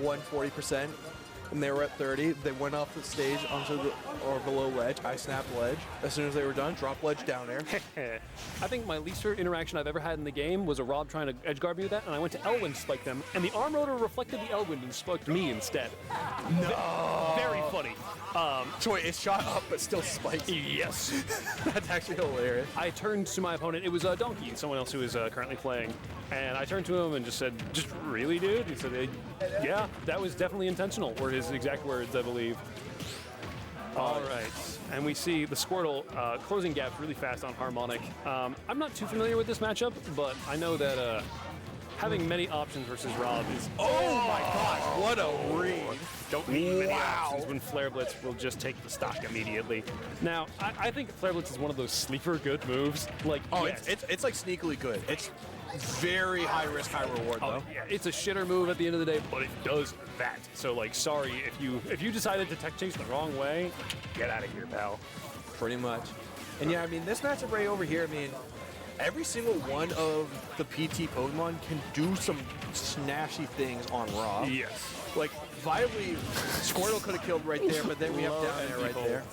140%, and they were at 30. They went off the stage onto the or below ledge. I snapped ledge. As soon as they were done, drop ledge down air. I think my least favorite interaction I've ever had in the game was a Rob trying to edge guard me with that, and I went to Elwind to spike them, and the arm rotor reflected the Elwind and spiked me instead. No! Very funny. So wait, it shot up but still spiked. Yes. That's actually hilarious. I turned to my opponent. It was Donke, someone else who is currently playing. And I turned to him and just said, "Just really, dude?" He said, "Yeah, that was definitely intentional," were his exact words, I believe. All right. And we see the Squirtle closing gaps really fast on Harmonic. I'm not too familiar with this matchup, but I know that having many options versus Rob is... Oh my gosh, what a read. Don't need many options when Flare Blitz will just take the stock immediately. Now, I think Flare Blitz is one of those sleeper good moves. Like, oh, yes. it's like sneakily good. It's very high risk, high reward though. Yeah, it's a shitter move at the end of the day, but it does that. So like, sorry, if you decided to tech chase the wrong way, get out of here, pal. Pretty much. And yeah, I mean, this matchup right over here, I mean, every single one of the PT Pokemon can do some snashy things on Rob. Yes. Like, viably, Squirtle could have killed right there, but then we have down air right there.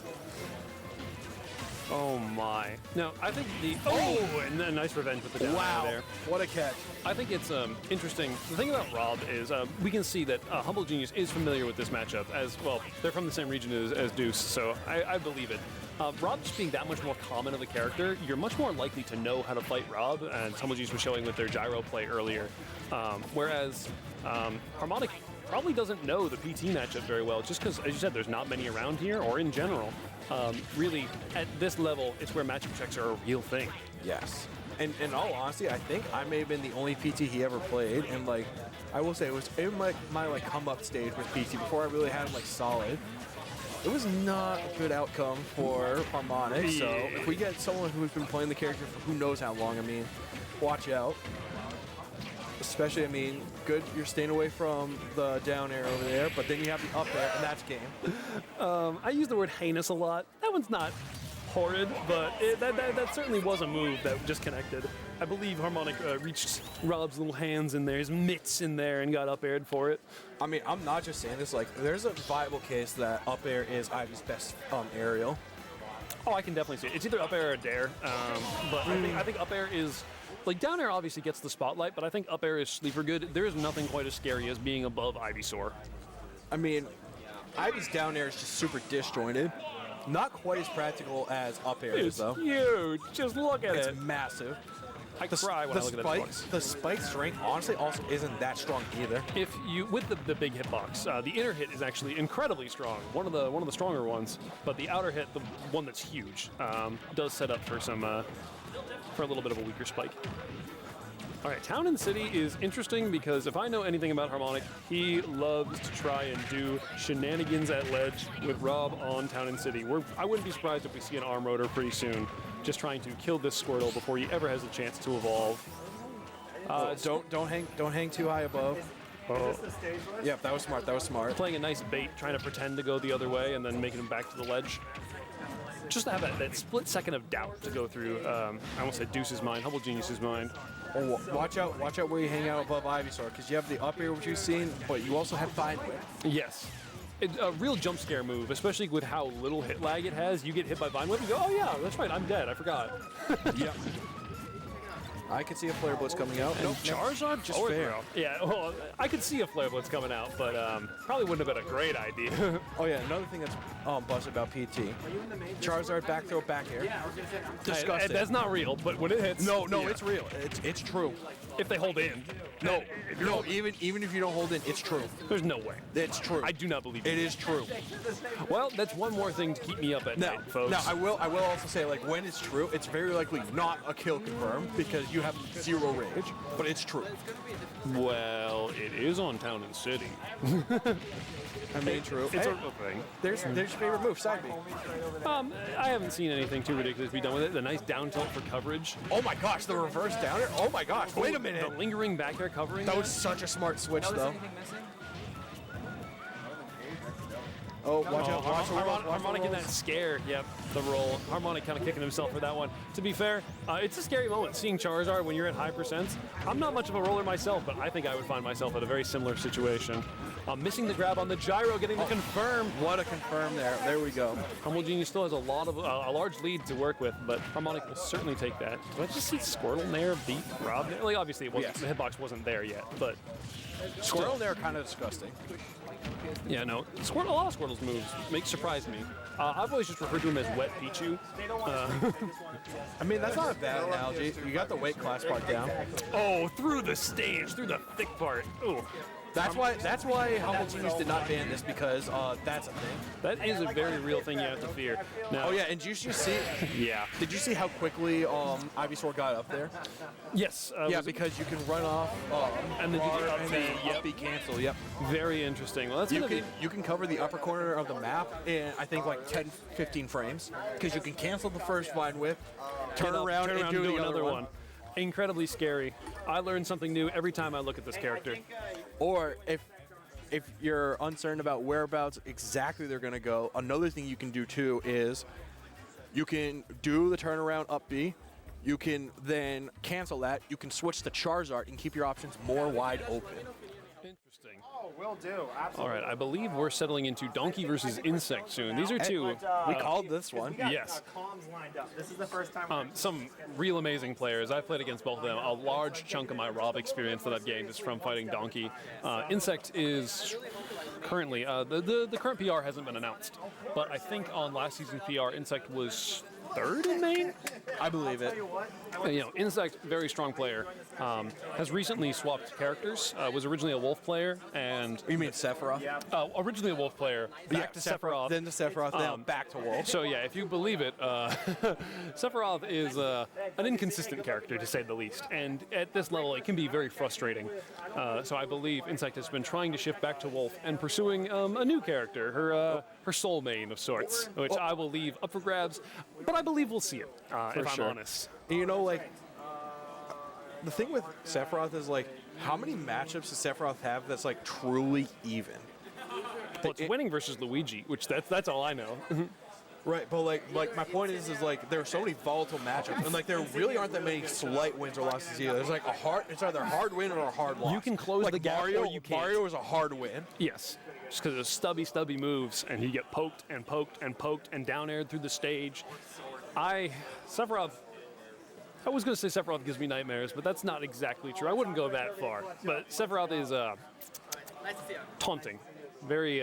Oh my. Now, I think and then nice revenge with the down air there. What a catch. I think it's interesting. The thing about Rob is we can see that Humble Genius is familiar with this matchup as well. They're from the same region as Deuce, so I believe it. Rob just being that much more common of a character, you're much more likely to know how to fight Rob, and Humble Genius was showing with their gyro play earlier. Whereas Harmonic probably doesn't know the PT matchup very well, just because, as you said, there's not many around here, or in general. Really, at this level, it's where matchup checks are a real thing. Yes. And in all honesty, I think I may have been the only PT he ever played, and like, I will say, it was in my like come-up stage with PT, before I really had him like solid. It was not a good outcome for Harmonic, so if we get someone who's been playing the character for who knows how long, I mean, watch out. Especially, I mean, good, you're staying away from the down air over there, but then you have the up air, and that's game. I use the word heinous a lot. That one's not horrid, but that certainly was a move that just connected. I believe Harmonic reached Rob's little hands in there, his mitts in there, and got up aired for it. I mean, I'm not just saying this, like, there's a viable case that up air is Ivy's best aerial. Oh, I can definitely see it. It's either up air or dare, but I think up air is... Like, down air obviously gets the spotlight, but I think up air is sleeper good. There is nothing quite as scary as being above Ivysaur. I mean, Ivy's down air is just super disjointed. Not quite as practical as up air is, though. It's huge. Just look at it. It's massive. I cry when I look at that box. The spike strength, honestly, also isn't that strong either. If you with the big hitbox, the inner hit is actually incredibly strong. One of the stronger ones, but the outer hit, the one that's huge, does set up for some for a little bit of a weaker spike. All right, Town and City is interesting because if I know anything about Harmonic, he loves to try and do shenanigans at ledge with Rob on Town and City. I wouldn't be surprised if we see an arm rotor pretty soon, just trying to kill this Squirtle before he ever has a chance to evolve. Don't hang too high above. Yep, that was smart. That was smart. Playing a nice bait, trying to pretend to go the other way, and then making him back to the ledge. Just to have that split second of doubt to go through. I almost said Deuce's mind, Humble Genius's mind. Oh, watch out where you hang out above Ivysaur, because you have the up air, which you've seen, but you also have Fine Whip. Yes. A real jump scare move, especially with how little hit lag it has. You get hit by Vine Whip, you go, oh yeah, that's right, I'm dead, I forgot. Yep. I could see a Flare Blitz coming out. Nope, Charizard just fair. Yeah, well, I could see a Flare Blitz coming out, but probably wouldn't have been a great idea. Oh yeah, another thing that's busted about PT. Charizard back throw, back air. Yeah, I was gonna say. Disgusting. That's not real, but when it hits... No, it's real. It's true. If they hold in. No, even if you don't hold in, it's true. There's no way. It's true. I do not believe it is true. Well, that's one more thing to keep me up at night, folks. Now, I will also say, like, when it's true, it's very likely not a kill confirmed because you have zero rage, but it's true. Well, it is on Town and City. I mean, true. It's a real thing. There's your favorite move, side B. I haven't seen anything too ridiculous be done with it. The nice down tilt for coverage. Oh my gosh, the reverse down air. Oh my gosh, wait a minute. The lingering back air covering. That was such a smart switch, though. Oh, watch out. Harmonic in that scare. Yep, the roll. Harmonic kind of kicking himself for that one. To be fair, it's a scary moment seeing Charizard when you're at high percents. I'm not much of a roller myself, but I think I would find myself at a very similar situation. Missing the grab on the gyro, getting the confirm. What a confirm there. There we go. Humble Genius still has a large lead to work with, but Harmonic will certainly take that. Do I just see Squirtle Nair beat Rob? Like, obviously, it wasn't, the hitbox wasn't there yet, but Squirtle Nair kind of disgusting. yeah, no. A lot of Squirtle's moves surprise me. I've always just referred to him as Wet Pichu. I mean, that's not a bad analogy. You got the weight class part down. Oh, through the stage, through the thick part. Ooh. That's why Humble Genius did not ban this, because that's a thing. That is a very real thing you have to fear. Now, Oh yeah, and did you see? yeah. Did you see how quickly Ivysaur got up there? Yes. Yeah, because you can run off and then you can up and B, then yep. up B cancel. Yep. Very interesting. Well, that's You gonna can you can cover the upper corner of the map in I think like 10, 15 frames, because you can cancel the first Vine Whip, turn around and do another one. Incredibly scary. I learn something new every time I look at this character. Or if you're uncertain about whereabouts exactly they're going to go, another thing you can do too is you can do the turnaround up B. You can then cancel that. You can switch to Charizard and keep your options more wide open. Interesting. Oh, will do. Absolutely. All right, I believe we're settling into Donke versus Insect soon. These are two. We called this one. Yes. Comms lined up. This is the first time. Some real amazing players. I've played against both of them. A large chunk of my Rob experience that I've gained is from fighting Donke. Insect is currently, the current PR hasn't been announced, but I think on last season's PR, Insect was third in Maine? I believe it. Insect, very strong player, has recently swapped characters. Was originally a Wolf player, and You mean Sephiroth? originally a Wolf player, back to Sephiroth. Then to Sephiroth, then back to Wolf. So yeah, if you believe it, Sephiroth is an inconsistent character, to say the least, and at this level it can be very frustrating. So I believe Insect has been trying to shift back to Wolf and pursuing a new character, her soul main of sorts, which I will leave up for grabs, but I believe we'll see it, if I'm honest. And you know, like, the thing with Sephiroth is, like, how many matchups does Sephiroth have that's, like, truly even? Well, it's winning versus Luigi, which that's all I know. Right, but like my point is like there are so many volatile matchups, and like there really aren't that many slight wins or losses either. There's like it's either a hard win or a hard loss. You can close like the gap Mario, or you can't. Mario is a hard win. Yes, just because of stubby moves, and you get poked and poked and poked and down aired through the stage. Sephiroth. I was going to say Sephiroth gives me nightmares, but that's not exactly true. I wouldn't go that far. But Sephiroth is taunting, very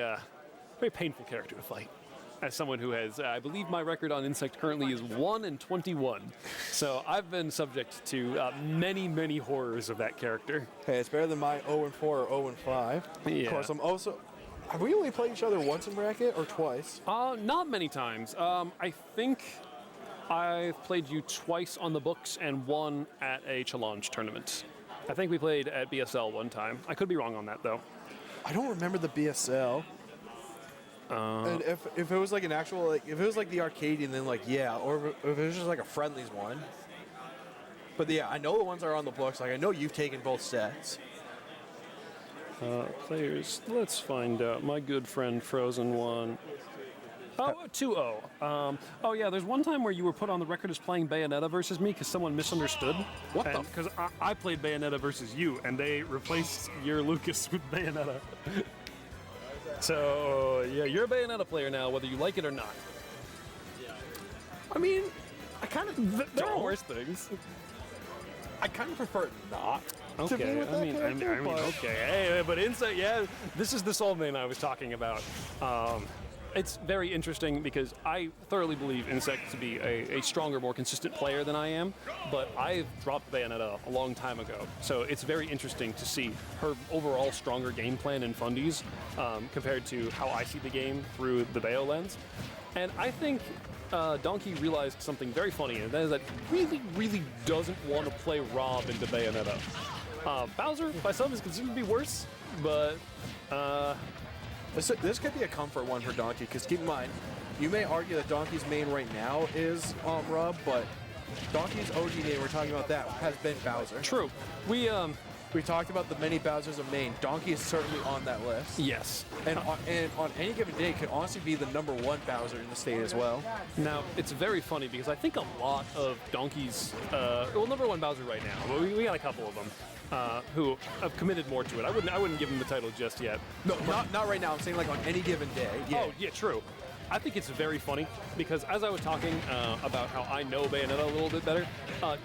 painful character to fight. As someone who has, I believe my record on Insect currently is 1-21. So I've been subject to many horrors of that character. Hey, it's better than my 0-4 or 0-5. Yeah. Of course, I'm also. Have we only played each other once in bracket or twice? Not many times. I think I've played you twice on the books and one at a challenge tournament. I think we played at BSL one time. I could be wrong on that though. I don't remember the BSL. And if it was like an actual, like, if it was like the Arcadian, then like, yeah, or if it was just like a friendlies one. But yeah, I know the ones that are on the books. Like, I know you've taken both sets. Players, let's find out. My good friend Frozen won. Oh, 2-0. Oh yeah, there's one time where you were put on the record as playing Bayonetta versus me because someone misunderstood. What the? Because I played Bayonetta versus you, and they replaced your Lucas with Bayonetta. So, yeah, you're a Bayonetta player now, whether you like it or not. I mean, I kind of. There are worse things. I kind of prefer it not. Okay, to be with that character, but- okay. Hey, but Insect, yeah, this is the soul main I was talking about. It's very interesting because I thoroughly believe Insect to be a stronger, more consistent player than I am, but I've dropped Bayonetta a long time ago. So it's very interesting to see her overall stronger game plan in Fundies compared to how I see the game through the Bayo lens. And I think Donke realized something very funny, and that is that he really doesn't want to play Rob into Bayonetta. Bowser, by some, is considered to be worse, but This could be a comfort one for Donke, because keep in mind, you may argue that Donke's main right now is Rob, but Donke's OG name, we're talking about that, has been Bowser. true. We we talked about the many Bowsers of Maine. Donke is certainly on that list. Yes. And on any given day, could honestly be the #1 Bowser in the state as well. Now, it's very funny because I think a lot of Donke's, well, #1 Bowser right now, well, we got a couple of them who have committed more to it. I wouldn't give him the title just yet. No, not right now. I'm saying like on any given day. Yeah. Oh, yeah, true. I think it's very funny because as I was talking about how I know Bayonetta a little bit better,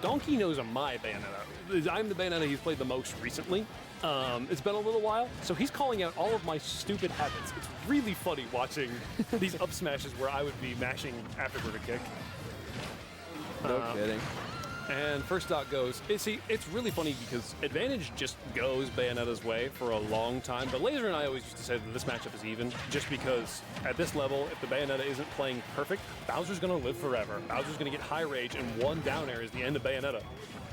Donke knows my Bayonetta. I'm the Bayonetta he's played the most recently. It's been a little while, so he's calling out all of my stupid habits. It's really funny watching these up smashes where I would be mashing afterburner kick. No kidding. And first stock goes, see, it's really funny because advantage just goes Bayonetta's way for a long time, but Laser and I always used to say that this matchup is even, just because at this level, if the Bayonetta isn't playing perfect, Bowser's gonna live forever. Bowser's gonna get high rage, and one down air is the end of Bayonetta.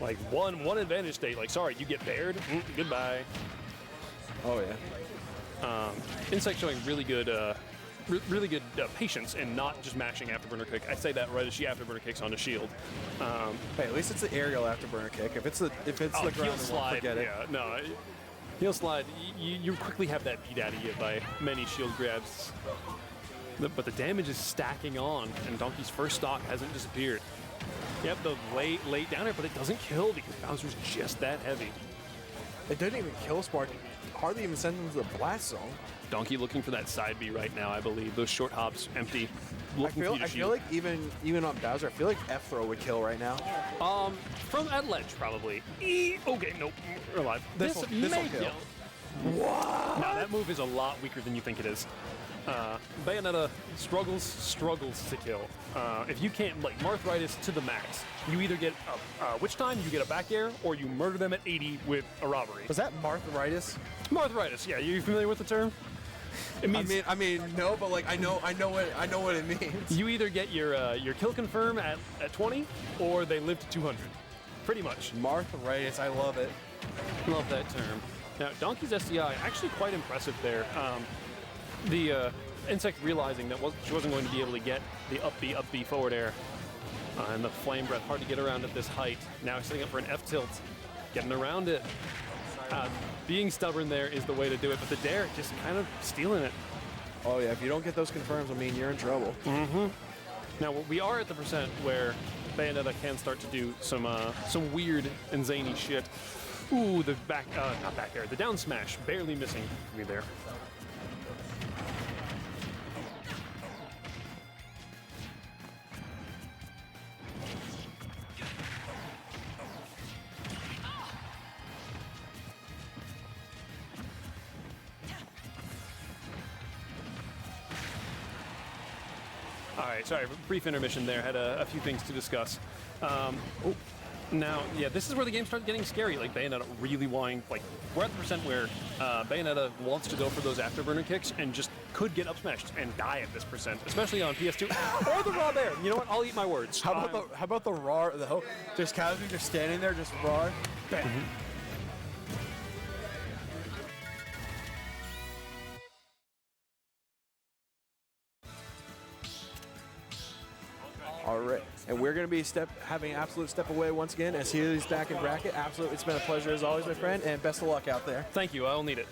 Like one advantage state, like sorry, you get bared, goodbye. Oh yeah. Insect showing really good patience and not just mashing afterburner kick. I say that right as she afterburner kicks onto shield. Hey, at least it's the aerial afterburner kick. If it's the ground, heel then we'll slide, forget it. yeah, no, heel slide. You quickly have that beat out of you by many shield grabs. But the damage is stacking on, and Donke's first stock hasn't disappeared. Yep, the late down air, but it doesn't kill because Bowser's just that heavy. It doesn't even kill Spark. Hardly even send them to the blast zone. Donke looking for that side B right now, I believe. Those short hops, empty. I feel like even on Bowser, I feel like F throw would kill right now. From at ledge probably. Okay, nope, we're alive. This'll may kill. What? Now that move is a lot weaker than you think it is. Bayonetta struggles to kill. If you can't, like, Marthritis to the max, you either get which time you get a back air or you murder them at 80 with a robbery. Was that Marthritis? Marthritis, yeah. You familiar with the term? It means, I mean, no, but like I know what it means. You either get your kill confirm at 20 or they live to 200. Pretty much. Marthritis, I love it. Love that term. Now, Donke's SDI, actually quite impressive there. The insect realizing that she wasn't going to be able to get the up B forward air. And the flame breath, hard to get around at this height. Now he's setting up for an F tilt, getting around it. Being stubborn there is the way to do it, but the dare just kind of stealing it. Oh yeah, if you don't get those confirms, I mean, you're in trouble. Mm-hmm. Now we are at the percent where Bayonetta can start to do some weird and zany shit. Ooh, the not back air, the down smash, barely missing me there. All right, sorry, brief intermission there. Had a few things to discuss. Now, yeah, this is where the game started getting scary. Like Bayonetta really wanting, like, we're at the percent where Bayonetta wants to go for those afterburner kicks and just could get up smashed and die at this percent, especially on PS2 or the raw there. You know what? I'll eat my words. How about the raw though? Just Kazooie just standing there, just raw. Bam. Mm-hmm. All right, and we're going to be having absolute step away once again as he's back in bracket. Absolute, it's been a pleasure as always, my friend, and best of luck out there. Thank you. I'll need it.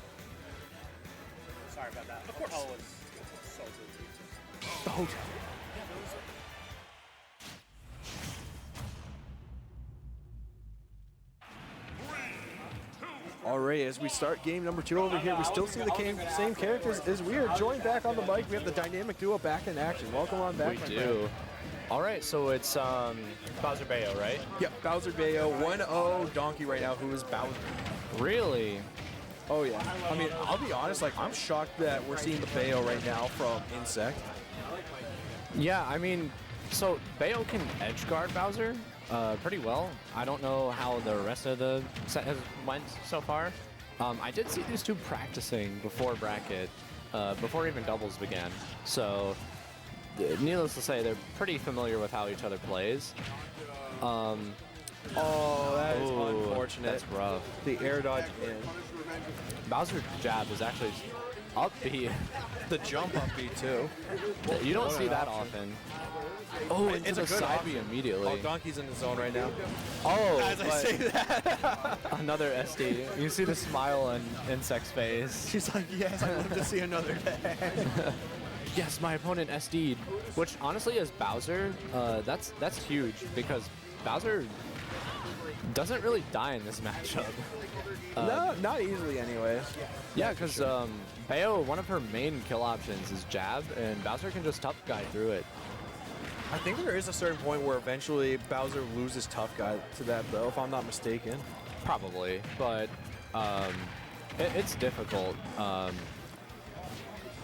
Sorry about that. Of course. Oh, it's so good. The hotel. All right, as we start game number 2 over here, we still see the same characters as we are joined back on the mic. We have the dynamic duo back in action. Welcome on back, We my do. friend. All right, so it's Bowser Bayo, right? Yep, Bowser Bayo, 1-0 Donke right now, who is Bowser. Really? Oh yeah. I mean, I'll be honest, like I'm shocked that we're seeing the Bayo right now from Insect. Yeah, I mean, so Bayo can edge guard Bowser pretty well. I don't know how the rest of the set has went so far. I did see these two practicing before bracket, before even doubles began. So, needless to say, they're pretty familiar with how each other plays. Oh, that is unfortunate. That's rough. The air dodge in. Bowser's jab is actually up B. The jump up B too. You don't What see an that option. often. Oh, into It's a the good side B option. immediately. Oh, Donke's in the zone right now. Oh, As I but say that, another SD. You see the smile on Insect's face. she's like, yes, I'd love to see another day. Yes, my opponent SD'd. Which honestly, as Bowser, that's huge because Bowser doesn't really die in this matchup. No, not easily anyways. Yeah, because Bayo, one of her main kill options is jab, and Bowser can just tough guy through it. I think there is a certain point where eventually Bowser loses tough guy to that though, if I'm not mistaken. Probably, but it's difficult.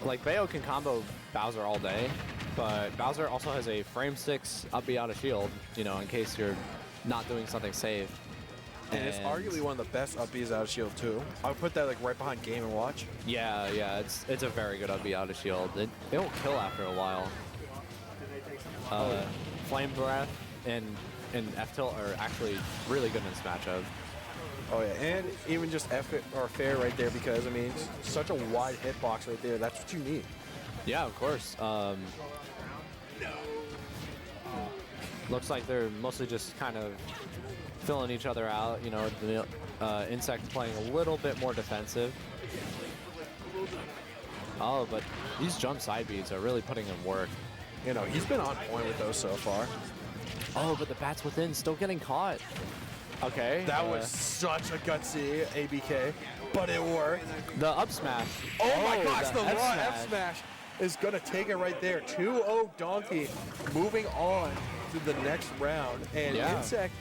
Like Bayo can combo Bowser all day, but Bowser also has a frame 6 up B out of shield, you know, in case you're not doing something safe. And it's arguably one of the best up Bs out of shield too. I would put that like right behind Game and Watch. Yeah, it's a very good up B out of shield. It won't kill after a while. Flame Breath and F tilt are actually really good in this matchup. Oh yeah, and even just F or fair right there because I mean it's such a wide hitbox right there. That's what you need. Yeah, of course. Looks like they're mostly just kind of filling each other out. You know, the Insect playing a little bit more defensive. Oh, but these jump side beats are really putting him work. You know, he's been on point with those so far. Oh, but the bats within still getting caught. Okay. That was such a gutsy ABK, but it worked. the up smash. Oh my gosh, the raw F-smash. F smash is gonna take it right there. 2-0 Donke, moving on to the next round. And Yeah. Insect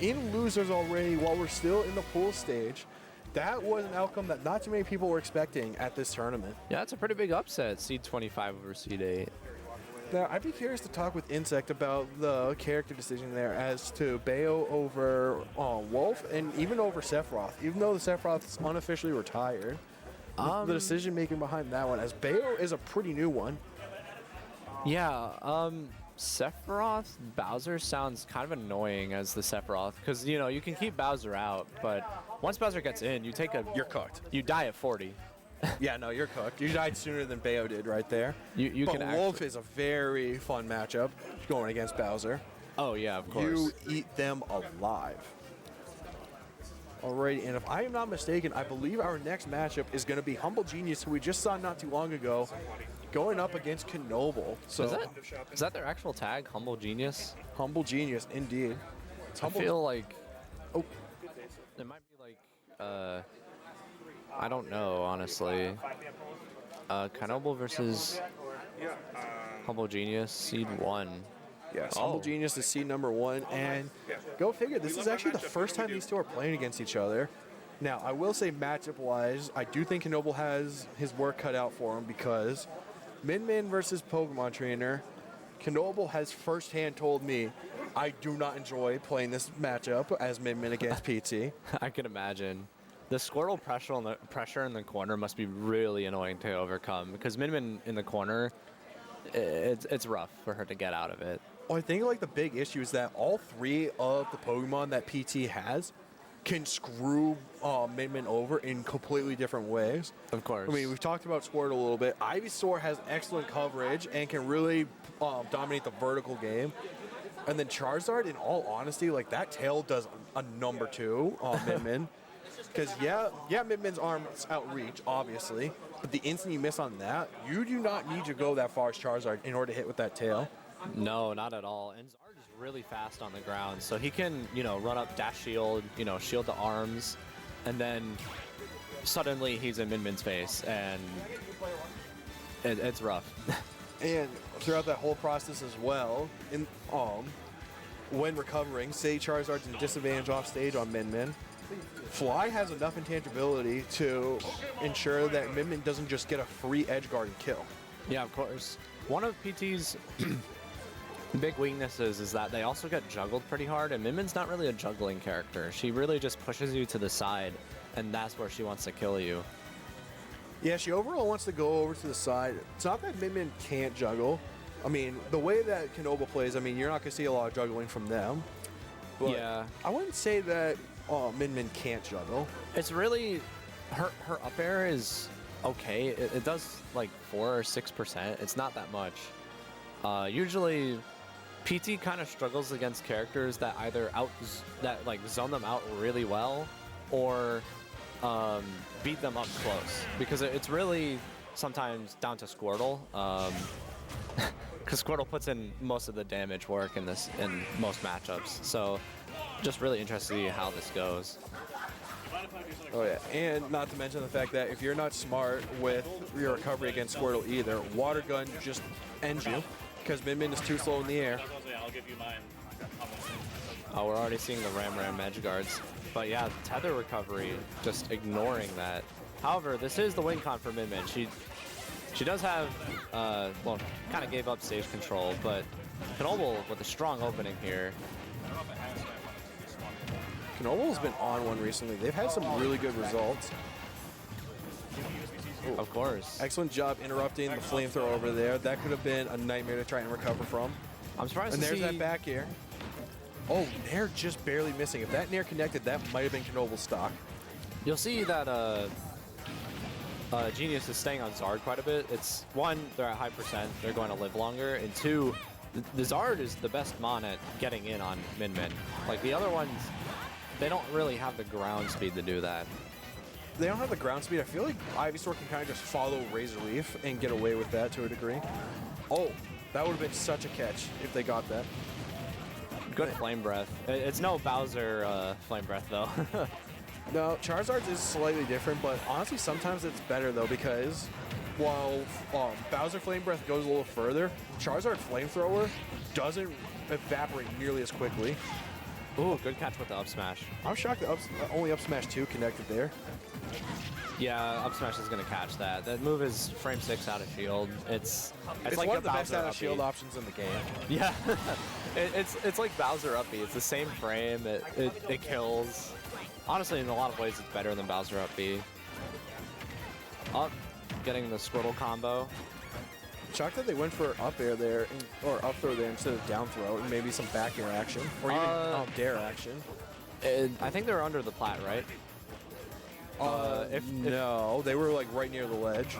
in losers already while we're still in the pool stage. That was an outcome that not too many people were expecting at this tournament. Yeah, it's a pretty big upset. Seed 25 over Seed 8. Now, I'd be curious to talk with Insect about the character decision there as to Bayo over Wolf and even over Sephiroth. Even though the Sephiroth's unofficially retired, the decision making behind that one, as Bayo is a pretty new one. Yeah, Sephiroth Bowser sounds kind of annoying as the Sephiroth because you know you can keep Bowser out, but once Bowser gets in, you take a You're cooked. you die at 40. Yeah, no, you're cooked. You died sooner than Bayo did right there. You but can Wolf actually, is a very fun matchup going against Bowser. oh yeah, of course. You eat them alive. Alrighty, and if I am not mistaken, I believe our next matchup is going to be Humble Genius, who we just saw not too long ago, going up against Kinoble. So Is that their actual tag, Humble Genius? Humble Genius, indeed. It's I Humble. feel like Oh, it might be like I don't know honestly. Kinoble versus Humble Genius, Seed 1. yes, Humble Genius is seed number 1, and go figure, this is actually the first time these two are playing against each other. Now, I will say matchup-wise, I do think Kinoble has his work cut out for him because Min versus Pokemon Trainer, Kinoble has firsthand told me, I do not enjoy playing this matchup as Min against PT. I can imagine. The Squirtle pressure in the corner must be really annoying to overcome because Min in the corner, it's rough for her to get out of it. Well, I think like the big issue is that all 3 of the Pokemon that PT has can screw Min over in completely different ways. Of course. I mean, we've talked about Squirtle a little bit. Ivysaur has excellent coverage and can really dominate the vertical game. And then Charizard, in all honesty, like that tail does a number 2 on Min. Because, yeah, Min-Min's arms outreach, obviously. But the instant you miss on that, you do not need to go that far as Charizard in order to hit with that tail. No, not at all. And Zard is really fast on the ground, so he can, you know, run up, dash shield, you know, shield the arms, and then suddenly he's in Min-Min's face, and it's rough. And throughout that whole process as well, when recovering, say Charizard's in disadvantage off stage on Min-Min, Fly has enough intangibility to ensure that Min-Min doesn't just get a free edge guard and kill. Yeah, of course. One of PT's big weaknesses is that they also get juggled pretty hard, and Min-Min's not really a juggling character. She really just pushes you to the side, and that's where she wants to kill you. Yeah, she overall wants to go over to the side. It's not that Min-Min can't juggle. I mean, the way that Kinoble plays, I mean, you're not going to see a lot of juggling from them. But Yeah. I wouldn't say that Min-Min can't juggle. It's really her up air is okay. It does like 4 or 6%. It's not that much. Usually, PT kind of struggles against characters that either zone them out really well, or beat them up close. Because it's really sometimes down to Squirtle. Because Squirtle puts in most of the damage work in most matchups. So, just really interested to see how this goes. Oh yeah, and not to mention the fact that if you're not smart with your recovery against Squirtle either, Water Gun just ends you because Min is too slow in the air. I'll give you mine. Oh, we're already seeing the Ram Edge Guards. But yeah, tether recovery, just ignoring that. However, this is the win con for Min. She does have, well, kind of gave up stage control, but Kinoble with a strong opening here. Kinoble's been on one recently. They've had some really good results. Ooh. Of course. Excellent job interrupting the flamethrower over there. That could have been a nightmare to try and recover from. I'm surprised and to there's see that back air. Oh, Nair just barely missing. If that Nair connected, that might have been Kinoble's stock. You'll see that Genuis is staying on Zard quite a bit. It's one, they're at high percent, they're going to live longer, and two, the Zard is the best mon at getting in on Min. Like the other ones, they don't really have the ground speed to do that. They don't have the ground speed. I feel like Ivysaur can kind of just follow Razor Leaf and get away with that to a degree. Oh, that would have been such a catch if they got that. Good Flame Breath. It's no Bowser Flame Breath though. No, Charizard's is slightly different, but honestly sometimes it's better though because while Bowser Flame Breath goes a little further, Charizard Flamethrower doesn't evaporate nearly as quickly. Ooh, good catch with the up smash. I'm shocked that only up smash 2 connected there. Yeah, up smash is gonna catch that. That move is frame 6 out of shield. It's like one of the Bowser best out of uppy. shield options in the game. Yeah, it's like Bowser uppy. It's the same frame. It kills. Honestly, in a lot of ways, it's better than Bowser uppy. Up, getting the Squirtle combo. Shocked that they went for up air there, or up throw there instead of down throw, and maybe some back air action, or even dare action. I think they're under the plat, right? No, they were like right near the ledge.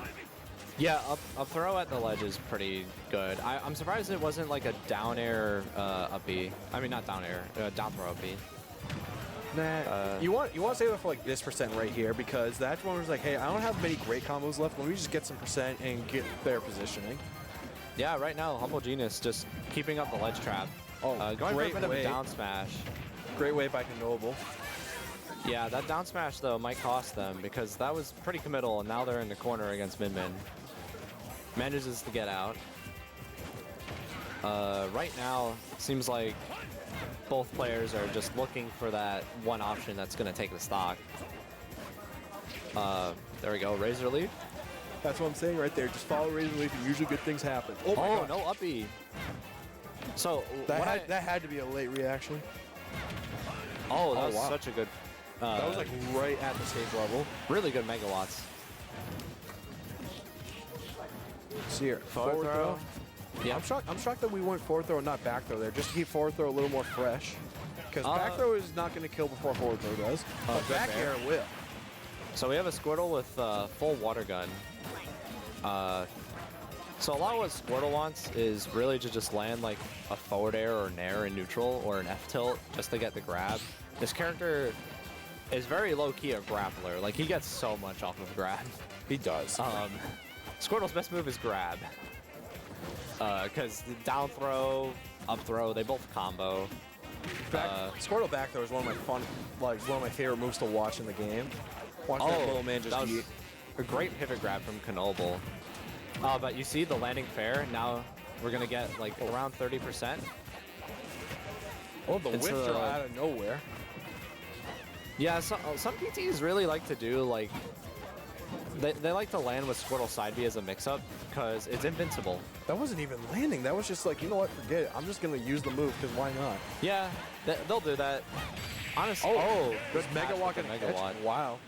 Yeah, up throw at the ledge is pretty good. I'm surprised it wasn't like a down air uppy. I mean, not down air, down throw uppy. Nah, you want to save it for like this percent right here because that's one was like, hey, I don't have many great combos left. Let me just get some percent and get better positioning. Yeah, right now, Humble Genius just keeping up the ledge trap. Oh, going for a great bit of way. a down smash. Great way by Kinoble. Yeah, that down smash though might cost them because that was pretty committal, and now they're in the corner against Min. Manages to get out. Right now, seems like both players are just looking for that one option that's going to take the stock. There we go, Razor Leaf. That's what I'm saying right there. Just follow Razor Leaf and usually good things happen. Oh, my God. No uppy. So that had to be a late reaction. Oh, that was wow. such a good. That was like right at the stage level. Really good megawatts. See here, forward throw. Yeah, I'm shocked that we went forward throw and not back throw there, just to keep forward throw a little more fresh. Because back throw is not going to kill before forward throw does, but back air will. So we have a Squirtle with full water gun. So a lot of what Squirtle wants is really to just land like a forward air or nair in neutral or an F tilt just to get the grab. This character is very low-key a grappler. Like, he gets so much off of grab. He does. Squirtle's best move is grab. Because down throw, up throw, they both combo. Squirtle back throw is one of my favorite moves to watch in the game. Watch that little man just that was a great pivot grab from Kinoble. But you see the landing fair. Now we're gonna get like around 30%. Oh, the whiff throw out of nowhere. Yeah, some PTs really like to do like they like to land with Squirtle side B as a mix-up because it's invincible. That wasn't even landing. That was just like, you know what? Forget it. I'm just gonna use the move because why not? Yeah, they'll do that. Honestly, good megawatt and megawatt. Wow.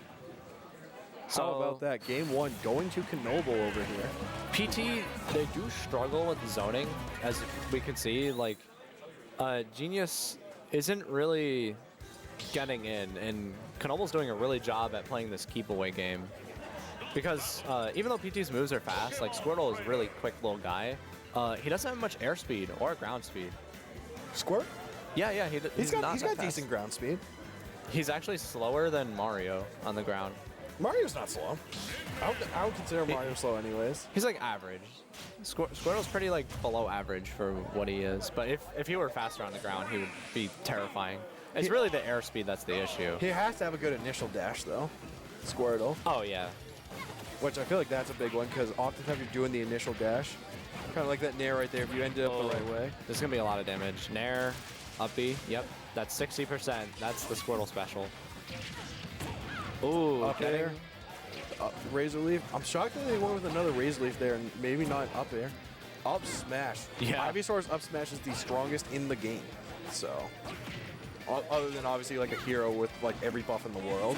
So, how about that? Game 1 going to Kinoble over here. PT, they do struggle with zoning, as we can see. Like, Genuis isn't really getting in, and Kinoble's doing a really job at playing this keep away game. Because even though PT's moves are fast, like Squirtle is a really quick little guy. He doesn't have much airspeed or ground speed. Squirt? Yeah, He's not got that fast. decent ground speed. He's actually slower than Mario on the ground. Mario's not slow. I would consider Mario slow anyways. He's like average. Squirtle's pretty like below average for what he is. But if he were faster on the ground, he would be terrifying. It's really the airspeed that's the issue. He has to have a good initial dash though. Squirtle. Oh yeah. Which I feel like that's a big one because oftentimes you're doing the initial dash. Kind of like that nair right there if you ended up the right way. There's gonna be a lot of damage. Nair, up B, yep. That's 60%. That's the Squirtle special. Ooh, Up air. Razor leaf. I'm shocked that they went with another razor leaf there and maybe not up air. Up smash. Yeah. Ivysaur's up smash is the strongest in the game. So, other than obviously like a hero with like every buff in the world.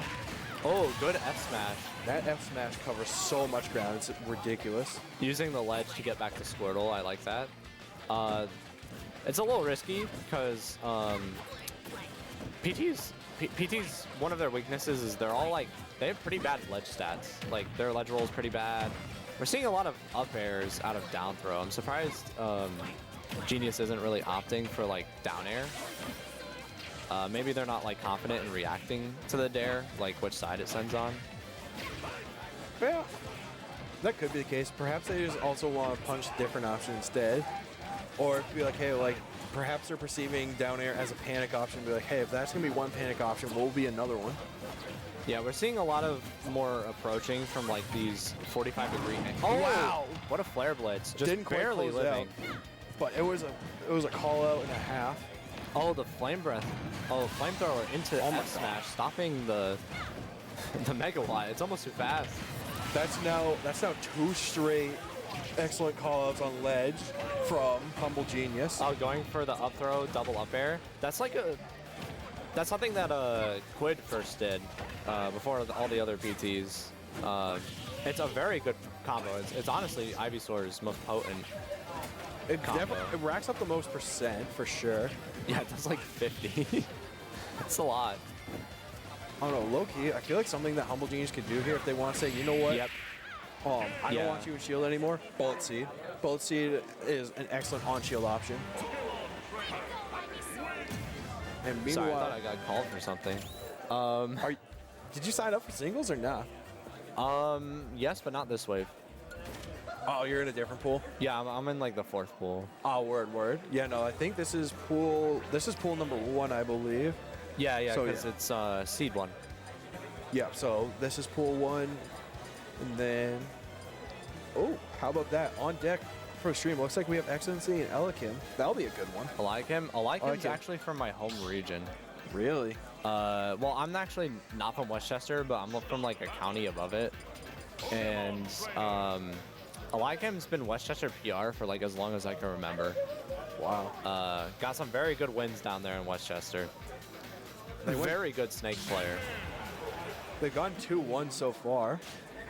Oh, good F smash. That F smash covers so much ground. It's ridiculous. Using the ledge to get back to Squirtle, I like that. It's a little risky because PT's one of their weaknesses is they're all like, they have pretty bad ledge stats. Like their ledge roll is pretty bad. We're seeing a lot of up airs out of down throw. I'm surprised Genius isn't really opting for like down air. Maybe they're not like confident in reacting to the dare, like which side it sends on. Yeah, that could be the case. Perhaps they just also want to punch different option instead. Or be like, hey, like, perhaps they're perceiving down air as a panic option. Be like, hey, if that's going to be one panic option, what will be another one? Yeah, we're seeing a lot of more approaching from like these 45-degree angles. Oh, wow! What a flare blitz. Just Didn't quite barely close living. out, but it was a call out and a half. Oh, the flame breath. Oh, flamethrower into F smash, stopping the megawatt. It's almost too fast. That's now 2 straight excellent call outs on ledge from Humble Genius. Oh, going for the up throw, double up air. That's something that Quid first did before all the other PTs. It's a very good combo. It's honestly Ivysaur's most potent. It combo. it racks up the most percent for sure. Yeah, it does like 50. That's a lot. I don't know, low key, I feel like something that Humble Genius could do here if they want to say, you know what? Yep. I don't want you in shield anymore. Bullet Seed. Bullet Seed is an excellent on-shield option. And meanwhile, Sorry, I thought I got called for something. did you sign up for singles or not? Yes, but not this wave. Oh, you're in a different pool? Yeah, I'm in like the 4th pool. Oh, word. Yeah, no, I think this is pool number 1, I believe. Yeah, So, because it's seed 1. Yeah, so this is pool 1. And then, oh, how about that? On deck for a stream. Looks like we have XLNC and Eliakim. That'll be a good one. Eliakim's actually from my home region. Really? Well, I'm actually not from Westchester, but I'm from like a county above it. And Eliakim's been Westchester PR for like as long as I can remember. Wow. Got some very good wins down there in Westchester. Very good snake player. They've gone 2-1 so far.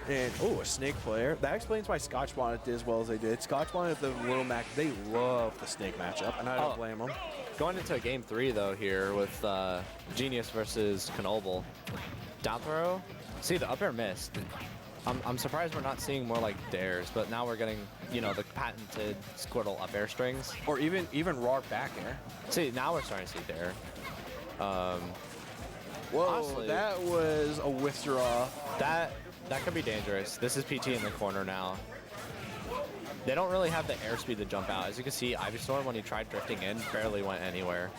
And, a snake player. That explains why sKOtchbonnet did as well as they did. sKOtchbonnet, the Little Mac, they love the snake matchup, and I don't blame them. Going into game 3, though, here with Genius versus Kinoble. Down throw. See, the up air missed. I'm surprised we're not seeing more like dares, but now we're getting, the patented Squirtle up air strings. Or even raw back air. See, now we're starting to see dare. Whoa, honestly, that was a withdraw. That could be dangerous. This is PT in the corner now. They don't really have the airspeed to jump out. As you can see, Ivysaur, when he tried drifting in, barely went anywhere.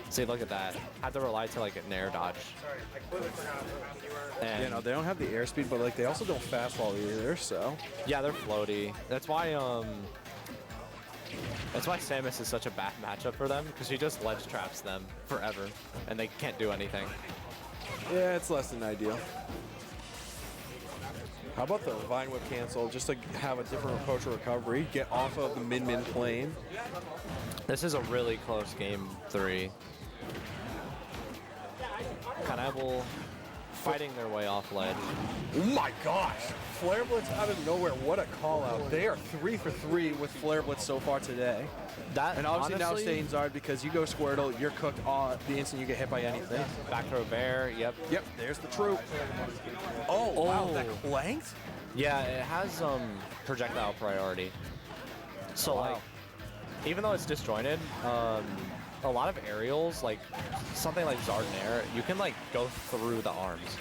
See, look at that. Had to rely to like a nair dodge. Sorry, I completely forgot about you were. And they don't have the airspeed, but like they also don't fast fall either, so. Yeah, they're floaty. That's why Samus is such a bad matchup for them, because she just ledge traps them forever, and they can't do anything. Yeah, it's less than ideal. How about the Vine Whip cancel, just to have a different approach to recovery, get off of the min-min plane. This is a really close game 3. Kinoble fighting their way off ledge. Oh my gosh! Flare Blitz out of nowhere. What a call out. They are 3 for 3 with Flare Blitz so far today. That And obviously honestly, now staying Zard because you go Squirtle, you're cooked the instant you get hit by anything. back throw bear. Yep. Yep, there's the troop. Oh, wow, that clanked? Yeah, it has projectile priority. So Wow. like, even though it's disjointed, a lot of aerials, like something like Zardaner, you can like go through the arms.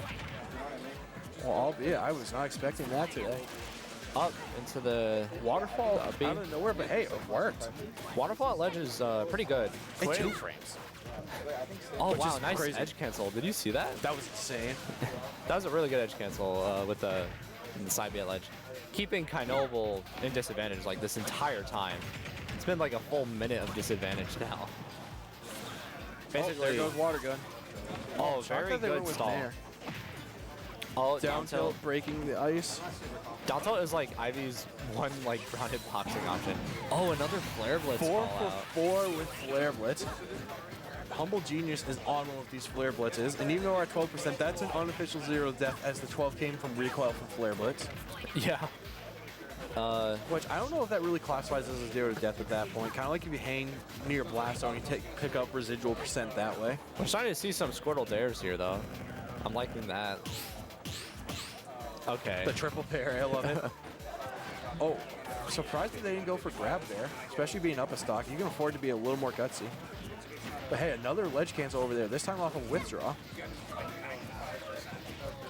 Well, yeah, I was not expecting that today. Up into the Waterfall out out of nowhere, but hey, it worked. waterfall at ledge is pretty good. In Quick. 2 frames. Oh which wow, is nice crazy. edge cancel. Did you see that? That was insane. That was a really good edge cancel with the side B at ledge. Keeping Kinoble in disadvantage like this entire time. It's been like a full minute of disadvantage now. Oh, there goes Water Gun. Oh, Shocked very that they went good with stall. Nair. Oh, Down down tilt. tilt, breaking the ice. Down tilt is like Ivy's one like grounded boxing option. Oh, another flare blitz 4 call for out. 4 with Flare Blitz. Humble Genius is on one of these Flare Blitzes, and even though we're at 12%, that's an unofficial 0 death as the 12 came from recoil from Flare Blitz. Yeah. Which I don't know if that really classifies as a 0 death at that point. Kind of like if you hang near your blast zone, you pick up residual percent that way. We're starting to see some Squirtle dares here though. I'm liking that. Okay. The triple pair, I love it. Oh, surprised that they didn't go for grab there, especially being up a stock. You can afford to be a little more gutsy. But hey, another ledge cancel over there, this time off of withdraw.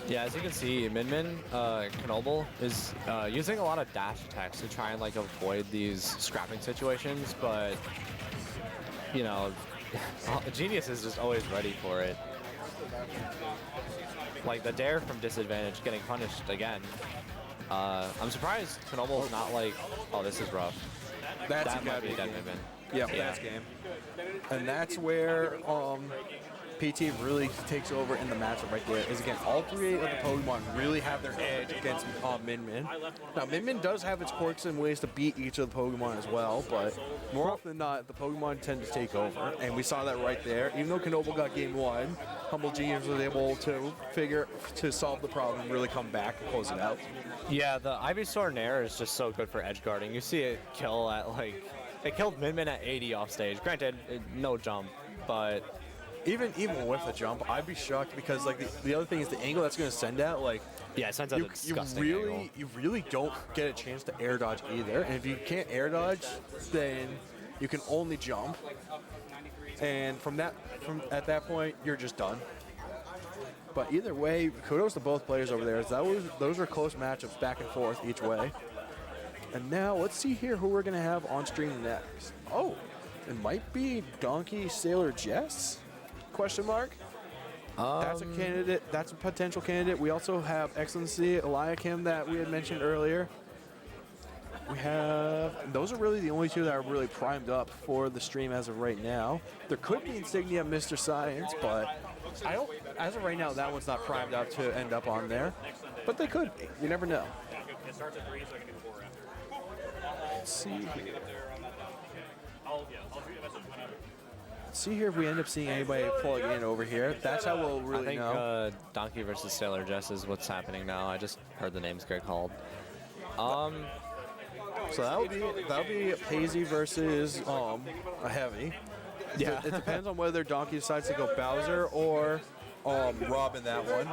Yeah, as you can see, Min Kinoble is using a lot of dash attacks to try and like avoid these scrapping situations, but you know, Genius is just always ready for it. Like the dare from disadvantage getting punished again. I'm surprised Kinoble's not like, oh, this is rough. That's That a might be good dead game. movement. Yep, Yeah. that's game. And that's where PT really takes over in the matchup right there. Is again, all 3 of the Pokemon really have their edge against Min Min. Now, Min Min does have its quirks and ways to beat each of the Pokemon as well, but more often than not, the Pokemon tend to take over. And we saw that right there. Even though Kinoble got game 1, Humble Genius was able to solve the problem and really come back and close it out. Yeah, the Ivysaur Nair is just so good for edge guarding. You see it kill at like, it killed Min Min at 80 off stage. Granted, no jump, but Even with a jump, I'd be shocked because like the other thing is the angle that's going to send at, like, yeah, it sends out a disgusting angle. you really don't get a chance to air dodge either. And if you can't air dodge, then you can only jump. And at that point, you're just done. But either way, kudos to both players over there. Those were close matchups back and forth each way. And now let's see here who we're going to have on stream next. Oh, it might be Donke, Sailor, Jess? Question mark. That's a candidate. That's a potential candidate. We also have XLNC, Eliakim that we had mentioned earlier. We have. Those are really the only 2 that are really primed up for the stream as of right now. There could be Insignia, Mr. Science, but I don't. As of right now, that one's not primed up to end up on there. But they could be. You never know. It starts at 3, so I can do 4 after. Let's see here. Let's see here if we end up seeing anybody plug in over here. That's how we'll really I think know. Donke versus Sailor Jess is what's happening now. I just heard the names get called. So that'll be Hazy versus a Heavy. Yeah. It depends on whether Donke decides to go Bowser or Rob in that one.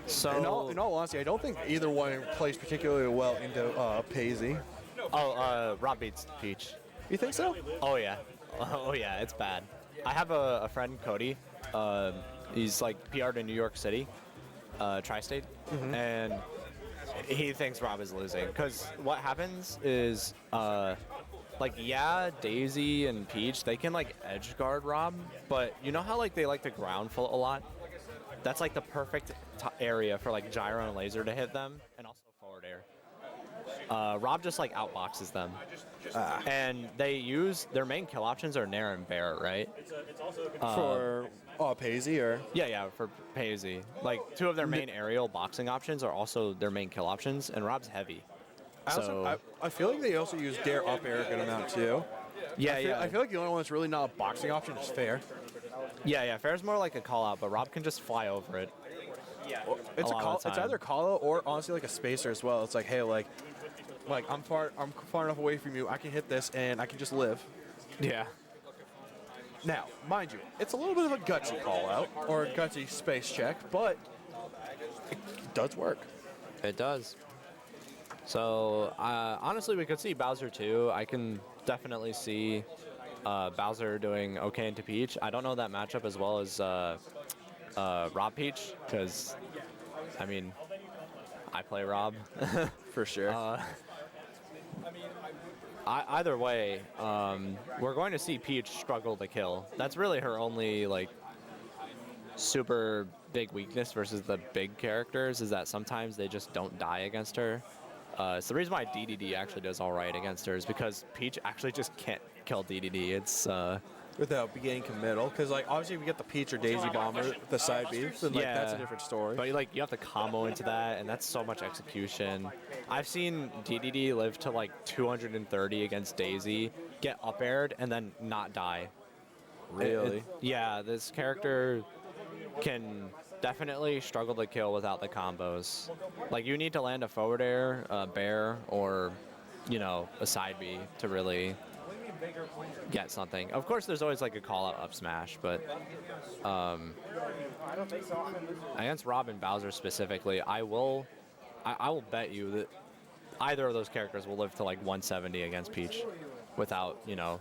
So In all honesty, I don't think either one plays particularly well into Paisy. Rob beats Peach. You think so? Oh yeah. Oh yeah, it's bad. I have a friend, Cody. He's like PR'd in New York City, tri-state, and he thinks Rob is losing. Because what happens is, like, yeah, Daisy and Peach, they can like edge guard Rob, but you know how like they like to ground float a lot? That's like the perfect area for like gyro and laser to hit them, and also forward air. Rob just like outboxes them. And they use their main kill options are Nair and Bear, right? For Paisy or? Yeah, for Paisy. Like 2 of their main aerial boxing options are also their main kill options, and Rob's heavy. I feel like they also use Dare Up Air a good amount too. I feel like the only one that's really not a boxing option is Fair. Yeah, Fair's more like a call out, but Rob can just fly over it. It's lot of the it's time. either call out or honestly like a spacer as well. It's like, hey, like I'm far enough away from you. I can hit this and I can just live. Yeah. Now, mind you, it's a little bit of a gutsy call out or a gutsy space check, but it does work. It does. So honestly, we could see Bowser too. I can definitely see Bowser doing okay into Peach. I don't know that matchup as well as Rob Peach, because I mean, I play Rob. For sure. Either way, we're going to see Peach struggle to kill. That's really her only like super big weakness versus the big characters, is that sometimes they just don't die against her. It's the reason why DDD actually does all right against her, is because Peach actually just can't kill DDD. It's Without beginning committal, because like obviously if we get the Peach or Daisy Bomber, the side beef, then like that's a different story. But like you have to combo into that, and that's so much execution. I've seen DDD live to like 230 against Daisy, get up aired, and then not die. Really? Yeah, this character can definitely struggle to kill without the combos. Like you need to land a forward air, a bear, or you know, a side B to really get something. Of course, there's always like a call out up smash, but against Rob and Bowser specifically, I will bet you that either of those characters will live to like 170 against Peach without, you know,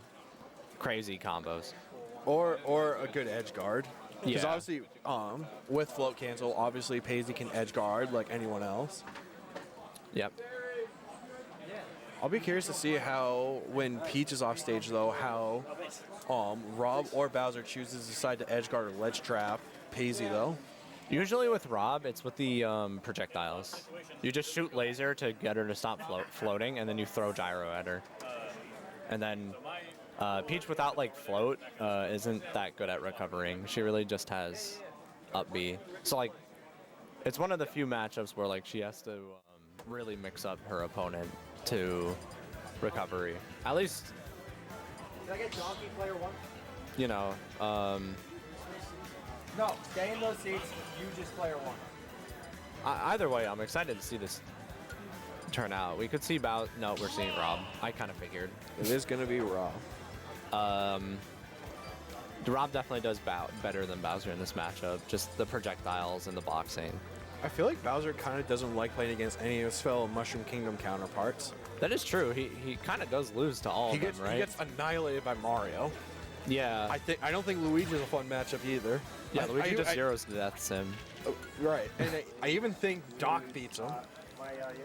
crazy combos. Or a good edge guard. Because Yeah. obviously, with float cancel, obviously Paisley can edge guard like anyone else. Yep. I'll be curious to see how, when Peach is off stage though, how Rob or Bowser chooses to decide to edge guard or ledge trap Paisley though. Usually with Rob, it's with the projectiles. You just shoot laser to get her to stop floating, and then you throw gyro at her. And then Peach without like float isn't that good at recovering. She really just has up B. So like, it's one of the few matchups where like she has to really mix up her opponent to recovery. At least, Can I get Donke player 1? you know, No, stay in those seats. You just player 1. either way, I'm excited to see this turn out. We could see no, we're seeing Rob. I kind of figured. It is going to be Rob. Rob definitely does better than Bowser in this matchup. Just the projectiles and the boxing. I feel like Bowser kind of doesn't like playing against any of his fellow Mushroom Kingdom counterparts. That is true. He kind of does lose to all of them, right? He gets annihilated by Mario. Yeah. I don't think Luigi's a fun matchup either. Yeah, Luigi just zeros to death sim. Right, and I even think Doc beats him.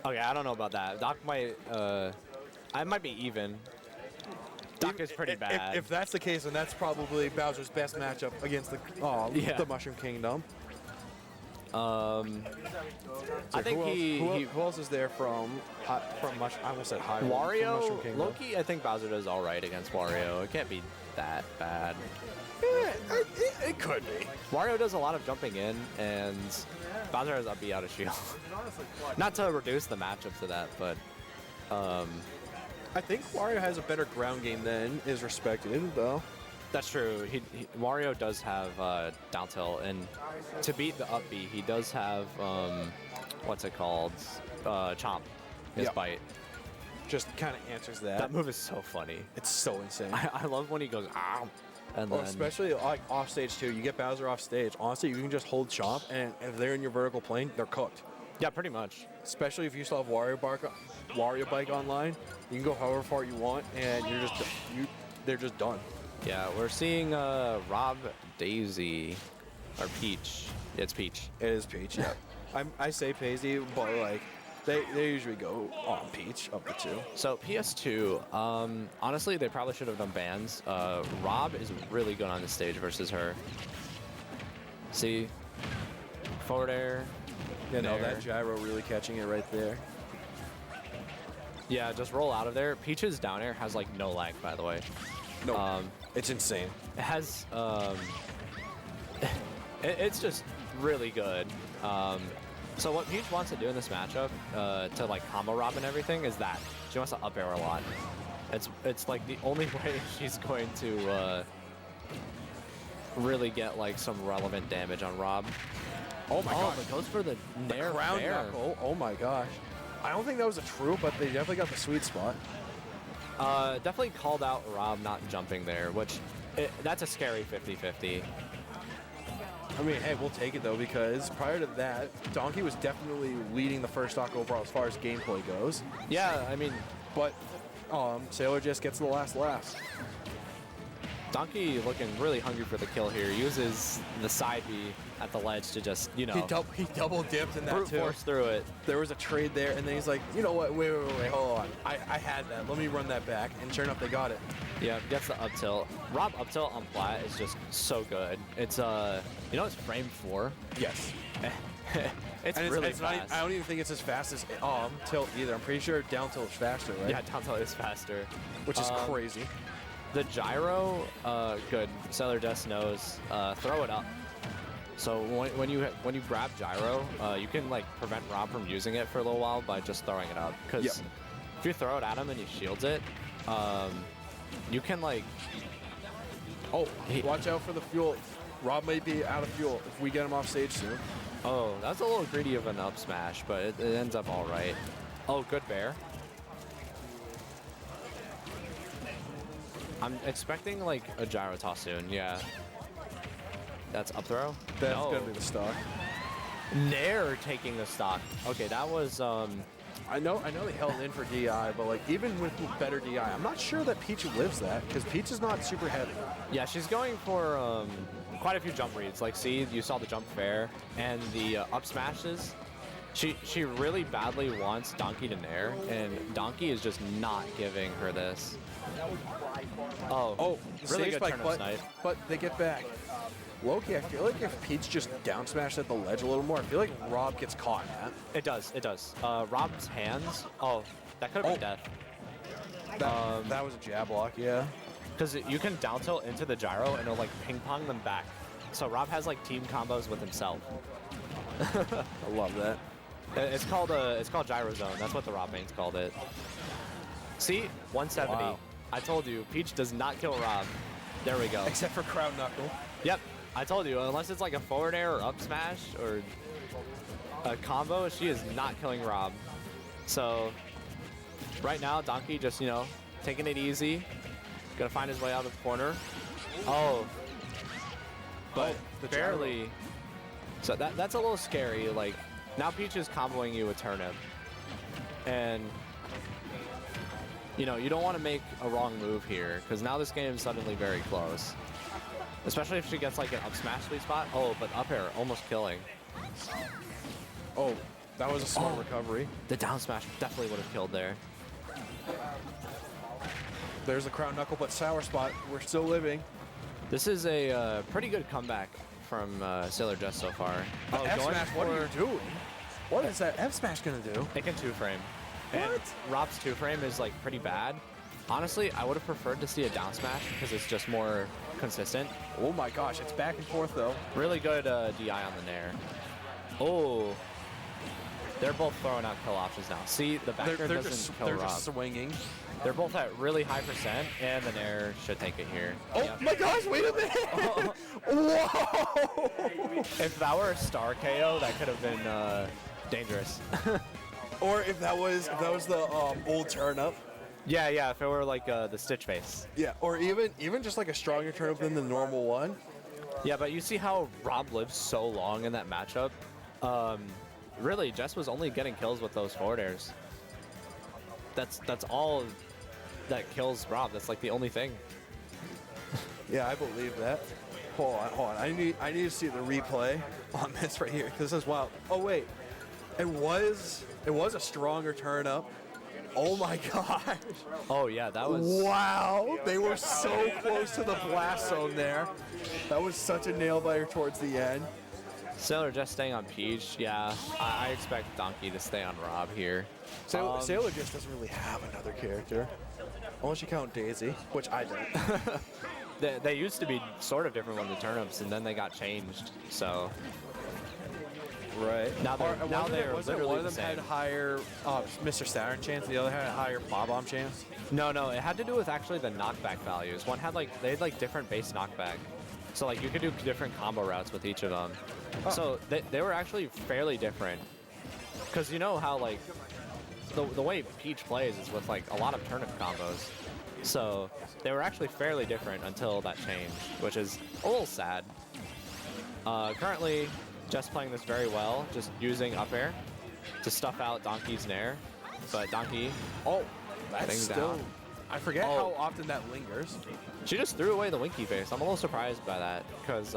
Okay, I don't know about that. Doc might, I might be even. Doc is pretty bad. If that's the case, then that's probably Bowser's best matchup against the Mushroom Kingdom. I think who else is there from I almost said Hyrule. Wario, Loki. I think Bowser does all right against Wario. It can't be that bad. Yeah, it could be. Wario does a lot of jumping in, and Bowser has up B out of shield. Not to reduce the matchup to that, but I think Wario has a better ground game than is respected, though. that's true. Wario does have down tilt, and to beat the up B, he does have what's it called? Chomp. His bite. Just kind of answers that. That move is so funny. It's so insane. I love when he goes ow, and Well, then especially like off stage too. You get Bowser off stage. Honestly, you can just hold Chomp, and if they're in your vertical plane, they're cooked. yeah, pretty much. Especially if you still have Wario Bike online, you can go however far you want, and they're just done. Yeah, we're seeing Rob Daisy or Peach. It's Peach. It is Peach. Yeah, I say Paisley, but like they usually go on Peach of the two. So PS2, honestly, they probably should have done bans. Rob is really good on this stage versus her. See, forward air. You know, there. that gyro really catching it right there. Yeah, just roll out of there. Peach's down air has like no lag, by the way. No, it's insane. It has, it's just really good. So what Peach wants to do in this matchup, to like combo Rob and everything, is that she wants to up air a lot. It's like the only way she's going to really get like some relevant damage on Rob. Oh my gosh. But goes for the nair Crown fair. knuckle. Oh my gosh. I don't think that was a true, but they definitely got the sweet spot. Definitely called out Rob not jumping there, which that's a scary 50-50. I mean, hey, we'll take it though, because prior to that, Donke was definitely leading the first stock overall as far as gameplay goes. Yeah, I mean, But Sailor just gets the last laugh. Donke looking really hungry for the kill here. Uses the side B at the ledge to just, you know, He double dipped in that brute too. force through it. There was a trade there, and then he's like, you know what? Wait, hold on. I had that. Let me run that back. And sure enough, they got it. Yeah, gets the up tilt. Rob up tilt on flat is just so good. It's you know, it's frame 4. Yes. It's And really it's not, fast. I don't even think it's as fast as tilt either. I'm pretty sure down tilt is faster, right? Yeah, down tilt is faster. Which is crazy. The gyro, good. Cellar Jess knows. Throw it up. So when you grab gyro, you can like prevent Rob from using it for a little while by just throwing it up. Because Yep. if you throw it at him and he shields it, you can like. Oh, watch out for the fuel. Rob may be out of fuel if we get him off stage soon. Oh, that's a little greedy of an up smash, but it ends up all right. Oh, good bear. I'm expecting like a gyro toss soon. Yeah. That's up throw. That's No. gonna be the stock. Nair taking the stock. Okay, that was I know they held in for DI, but like even with better DI, I'm not sure that Peach lives that because Peach is not super heavy. yeah, she's going for quite a few jump reads. Like, see, you saw the jump fair and the up smashes. She really badly wants Donke to nair, and Donke is just not giving her this. Oh, really stage good spike, turnip snipe. but they get back. Loki, I feel like if Peach just down smashed at the ledge a little more, I feel like Rob gets caught in that. It does, it does. Rob's hands, oh, that could have been death. That was a jab block, yeah. Because you can down tilt into the gyro and it'll like ping pong them back. So Rob has like team combos with himself. I love that. It's called gyro zone. That's what the Rob mains called it. See, 170. Wow. I told you, Peach does not kill Rob. There we go. Except for Crown Knuckle. Yep, I told you. Unless it's like a forward air or up smash or a combo, she is not killing Rob. So right now, Donke just, you know, taking it easy. Gonna find his way out of the corner. Oh, but the barely. So that's a little scary. Like, now Peach is comboing you with turnip. And, you know, you don't want to make a wrong move here, because now this game is suddenly very close. Especially if she gets like an up smash sweet spot. Oh, but up air, almost killing. Oh, that was a smart recovery. The down smash definitely would have killed there. There's the Crown Knuckle, but sour spot. We're still living. This is a pretty good comeback from Sailor Jess so far. Oh, F going smash, what are you doing? What is that F smash gonna do? It can 2-frame. And What? Rob's 2-frame is like pretty bad. Honestly, I would have preferred to see a down smash because it's just more consistent. Oh my gosh, it's back and forth though. Really good DI on the nair. Oh, they're both throwing out kill options now. See, the back air doesn't kill they're Rob. just swinging. They're both at really high percent, and the nair should take it here. Oh Yep. my gosh, wait a minute! Whoa! If that were a star KO, that could have been dangerous. Or if that was the old turnip. Yeah, if it were like the Stitch face. Yeah, or even just like a stronger turnip than the normal one. Yeah, but you see how Rob lives so long in that matchup? Really, Jess was only getting kills with those forward airs. That's all that kills Rob. That's like the only thing. Yeah, I believe that. Hold on. I need to see the replay on this right here because this is wild. Oh wait, it was a stronger turnip. Oh my gosh! Oh yeah, that was. Wow, they were so close to the blast zone there. That was such a nail biter towards the end. Sailor just staying on Peach. Yeah, I expect Donke to stay on Rob here. Sailor just doesn't really have another character, unless you count Daisy, which I don't. They used to be sort of different when the turnips, and then they got changed. So Right. now they're literally one of the them had same. higher Mr. Saturn chance, the other had a higher Bob Bomb chance. No, it had to do with actually the knockback values. One had like they had like different base knockback. So like you could do different combo routes with each of them. So they were actually fairly different. Because you know how like the way Peach plays is with like a lot of turnip combos. So they were actually fairly different until that changed, which is a little sad. Currently, Jess playing this very well, just using up air to stuff out Donke's nair. But Donke, that's still... Down. I forget how often that lingers. She just threw away the Winky Face. I'm a little surprised by that, because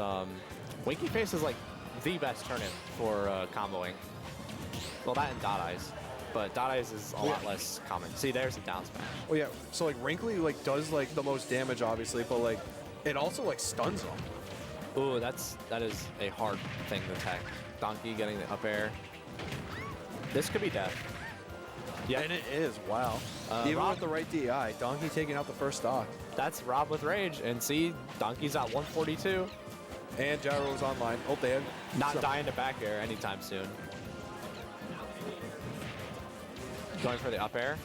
Winky Face is like the best turnip for comboing. Well, that and Dot Eyes. But Dot Eyes is a lot less common. See, there's a down smash. Oh yeah, so like Wrinkly like does like the most damage obviously, but like it also like stuns them. Ooh, that is a hard thing to tech. Donke getting the up air. This could be death. Yeah, and it is. Wow. Even Rob, with the right DI, Donke taking out the first stock. That's Rob with rage, and see, Donke's at 142. And Gyro's online. Oh, they have not dying to back air anytime soon. Going for the up air.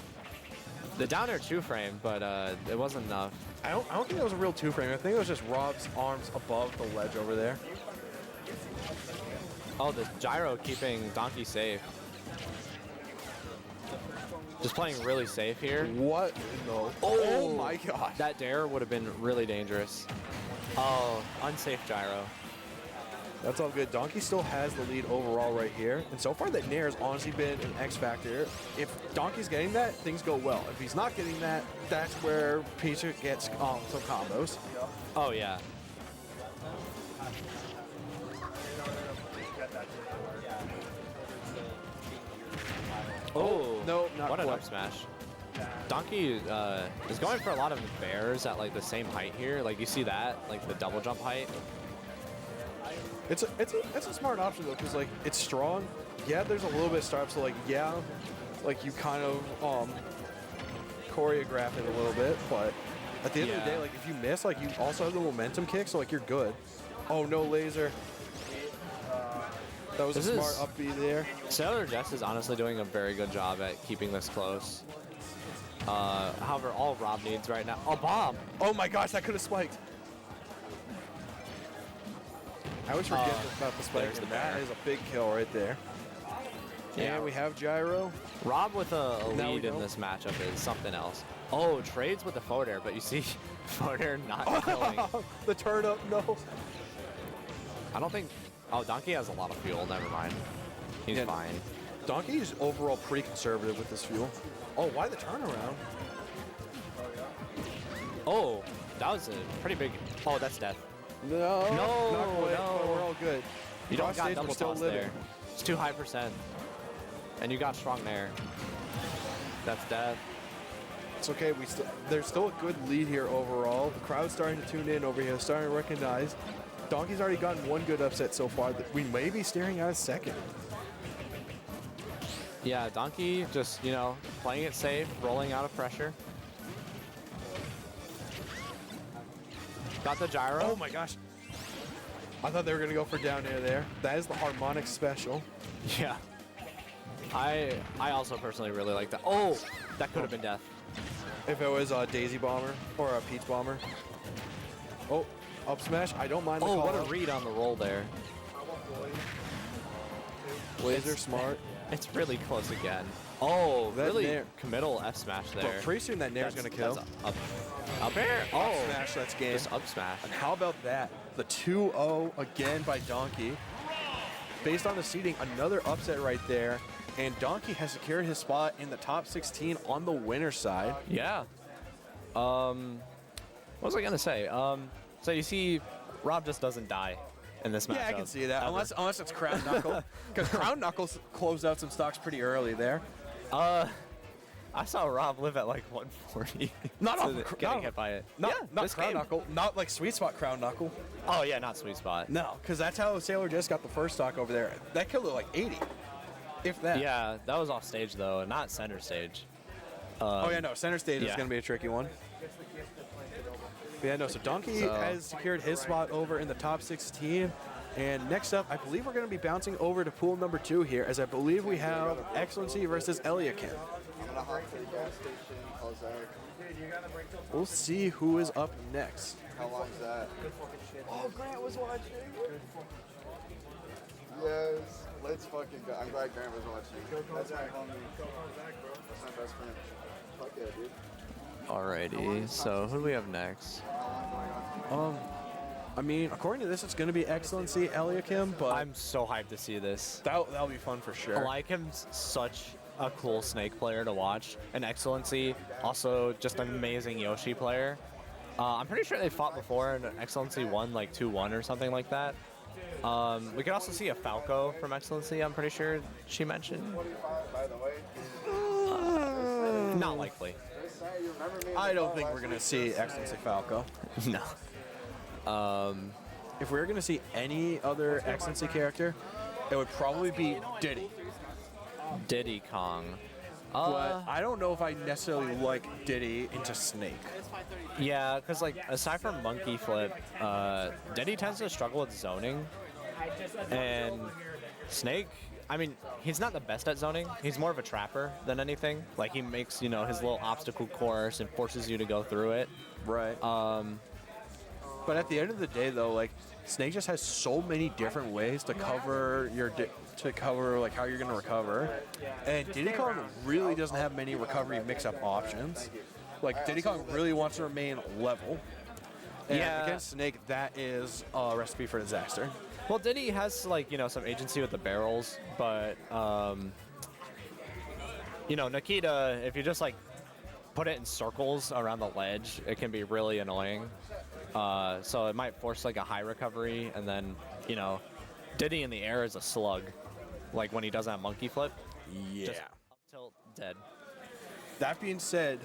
The down air 2-frame, but it wasn't enough. I don't think it was a real 2-frame. I think it was just Rob's arms above the ledge over there. Oh, the gyro keeping Donke safe. Just playing really safe here. What? No. Oh my gosh. That dare would have been really dangerous. Oh, unsafe gyro. That's all good. Donke still has the lead overall right here. And so far that Nair has honestly been an X factor. If Donke's getting that, things go well. If he's not getting that, that's where Peach gets some combos. Oh yeah. Oh, no, not what an quite. up smash. Donke is going for a lot of bears at like the same height here. Like you see that, like the double jump height. It's a smart option though, because like it's strong. Yeah, there's a little bit of startup, so like yeah, like you kind of choreograph it a little bit, but at the end of the day, like if you miss, like you also have the momentum kick, so like you're good. Oh no, laser. That was a smart up B there. Sailor Jess is honestly doing a very good job at keeping this close. However, all Rob needs right now. Oh, bomb! Oh my gosh, that could have spiked. I always forget about the spike. That is a big kill right there. Yeah, and we have gyro. Rob with a lead in this matchup is something else. Oh, trades with the forward air, but you see forward air not killing. The turn up, no. I don't think. Oh, Donke has a lot of fuel. Never mind. He's fine. Donke is overall pretty conservative with this fuel. Oh, why the turnaround? Oh, that was a pretty big. Oh, that's death. No, no, not quite, but we're all good. You don't got double still toss living. there. It's too high percent. And you got strong there. That's death. It's okay. There's still a good lead here overall. The crowd's starting to tune in over here, starting to recognize. Donke's already gotten one good upset so far. We may be staring at a second. Yeah, Donke just, you know, playing it safe, rolling out of pressure. Got the gyro. Oh my gosh. I thought they were going to go for down air there. That is the Harmonic special. Yeah. I also personally really like that. Oh, that could have been death. If it was a Daisy Bomber or a Peach Bomber. Oh, up smash. I don't mind the call. Oh, what a read on the roll there. Laser smart. It's really close again. Oh, that really nair. Committal F smash there. But pretty soon that nair's going to kill. Up air. Oh, up smash, that's game. Just up smash. And how about that? The 2-0 again by Donke. Based on the seeding, another upset right there. And Donke has secured his spot in the top 16 on the winner's side. Yeah. What was I going to say? So you see, Rob just doesn't die in this matchup. Yeah, I can see that. Unless it's Crown Knuckle. Because Crown Knuckles closed out some stocks pretty early there. I saw Rob live at like 140. Getting hit by it. Not Crown Knuckle. Not like Sweet Spot Crown Knuckle. Oh yeah, not Sweet Spot. No, because that's how Sailor just got the first stock over there. That killed it like 80. If that. Yeah, that was off stage though, not center stage. Oh yeah, no, center stage is going to be a tricky one. But yeah, no, so Donke has secured his spot over in the top 16. And next up, I believe we're going to be bouncing over to pool number 2 here, as I believe we have XLNC versus Eliakim. gonna hop to the gas station, Cazooie. We'll see who is up next. How long is that? Oh, Grant was watching. Yes, let's fucking go. I'm glad Grant was watching. That's my homie. That's my best friend. Fuck yeah, dude. Alrighty, so who do we have next? I mean, according to this, it's going to be XLNC Eliakim, but I'm so hyped to see this. that'll be fun for sure. Eliakim's such a cool Snake player to watch. An Excellency, also just an amazing Yoshi player. I'm pretty sure they fought before and Excellency won like 2-1 or something like that. We could also see a Falco from Excellency, I'm pretty sure she mentioned. By the way. Not likely. I don't think we're going to see XLNC Falco. No. If we were going to see any other XLNC character, it would probably be Diddy. Diddy Kong. But I don't know if I necessarily like Diddy into Snake. Yeah, because like aside from Monkey Flip, Diddy tends to struggle with zoning, and Snake. I mean, he's not the best at zoning. He's more of a trapper than anything. Like he makes his little obstacle course and forces you to go through it. Right. But at the end of the day, though, like Snake just has so many different ways to cover like how you're gonna recover, and Diddy Kong really doesn't have many recovery mix-up options. Like Diddy Kong really wants to remain level, and against Snake, that is a recipe for disaster. Well, Diddy has like some agency with the barrels, but Nikita, if you just like put it in circles around the ledge, it can be really annoying. So it might force like a high recovery, and then Diddy in the air is a slug, like when he doesn't have Monkey Flip. Yeah. Just up tilt, dead. That being said,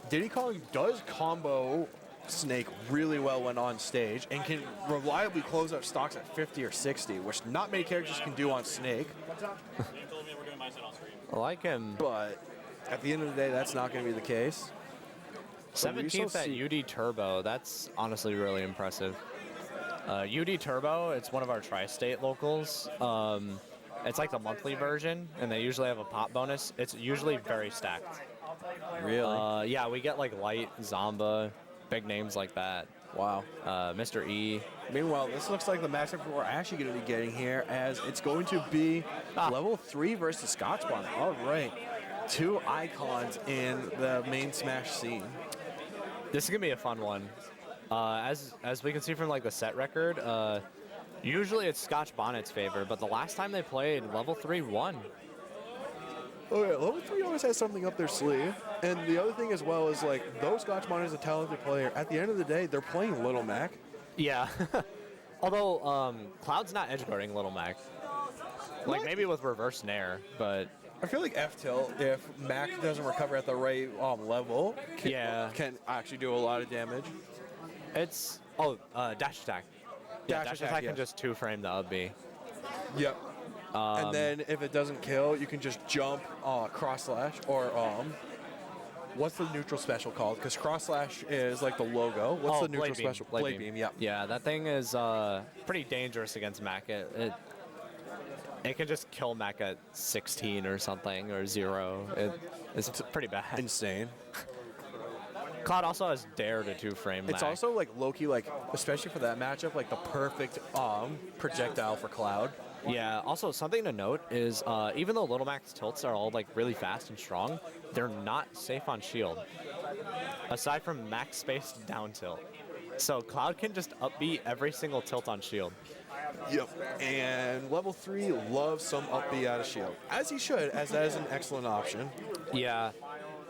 Diddy Kong does combo Snake really well when on stage and can reliably close out stocks at 50 or 60, which not many characters can do on Snake. I like him. But at the end of the day, that's not going to be the case. 17th at UD Turbo. That's honestly really impressive. UD Turbo, it's one of our tri-state locals. It's like the monthly version, and they usually have a pop bonus. It's usually very stacked. Really? Yeah, we get like Light, Zomba, big names like that. Wow. Mr. E. Meanwhile, this looks like the matchup we're actually going to be getting here, as it's going to be level 3 versus sKOtchbonnet. All right. Two icons in the main Smash scene. This is going to be a fun one. As we can see from like the set record, usually it's sKOtchbonnet's favor, but the last time they played, level 3 won. Oh yeah, level 3 always has something up their sleeve. And the other thing as well is like, though sKOtchbonnet is a talented player, at the end of the day, they're playing Little Mac. Yeah. Although Cloud's not edgeguarding Little Mac. Like maybe with reverse nair, but I feel like F-tilt, if Mac doesn't recover at the right level, can actually do a lot of damage. It's dash attack. Yeah, dash attack can just 2-frame the up B. Yep. And then if it doesn't kill, you can just jump cross slash or what's the neutral special called? Because cross slash is like the logo. What's the neutral special? Blade beam. Yeah. Yeah, that thing is pretty dangerous against Mac. It can just kill Mac at 16 or something or 0. It's pretty bad. Insane. Cloud also has Dare to 2-frame Mac. It's also like low-key, like especially for that matchup, like the perfect projectile for Cloud. Yeah, also something to note is even though Little Mac's tilts are all like really fast and strong, they're not safe on shield. Aside from max spaced down tilt. So Cloud can just upbeat every single tilt on shield. Yep. And level 3 loves some up B out of shield. As he should, as that is an excellent option. Yeah.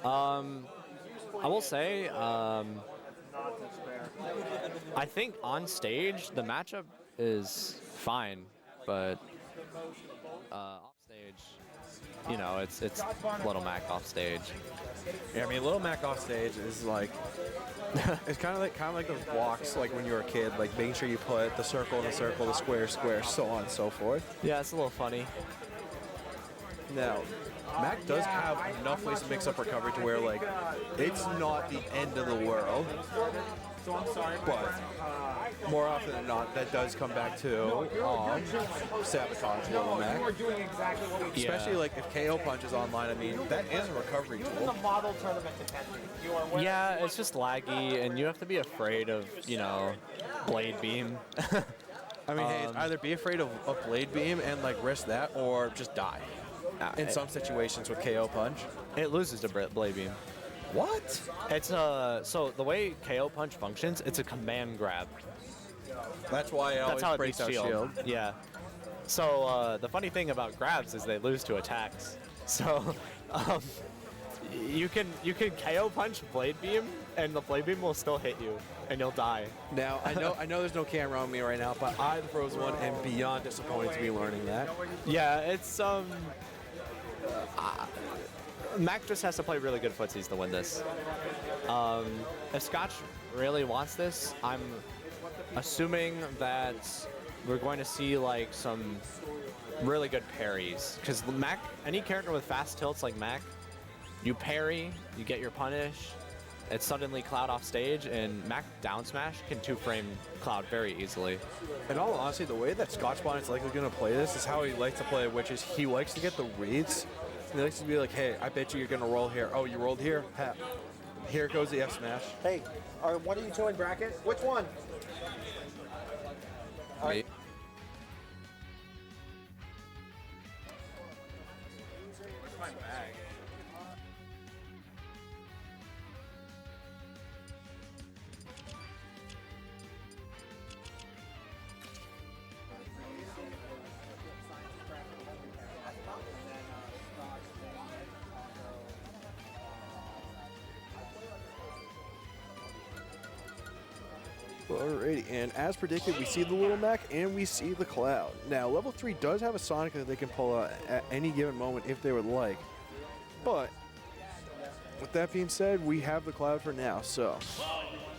I will say, I think on stage the matchup is fine, but off stage, it's Little Mac off stage. Yeah, I mean, Little Mac off stage is like, it's kind of like those blocks, like when you were a kid, like making sure you put the circle in the circle, the square, square, so on and so forth. Yeah, it's a little funny. Now, Mac does have enough ways to mix up recovery to where, like, it's not the end of the world. So I'm sorry, but more often than not, that does come back to sabotage Little Mac. you are doing exactly what we Especially like if KO Punch is online, I mean, that is a recovery in the tool. model tournament contender. You are winning. Yeah, it's just laggy, and you have to be afraid of, you know, Blade Beam. I mean, hey, it's either be afraid of Blade Beam and like risk that, or just die. In some situations with KO Punch. It loses to Blade Beam. What? It's so the way KO Punch functions, it's a command grab. That's why it always That's how it breaks beats out shield. Yeah. So the funny thing about grabs is they lose to attacks. So you can KO Punch Blade Beam, and the Blade Beam will still hit you, and you'll die. Now I know there's no camera on me right now, but I, the Frozen One, am beyond disappointed to be learning that. Yeah, it's Mac just has to play really good footsies to win this. If Scotch really wants this, I'm assuming that we're going to see like some really good parries. Because Mac, any character with fast tilts like Mac, you parry, you get your punish, it's suddenly Cloud off stage, and Mac down smash can 2-frame Cloud very easily. In all honesty, the way that sKOtchbonnet's likely going to play this is how he likes to play, which is he likes to get the reads. He likes to be like, hey, I bet you're going to roll here. Oh, you rolled here? Ha. Here goes the F smash. Hey, what are you two in bracket? Which one? Me. Alrighty, and as predicted, we see the Little Mac and we see the Cloud. Now, level 3 does have a Sonic that they can pull out at any given moment if they would like. But, with that being said, we have the Cloud for now. So,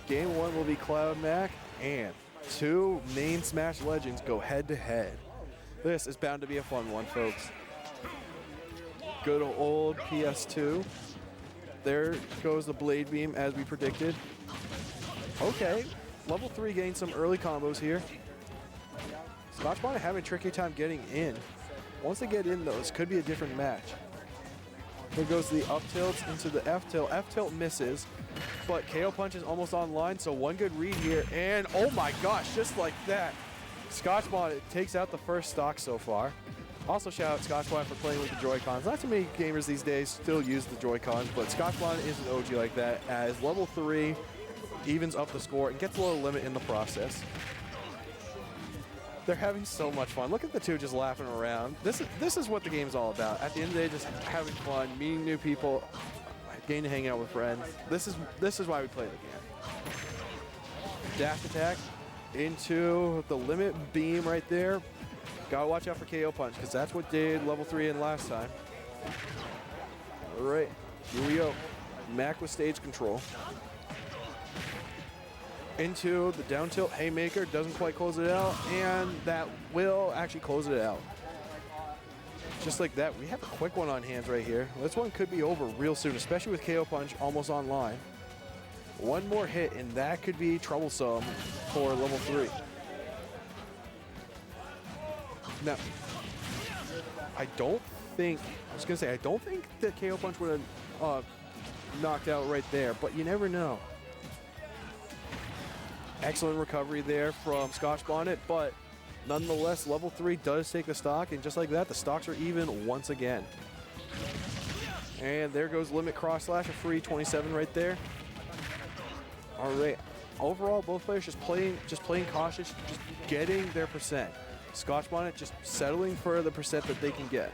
game 1 will be Cloud Mac, and 2 main Smash legends go head to head. This is bound to be a fun one, folks. Good old PS2. There goes the Blade Beam as we predicted. Okay. Level 3 getting some early combos here. sKOtchbonnet having a tricky time getting in. Once they get in, though, this could be a different match. Here goes the up tilts into the F tilt. F tilt misses, but KO Punch is almost online, so one good read here. And oh my gosh, just like that, sKOtchbonnet takes out the first stock so far. Also shout out sKOtchbonnet for playing with the Joy-Cons. Not too many gamers these days still use the Joy-Cons, but sKOtchbonnet is an OG like that, as level 3 evens up the score and gets a little limit in the process. They're having so much fun. Look at the two just laughing around. This is what the game's all about. At the end of the day, just having fun, meeting new people, getting to hang out with friends. This is why we play the game. Dash attack into the limit beam right there. Gotta watch out for KO Punch, because that's what did level 3 in last time. All right, here we go. Mac with stage control. Into the down tilt haymaker, doesn't quite close it out, and that will actually close it out. Just like that, we have a quick one on hands right here. This one could be over real soon, especially with KO Punch almost online. One more hit, and that could be troublesome for level 3. Now, I don't think that KO Punch would have knocked out right there, but you never know. Excellent recovery there from sKOtchbonnet, but nonetheless, level 3 does take the stock, and just like that, the stocks are even once again. And there goes limit cross slash, a free 27 right there. All right. Overall, both players just playing cautious, just getting their percent. sKOtchbonnet just settling for the percent that they can get.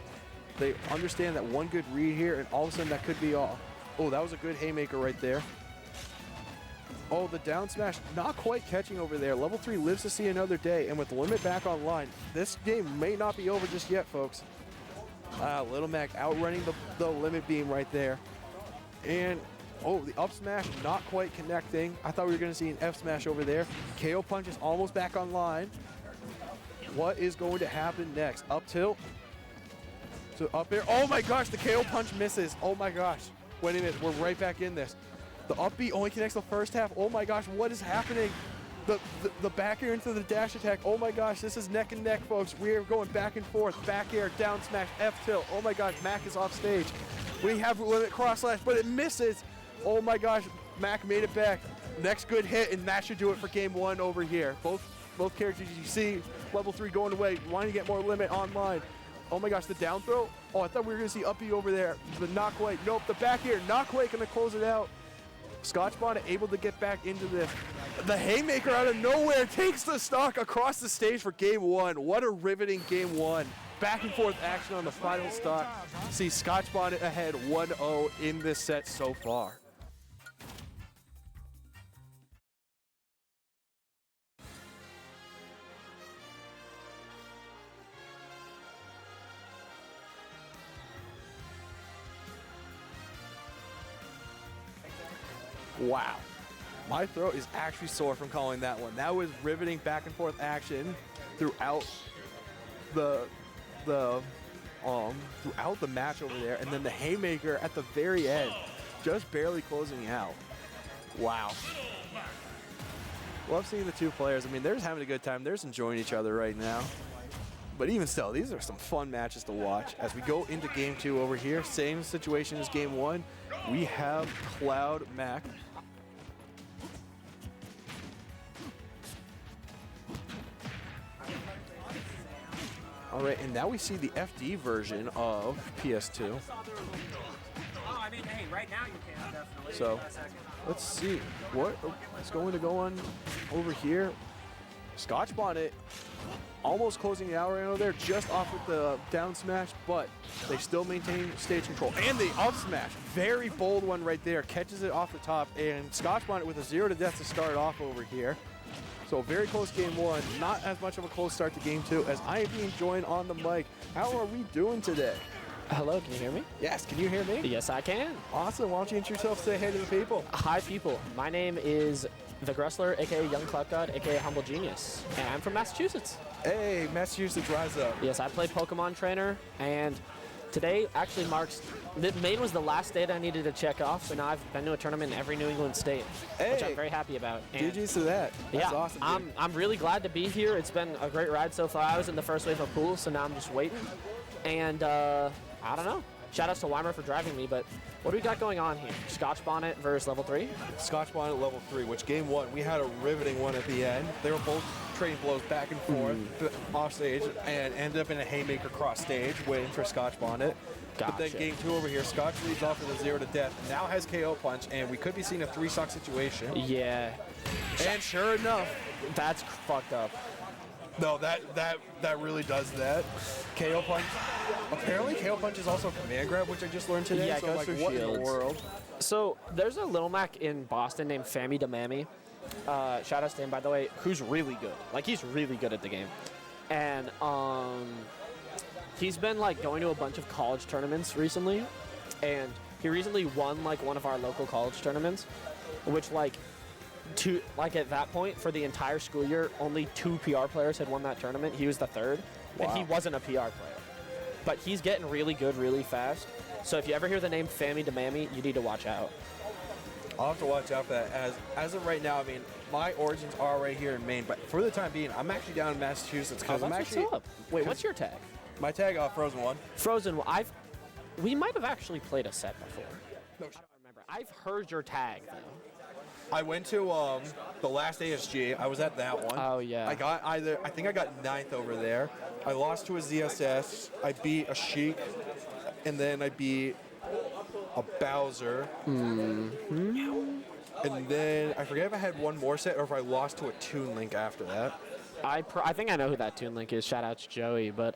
They understand that one good read here, and all of a sudden that could be all. Oh, that was a good haymaker right there. Oh, the down smash not quite catching over there. Level 3 lives to see another day, and with the limit back online, this game may not be over just yet, folks. Little Mac outrunning the limit beam right there. And, oh, the up smash not quite connecting. I thought we were going to see an F smash over there. KO Punch is almost back online. What is going to happen next? Up tilt. So up there. Oh my gosh, the KO Punch misses. Oh my gosh. Wait a minute, we're right back in this. The up B only connects the first half. Oh my gosh, what is happening? The back air into the dash attack. Oh my gosh, this is neck and neck, folks. We're going back and forth. Back air, down smash, F tilt. Oh my gosh, Mac is off stage. We have limit cross slash, but it misses. Oh my gosh, Mac made it back. Next good hit, and that should do it for game 1 over here. Both characters you see, level 3 going away, wanting to get more limit online. Oh my gosh, the down throw. Oh, I thought we were gonna see up B over there. The not quite. Nope, the back air, not quite gonna close it out. sKOtchbonnet able to get back into this. The haymaker out of nowhere takes the stock across the stage for game 1. What a riveting game 1. Back and forth action on the final stock. See sKOtchbonnet ahead 1-0 in this set so far. Wow. My throat is actually sore from calling that one. That was riveting back and forth action throughout the match over there, and then the haymaker at the very end, just barely closing out. Wow. Love seeing the two players. I mean, they're just having a good time. They're just enjoying each other right now. But even still, these are some fun matches to watch. As we go into game 2 over here, same situation as game 1. We have Cloud Mac. All right, and now we see the FD version of PS2. Oh, I mean, hey, right now you can definitely. So, let's see what is going to go on over here. sKOtchbonnet almost closing the hour over there, just off with the down smash, but they still maintain stage control. And the up smash, very bold one right there, catches it off the top, and sKOtchbonnet with a 0 to death to start off over here. So very close game 1, not as much of a close start to game 2 as I am being joined on the mic. How are we doing today? Hello, can you hear me? Yes, can you hear me? Yes, I can. Awesome, why don't you introduce yourself, say hey to the people. Hi, people. My name is the Gressler, aka Young Cloud God, aka Humble Genius, and I'm from Massachusetts. Hey, Massachusetts, rise up. Yes, I play Pokemon Trainer, and today actually marks, Maine was the last state I needed to check off, so now I've been to a tournament in every New England state, which I'm very happy about. And GG's to that. That's yeah, awesome. I'm really glad to be here. It's been a great ride so far. I was in the first wave of pools, so now I'm just waiting. And I don't know. Shout outs to Weimer for driving me, but what do we got going on here? sKOtchbonnet versus level 3? sKOtchbonnet level 3, which game 1, we had a riveting one at the end. They were both trading blows back and forth off stage and ended up in a haymaker cross stage waiting for sKOtchbonnet. Gotcha. But then game 2 over here, Scotch leads off with a 0 to death. Now has KO punch, and we could be seeing a 3-stock situation. Yeah. And sure enough, That's fucked up. no, that really does that. KO punch. Apparently, KO punch is also command grab, which I just learned today. Yeah, it so goes like, through what in the shields. world? So there's a little Mac in Boston named Fammy Damami. Shout outs to him, by the way, who's really good. Like, he's really good at the game. And he's been like going to a bunch of college tournaments recently, and he recently won like one of our local college tournaments, which at that point for the entire school year, only 2 PR players had won that tournament. He was the 3rd, and he wasn't a PR player. But he's getting really good really fast. So if you ever hear the name Fammy Damami, you need to watch out. I'll have to watch out for that. As of right now, I mean, my origins are right here in Maine, but for the time being, I'm actually down in Massachusetts because I'm actually. What's up? Wait, what's your tag? My tag, Frozen 1. Frozen. We might have actually played a set before. No, I don't remember. I've heard your tag though. I went to the last ASG. I was at that one. Oh, yeah. I think I got 9th over there. I lost to a ZSS. I beat a Sheik, and then I beat a Bowser. And then I forget if I had one more set or if I lost to a Toon Link after that. I think I know who that Toon Link is. Shout out to Joey. But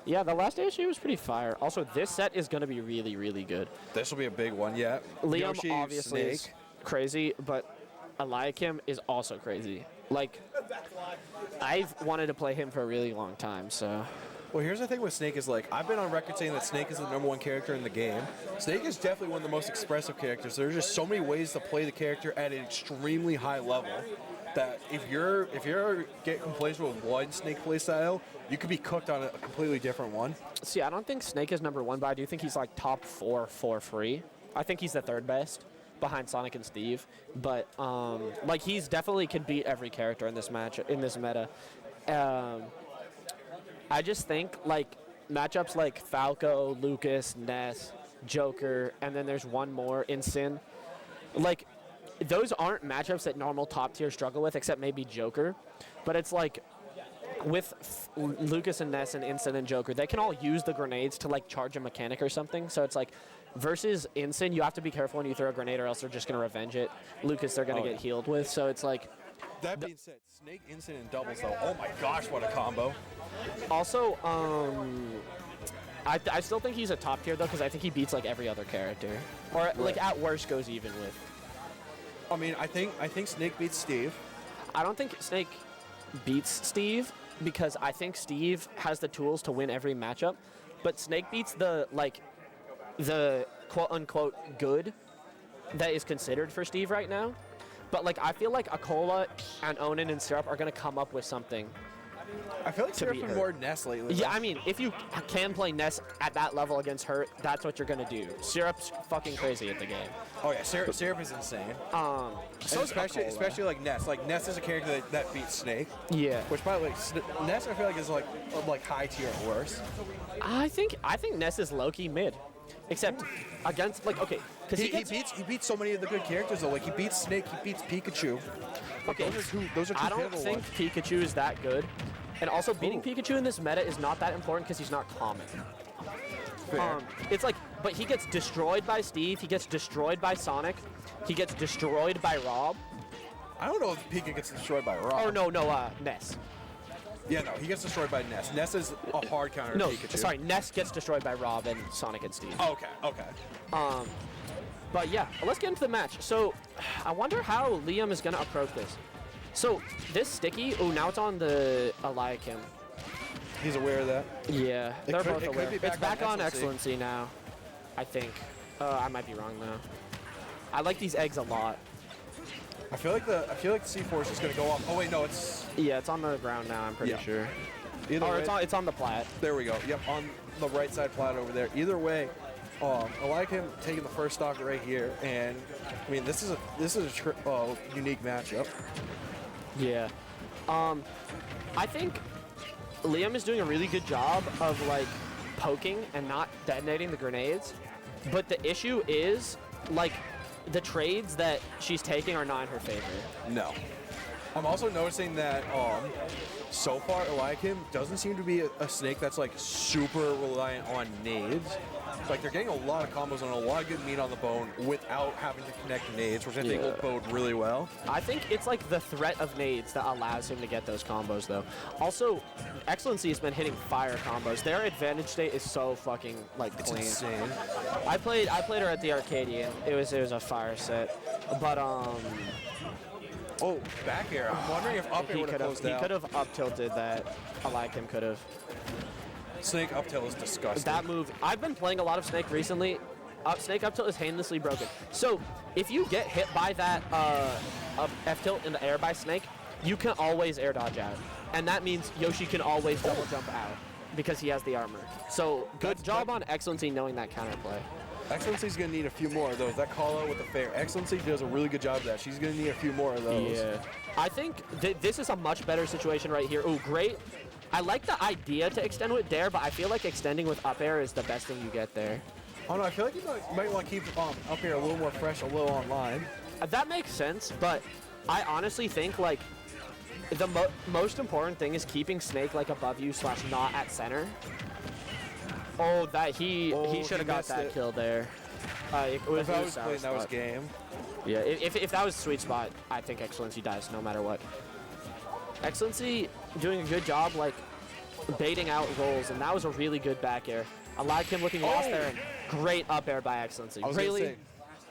yeah, the last ASG was pretty fire. Also, this set is going to be really, really good. This will be a big one, yeah. Liam Yoshi, obviously is Snake. crazy, but Eliakim is also crazy. Like, I've wanted to play him for a really long time, so. Well, here's the thing with Snake is, like, I've been on record saying that Snake is the #1 character in the game. Snake is definitely one of the most expressive characters. There's just so many ways to play the character at an extremely high level that if you're getting complacent with one Snake playstyle, you could be cooked on a completely different one. See, I don't think Snake is #1, but I do think he's like top 4 for free. I think he's the 3rd best. behind Sonic and Steve, but like he's definitely can beat every character in this match in this meta. I just think like matchups like Falco, Lucas, Ness, Joker, and then there's one more in Sin. Like those aren't matchups that normal top tier struggle with, except maybe Joker. But it's like with Lucas and Ness and Instant and Joker, they can all use the grenades to like charge a mechanic or something. So it's like versus Instant, you have to be careful when you throw a grenade or else they're just gonna revenge it. Lucas, they're gonna get healed with. So it's like. That being said, Snake, Instant, and doubles though. Oh my gosh, what a combo! Also, I still think he's a top tier though, because I think he beats like every other character, or like at worst goes even with. I mean, I think Snake beats Steve. I don't think Snake beats Steve because I think Steve has the tools to win every matchup, but Snake beats the quote unquote good that is considered for Steve right now. But like I feel like Akola and Onin and Syrup are gonna come up with something. I feel like Syrup's been more Ness lately. Yeah, I mean, if you can play Ness at that level against her, that's what you're gonna do. Syrup's fucking crazy at the game. Oh yeah, Syrup is insane. So especially like Ness. Like Ness is a character that beats Snake. Yeah. Which by the way, Ness I feel like is like high tier at worst. I think Ness is low-key mid, except against like okay, because he beats so many of the good characters though. Like he beats Snake, he beats Pikachu. Okay, those are two I don't pivotal think ones. Pikachu is that good, and also beating Pikachu in this meta is not that important because he's not common. Fair. It's like, but he gets destroyed by Steve, he gets destroyed by Sonic, he gets destroyed by Rob. I don't know if Pika gets destroyed by Rob. Or no, Ness. Yeah, no, he gets destroyed by Ness. Ness is a hard counter No, to Pikachu. sorry, Ness gets destroyed by Rob and Sonic and Steve. Oh, okay. But yeah, let's get into the match. So, I wonder how Liam is gonna approach this. So, this sticky, now it's on the Eliakim. He's aware of that. Yeah, they're both it aware. could be It's back on Excellency. Excellency now, I think. I might be wrong though. I like these eggs a lot. I feel like the C4 is just gonna go off. Oh wait, no, it's Yeah, it's on the ground now, I'm pretty Yeah. sure. either Or way. it's on the plat. There we go. Yep, on the right side flat over there. Either way, I like him taking the first stock right here, and I mean this is a unique matchup. Yeah. I think Liam is doing a really good job of like poking and not detonating the grenades, but the issue is like the trades that she's taking are not in her favor. No. I'm also noticing that so far Eliakim doesn't seem to be a Snake that's like super reliant on nades. Like they're getting a lot of combos and a lot of good meat on the bone without having to connect nades, which I think will bode really well. I think it's like the threat of nades that allows him to get those combos though. Also, Excellency has been hitting fire combos. Their advantage state is so fucking like It's clean. insane. I played her at the Arcadian. It was a fire set. But Oh, back air. I'm wondering if up air would have closed he out. could have up tilted that. I like him could have. Snake up tilt is disgusting. That move, I've been playing a lot of Snake recently. Snake up tilt is heinously broken. So if you get hit by that F tilt in the air by Snake, you can always air dodge out. And that means Yoshi can always double jump out because he has the armor. So good job on Excellency knowing that counterplay. Excellency's going to need a few more of those. That call out with the fair. Excellency does a really good job of that. She's going to need a few more of those. Yeah. I think this is a much better situation right here. Oh, great. I like the idea to extend with Dare, but I feel like extending with up air is the best thing you get there. Oh no, I feel like you might want to keep up here a little more fresh, a little online. That makes sense, but I honestly think like the most important thing is keeping Snake like above you / not at center. Oh, he should have got missed that it. kill there. It was If I was sour playing, that was spot. game. Yeah, if that was sweet spot, I think Excellency dies no matter what. Excellency doing a good job like baiting out rolls, and that was a really good back air. I like him looking lost there, and great up air by Excellency. I was Really? gonna say,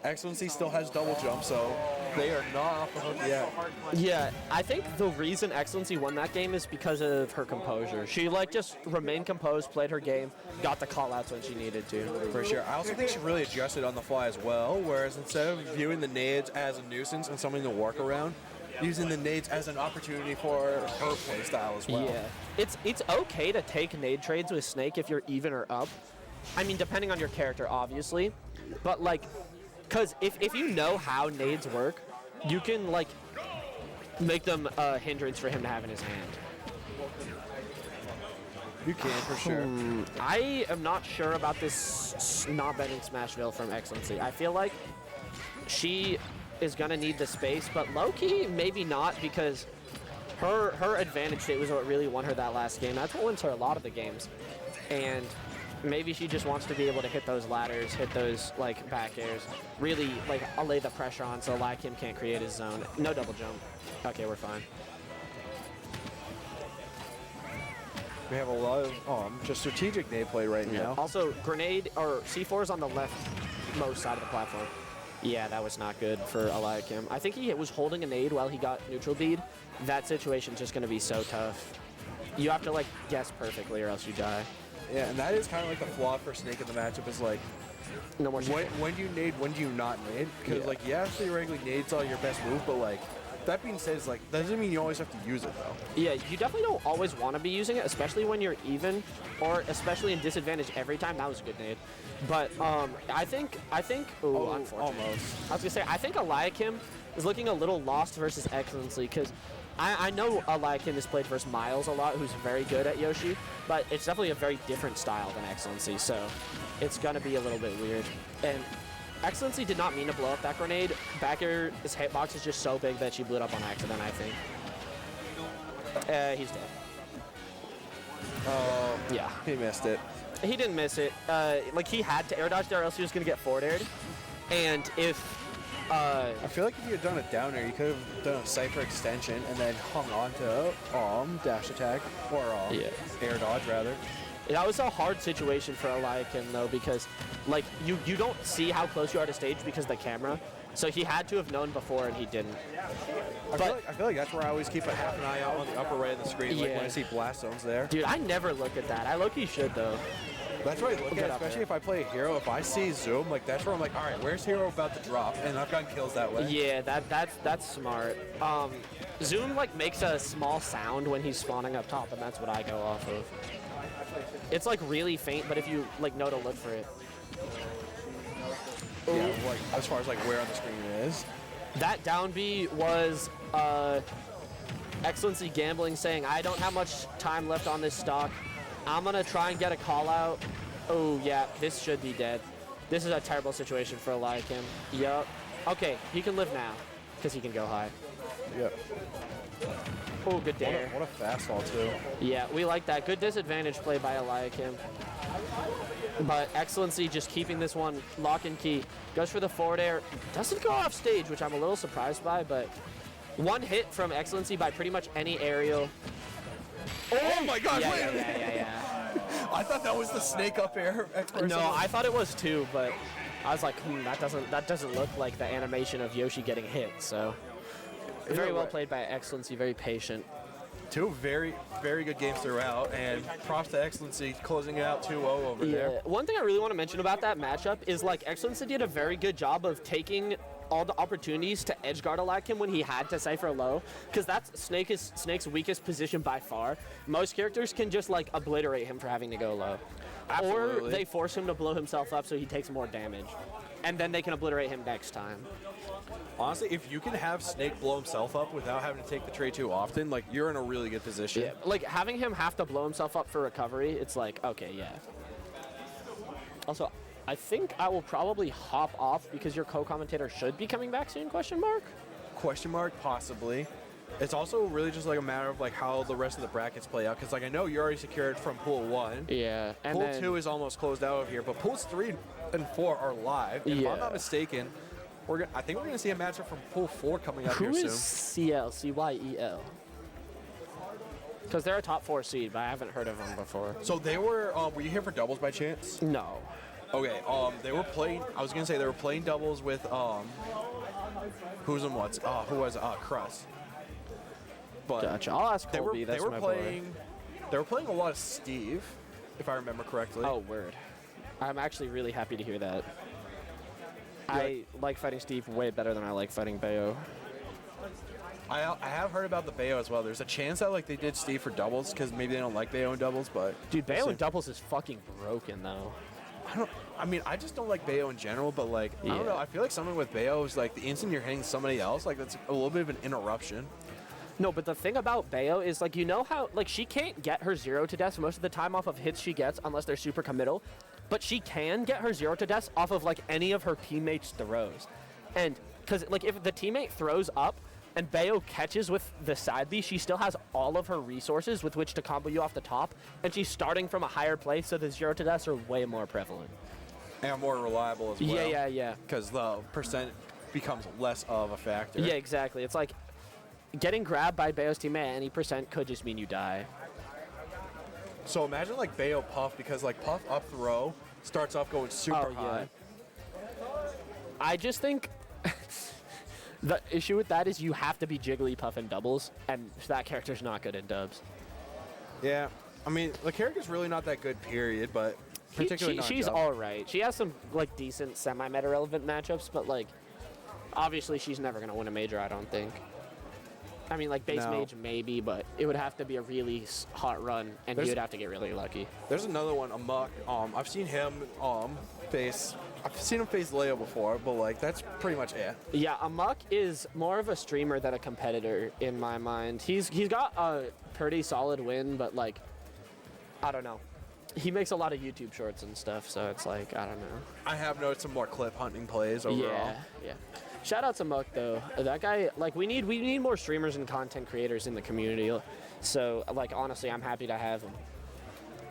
Excellency still has double jump, so they are not off the hook yet. Yeah, I think the reason Excellency won that game is because of her composure. She like just remained composed, played her game, got the call outs when she needed to. For sure. I also think she really adjusted on the fly as well, whereas instead of viewing the nades as a nuisance and something to work around, using the nades as an opportunity for her play style as well. Yeah, it's okay to take nade trades with Snake if you're even or up. I mean, depending on your character, obviously, but like Because if you know how nades work, you can like make them a hindrance for him to have in his hand. You can for sure. I am not sure about this not bending Smashville from XLNC. I feel like she is gonna need the space, but low-key, maybe not, because her advantage state was what really won her that last game. That's what wins her a lot of the games. And maybe she just wants to be able to hit those ladders, hit those like back airs, really like allay the pressure on so Eliakim can't create his zone. No double jump. Okay, we're fine. We have a lot of just strategic nade play right now. Also, grenade or C4 is on the left most side of the platform. Yeah, that was not good for Eliakim. I think he was holding a nade while he got neutral bead. That situation's just going to be so tough. You have to like guess perfectly or else you die. Yeah, and that is kind of like the flaw for Snake in the matchup is like, no more when do you nade, when do you not nade? Because like, yeah, theoretically nade's all your best move, but like, that being said, it's like, that doesn't mean you always have to use it though. Yeah, you definitely don't always want to be using it, especially when you're even, or especially in disadvantage every time. That was a good nade. But I think, ooh, unfortunate. Almost. I was gonna say, I think Eliakim is looking a little lost versus XLNC, because I know Eliakim has played versus Miles a lot, who's very good at Yoshi, but it's definitely a very different style than XLNC, so it's gonna be a little bit weird. And XLNC did not mean to blow up that grenade. Back air, his hitbox is just so big that she blew it up on accident, I think. He's dead. Yeah. He missed it. He didn't miss it. Like, he had to air dodge there or else he was going to get forward aired. And if... I feel like if you had done a down air, you could have done a Cypher extension and then hung on to dash attack, or air dodge, rather. That was a hard situation for Eliakim, though, because, like, you don't see how close you are to stage because of the camera. So he had to have known before, and he didn't. I feel like that's where I always keep a half an eye out on the upper right of the screen, like when I see blast zones there. Dude, I never look at that. I low-key should, though. That's what I look at, especially if I play a hero. If I see zoom, like that's where I'm like, all right, where's hero about to drop? And I've gotten kills that way. Yeah, that's smart. Zoom like makes a small sound when he's spawning up top, and that's what I go off of. It's like really faint, but if you like know to look for it. Yeah, like as far as like where on the screen it is. That down B was XLNC Gambling saying, I don't have much time left on this stock. I'm gonna try and get a call out. Oh yeah, this should be dead. This is a terrible situation for Eliakim. Yup. Okay, he can live now, because he can go high. Yep. Oh, good dare. What a fastball too. Yeah, we like that. Good disadvantage play by Eliakim. But XLNC just keeping this one lock and key. Goes for the forward air. Doesn't go off stage, which I'm a little surprised by, but one hit from XLNC by pretty much any aerial. Oh my god, Yeah, wait a minute. yeah. I thought that was the snake up air. No, I thought it was too, but I was like, that doesn't look like the animation of Yoshi getting hit, so. Very well played by XLNC, very patient. Two very, very good games throughout, and props to XLNC closing it out 2-0 over there. One thing I really want to mention about that matchup is like XLNC did a very good job of taking all the opportunities to edge guard Eliakim when he had to Cypher low, because that's Snake's weakest position by far. Most characters can just like obliterate him for having to go low. Absolutely. Or they force him to blow himself up so he takes more damage. And then they can obliterate him next time. Honestly, if you can have Snake blow himself up without having to take the trade too often, like you're in a really good position. Yeah, like having him have to blow himself up for recovery, it's like, okay, yeah. Also, I think I will probably hop off because your co-commentator should be coming back soon, question mark? Question mark, possibly. It's also really just like a matter of like how the rest of the brackets play out, because like I know you're already secured from pool 1. Yeah. And pool 2 is almost closed out of here, but pools 3 and 4 are live. And if I'm not mistaken, I think we're gonna see a matchup from pool 4 coming up here soon. Who is Cyel? C-Y-E-L? Because they're a top 4 seed, but I haven't heard of them before. So they were you here for doubles by chance? No. Okay, they were playing, I was gonna say they were playing doubles with who's and what's who was Cruss. But gotcha. I'll ask Colby. They were playing a lot of Steve, if I remember correctly. Oh, word. I'm actually really happy to hear that. I like fighting Steve way better than I like fighting Bayo. I have heard about the Bayo as well. There's a chance that like they did Steve for doubles because maybe they don't like Bayo in doubles, but dude, Bayo in doubles is fucking broken though. I mean, I just don't like Bayo in general, but like, I don't know. I feel like something with Bayo is like the instant you're hitting somebody else, like that's a little bit of an interruption. No, but the thing about Bayo is, like, you know how, like, she can't get her 0 to deaths most of the time off of hits she gets unless they're super committal, but she can get her 0 to deaths off of, like, any of her teammates' throws. And, because, like, if the teammate throws up and Bayo catches with the side B, she still has all of her resources with which to combo you off the top, and she's starting from a higher place, so the 0 to deaths are way more prevalent. And more reliable as well. Yeah. Because the percent becomes less of a factor. Yeah, exactly. It's like, getting grabbed by Bayo's teammate at any percent could just mean you die. So imagine like Bayo Puff, because like Puff up throw starts off going super high. I just think the issue with that is you have to be Jigglypuff in doubles, and that character's not good in dubs. Yeah. I mean, the character's really not that good, period, but particularly not she's dub. all right. She has some like decent semi-meta relevant matchups, but like obviously she's never going to win a major, I don't think. I mean, like, base mage, maybe, but it would have to be a really hot run, and he would have to get really lucky. There's another one, Amok. I've seen him face Leo before, but, like, that's pretty much it. Yeah, Amok is more of a streamer than a competitor, in my mind. He's got a pretty solid win, but, like, I don't know. He makes a lot of YouTube shorts and stuff, so it's like, I don't know. I have noticed some more clip hunting plays overall. Yeah. Shout out to Muck though. That guy, like, we need more streamers and content creators in the community. So, like, honestly, I'm happy to have him.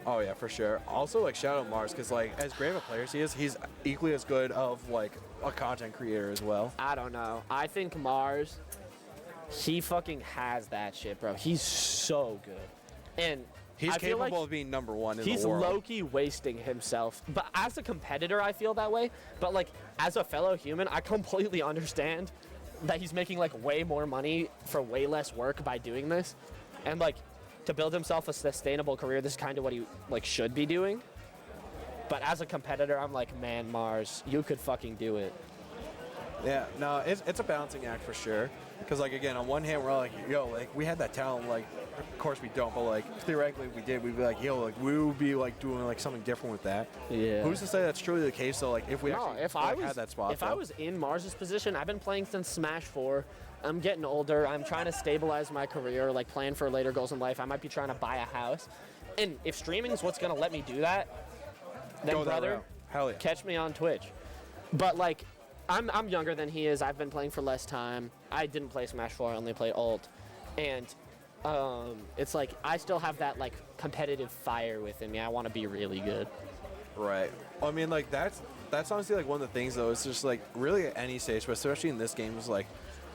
Oh yeah, for sure. Also, like, shout out Mars, because like as great of a player as he is, he's equally as good of like a content creator as well. I don't know. I think Mars, he fucking has that shit, bro. He's so good, and he's capable of being number one in the world. He's low-key wasting himself. But as a competitor, I feel that way. But, like, as a fellow human, I completely understand that he's making, like, way more money for way less work by doing this. And, like, to build himself a sustainable career, this is kind of what he, like, should be doing. But as a competitor, I'm like, man, Mars, you could fucking do it. Yeah, no, it's a balancing act for sure. Because, like, again, on one hand, we're like, yo, like, we had that talent, like, of course we don't, but, like, theoretically we did. We'd be like, yo, like, we would be, like, doing, like, something different with that. Yeah. Who's to say that's truly the case, though? Like, if we actually had that spot, I was in Mars's position, I've been playing since Smash 4. I'm getting older. I'm trying to stabilize my career, like, plan for later goals in life. I might be trying to buy a house. And if streaming is what's going to let me do that, then, brother, hell yeah, catch me on Twitch. But, like, I'm younger than he is. I've been playing for less time. I didn't play Smash 4. I only played Ult. And it's like I still have that, like, competitive fire within me. I want to be really good. Right. Well, I mean, like, that's honestly, like, one of the things, though. It's just, like, really at any stage, but especially in this game, is, like,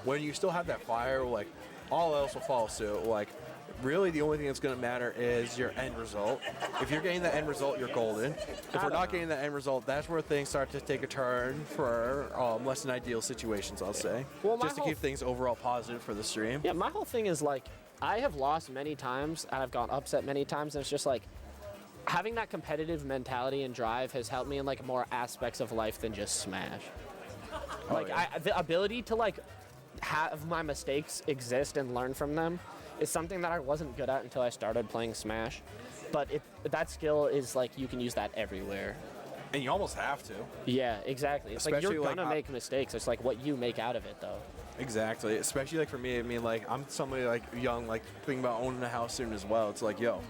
when you still have that fire, like, all else will follow suit. Like, really the only thing that's going to matter is your end result. If you're getting the end result, you're golden. If we're not getting the end result, that's where things start to take a turn for less than ideal situations, I'll say. Well, just to keep things overall positive for the stream. Yeah, my whole thing is, like, I have lost many times, and I've gotten upset many times, and it's just, like, having that competitive mentality and drive has helped me in, like, more aspects of life than just Smash. Like, the ability to, like, have my mistakes exist and learn from them is something that I wasn't good at until I started playing Smash. But that skill is, like, you can use that everywhere. And you almost have to. Yeah, exactly. It's especially, like you're gonna make mistakes. It's like what you make out of it, though. Exactly. Especially, like, for me, I mean, like, I'm somebody, like, young, like, thinking about owning a house soon as well. It's like, yo,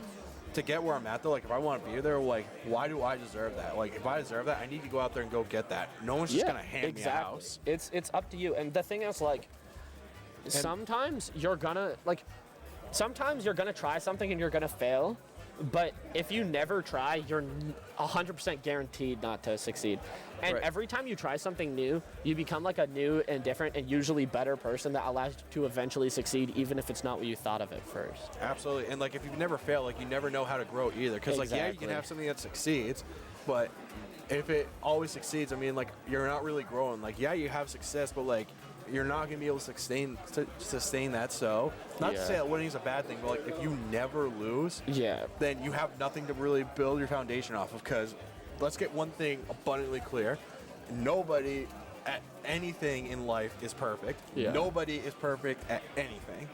to get where I'm at, though, like, if I want to be there, like, why do I deserve that? Like, if I deserve that, I need to go out there and go get that. No one's just gonna hand me a house. It's up to you. And the thing is, like, sometimes you're gonna try something and you're gonna fail, but if you never try, you're 100% guaranteed not to succeed. And every time you try something new, you become, like, a new and different and usually better person that allows you to eventually succeed, even if it's not what you thought of at first. Absolutely. And, like, if you've never failed, like, you never know how to grow either. Because, like, yeah, you can have something that succeeds, but if it always succeeds, I mean, like, you're not really growing. Like, yeah, you have success, but, like, you're not going to be able to sustain that. So, not to say that winning is a bad thing, but, like, if you never lose, then you have nothing to really build your foundation off of. Because let's get one thing abundantly clear. Nobody at anything in life is perfect. Yeah. Nobody is perfect at anything.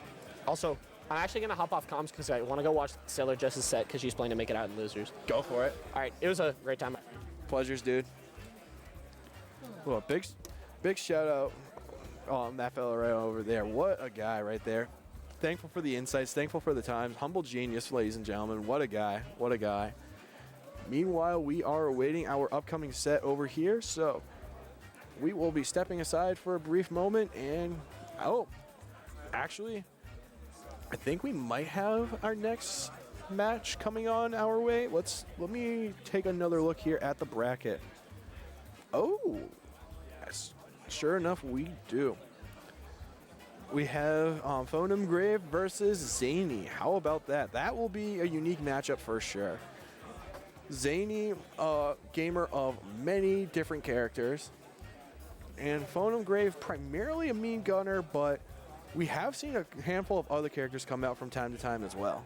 Also, I'm actually going to hop off comms because I want to go watch Cyel or Jess's set because she's playing to make it out in losers. Go for it. All right. It was a great time. Pleasures, dude. Well, big shout out that fella right over there. What a guy right there. Thankful for the insights, thankful for the times. Humble genius, ladies and gentlemen. What a guy. What a guy. Meanwhile, we are awaiting our upcoming set over here, so we will be stepping aside for a brief moment and actually, I think we might have our next match coming on our way. Let me take another look here at the bracket. Oh, yes, sure enough, we do. We have Phonum Grave versus Zaney. How about that? That will be a unique matchup for sure. Zaney, gamer of many different characters, and Phonum Grave primarily a mean gunner, but we have seen a handful of other characters come out from time to time as well.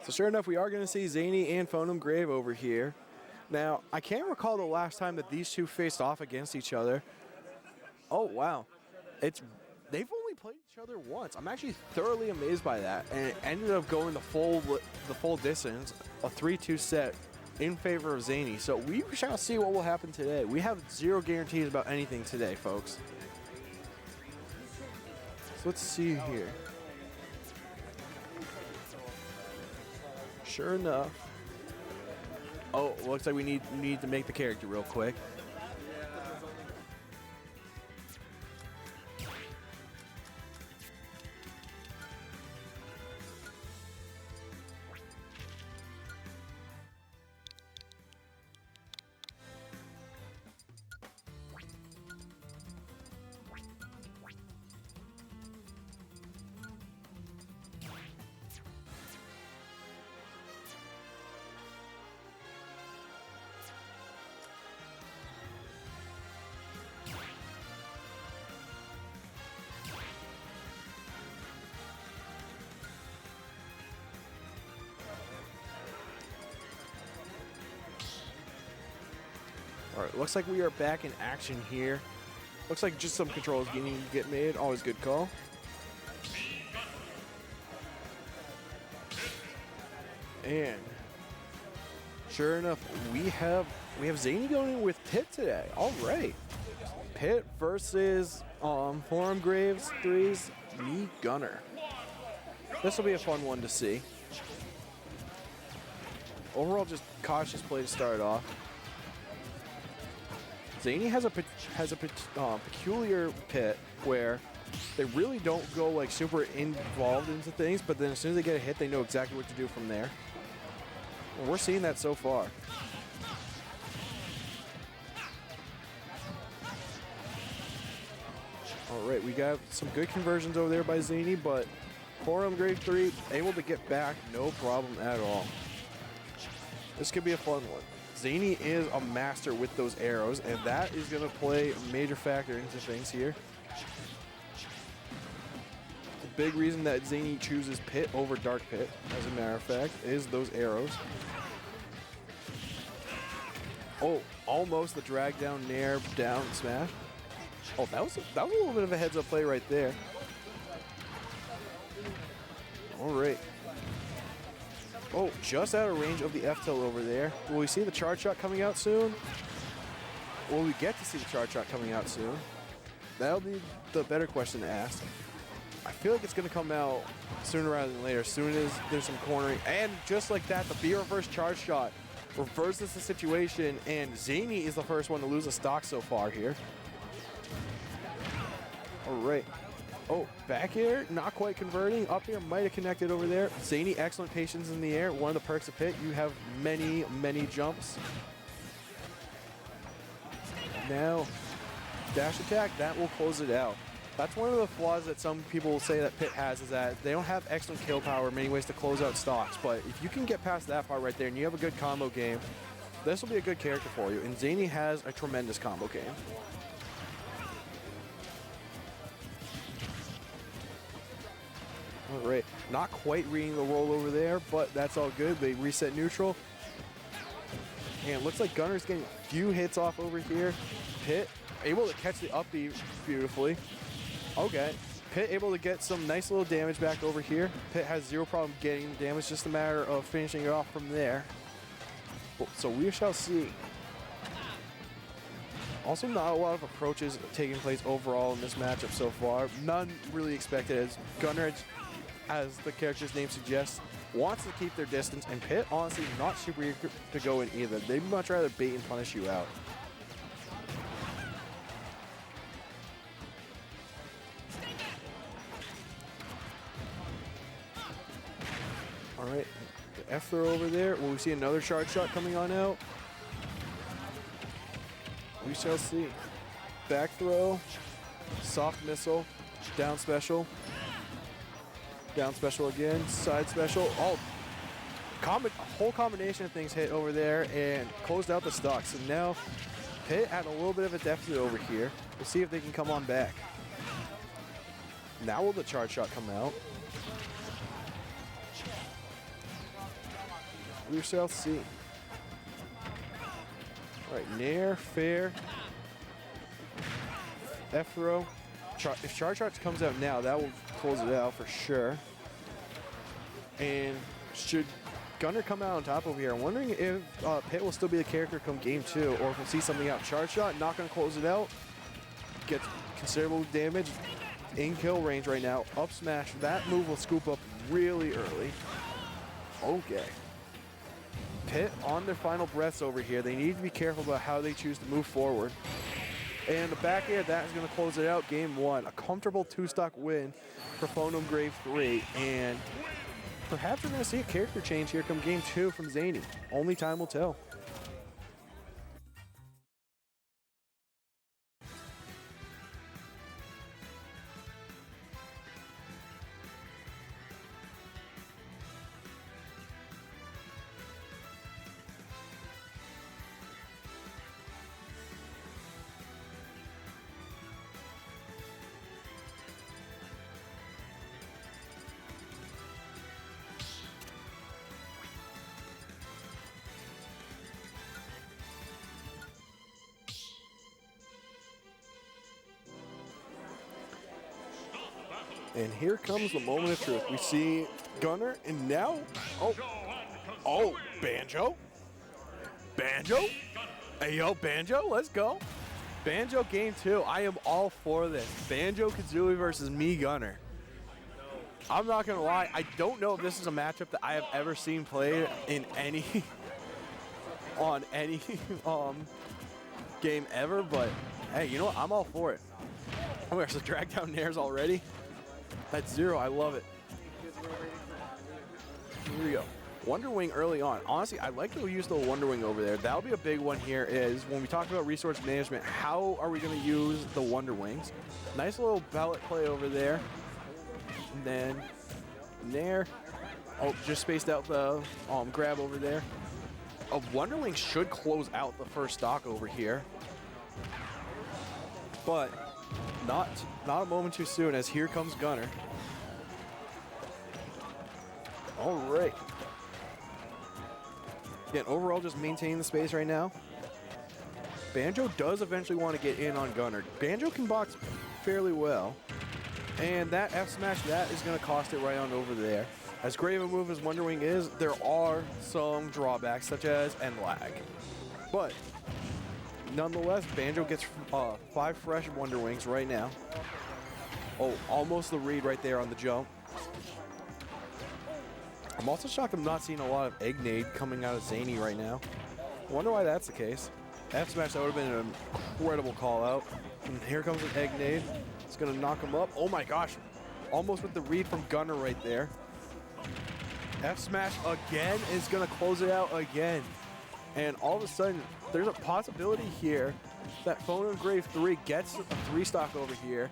So sure enough, we are going to see Zaney and Phonum Grave over here. Now, I can't recall the last time that these two faced off against each other. Oh, wow. They've only played each other once. I'm actually thoroughly amazed by that. And it ended up going the full distance, a 3-2 set in favor of Zaney. So we shall see what will happen today. We have zero guarantees about anything today, folks. So let's see here. Sure enough. Oh, looks like we need to make the character real quick. All right, looks like we are back in action here. Looks like just some controls getting to get made. Always good call. And sure enough, we have Zaney going in with Pit today. All right, Pit versus Forum Graves 3's Me Gunner. This will be a fun one to see. Overall, just cautious play to start off. Zaney has a peculiar Pit where they really don't go like super involved into things, but then as soon as they get a hit, they know exactly what to do from there. Well, we're seeing that so far. All right, we got some good conversions over there by Zaney, but Forum Grade 3 able to get back, no problem at all. This could be a fun one. Zaney is a master with those arrows, and that is going to play a major factor into things here. The big reason that Zaney chooses Pit over Dark Pit, as a matter of fact, is those arrows. Oh, almost the drag down nair down smash. Oh, that was a little bit of a heads up play right there. All right. Oh, just out of range of the F tilt over there. Will we see the charge shot coming out soon? Will we get to see the charge shot coming out soon? That'll be the better question to ask. I feel like it's going to come out sooner rather than later, as soon as there's some cornering. And just like that, the B reverse charge shot reverses the situation, and Zaney is the first one to lose a stock so far here. All right. Oh, back air, not quite converting. Up air might have connected over there. Zaney, excellent patience in the air. One of the perks of Pit, you have many, many jumps. Now, dash attack, that will close it out. That's one of the flaws that some people will say that Pit has, is that they don't have excellent kill power in many ways to close out stocks. But if you can get past that part right there and you have a good combo game, this will be a good character for you. And Zaney has a tremendous combo game. All right, not quite reading the roll over there, but that's all good. They reset neutral. And it looks like Gunner's getting a few hits off over here. Pit able to catch the up B beautifully. Okay, Pit able to get some nice little damage back over here. Pit has zero problem getting the damage, just a matter of finishing it off from there. So we shall see. Also, not a lot of approaches taking place overall in this matchup so far. None really expected, as Gunner, as the character's name suggests, wants to keep their distance, and Pit, honestly, not super eager to go in either. They'd much rather bait and punish you out. All right, the F throw over there. Will we see another charge shot coming on out? We shall see. Back throw, soft missile, down special again, side special. Oh, a whole combination of things hit over there and closed out the stock. So now Pit had a little bit of a deficit over here. We'll see if they can come on back. Now will the charge shot come out? We shall see. All right, nair, fair, F throw. If charge shot comes out now, that will close it out for sure. And should Gunner come out on top over here, I'm wondering if Pit will still be the character come game 2, or if we'll see something out. Charge shot, not going to close it out. Gets considerable damage in kill range right now. Up smash, that move will scoop up really early. Okay. Pit on their final breaths over here. They need to be careful about how they choose to move forward. And the back air, that is going to close it out. Game 1, a comfortable 2-stock win for Phonome Grave 3. And perhaps we're going to see a character change here come game 2 from Zaney. Only time will tell. And here comes the moment of truth. We see Gunner, and now, oh, Banjo? Banjo? Hey, yo, Banjo, let's go. Banjo game 2, I am all for this. Banjo Kazooie versus me, Gunner. I'm not gonna lie, I don't know if this is a matchup that I have ever seen played in any, on any game ever, but hey, you know what, I'm all for it. Oh, there's a drag down nairs already. That's 0, I love it. Here we go. Wonder Wing early on. Honestly, I like that we use the Wonder Wing over there. That'll be a big one here, is when we talk about resource management, how are we going to use the Wonder Wings? Nice little ballot play over there. And then Nair. Oh, just spaced out the grab over there. A Wonder Wing should close out the first stock over here. But not a moment too soon, as here comes Gunner. All right. Again, overall, just maintaining the space right now. Banjo does eventually want to get in on Gunner. Banjo can box fairly well. And that F smash, that is going to cost it right on over there. As great of a move as Wonder Wing is, there are some drawbacks, such as end lag. But nonetheless, Banjo gets 5 fresh Wonder Wings right now. Oh, almost the read right there on the jump. I'm also shocked I'm not seeing a lot of Eggnade coming out of Zaney right now. I wonder why that's the case. F smash, that would have been an incredible call out. And here comes an Eggnade. It's going to knock him up. Oh my gosh. Almost with the read from Gunner right there. F smash again is going to close it out again. And all of a sudden, there's a possibility here that Phone of Grave 3 gets a 3-stock over here,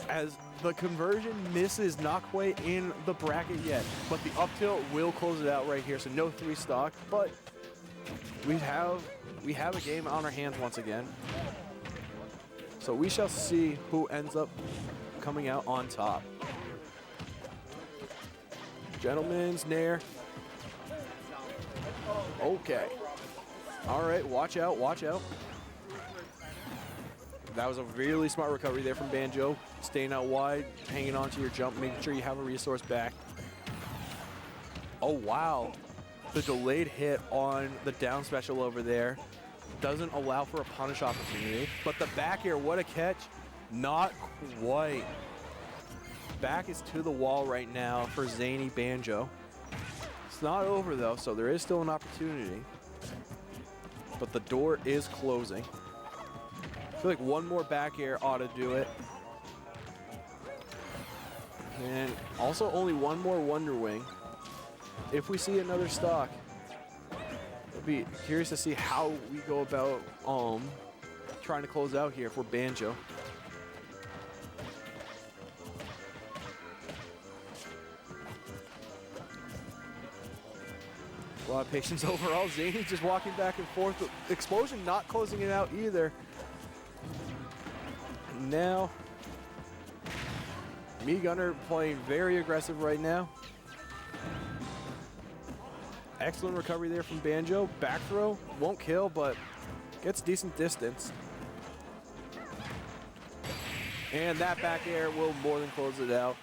as the conversion misses not quite in the bracket yet. But the up tilt will close it out right here, so no 3-stock. But we have a game on our hands once again. So we shall see who ends up coming out on top. Gentleman's Nair. Okay. All right, watch out, watch out. That was a really smart recovery there from Banjo. Staying out wide, hanging on to your jump, making sure you have a resource back. Oh, wow. The delayed hit on the down special over there doesn't allow for a punish opportunity. But the back air, what a catch. Not quite. Back is to the wall right now for Zaney Banjo. It's not over though, so there is still an opportunity. But the door is closing. I feel like one more back air ought to do it. And also only one more Wonder Wing. If we see another stock, I'd be curious to see how we go about trying to close out here for Banjo. A lot of patience overall. Zaney just walking back and forth. Explosion not closing it out either. And now, Gunner playing very aggressive right now. Excellent recovery there from Banjo. Back throw, won't kill, but gets decent distance. And that back air will more than close it out.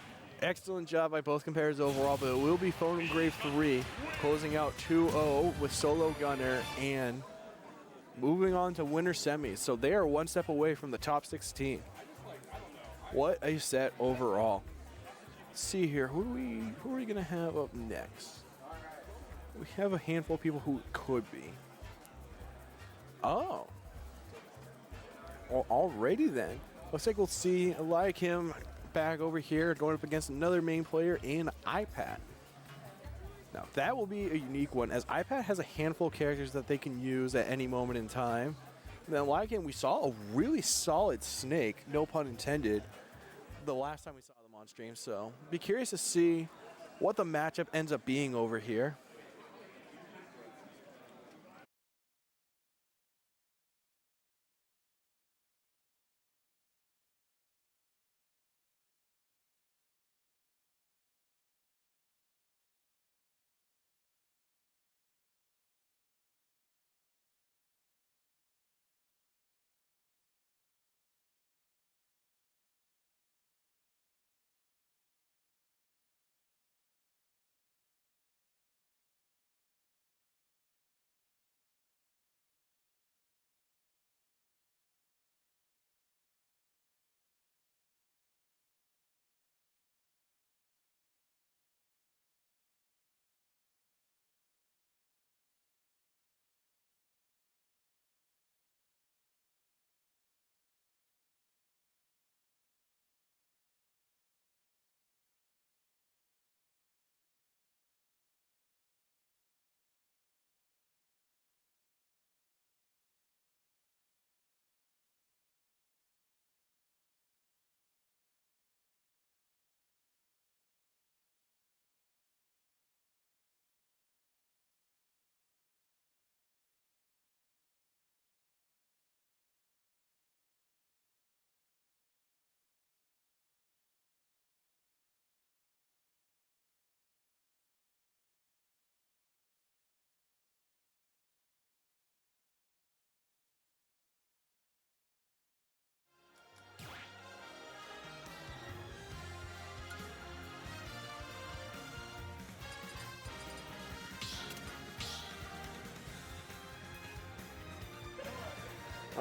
Excellent job by both compares overall, but it will be Phone of Grave 3 closing out 2-0 with solo Gunner and moving on to winter semis. So they are one step away from the top 16. What a set overall. Let's see here, who are we gonna have up next? We have a handful of people who could be. Oh. Well, alrighty then. Looks like we'll see Eliakim back over here going up against another main player in iPat. Now that will be a unique one, as iPat has a handful of characters that they can use at any moment in time. And then Eliakim, we saw a really solid snake, no pun intended, the last time we saw them on stream. So be curious to see what the matchup ends up being over here.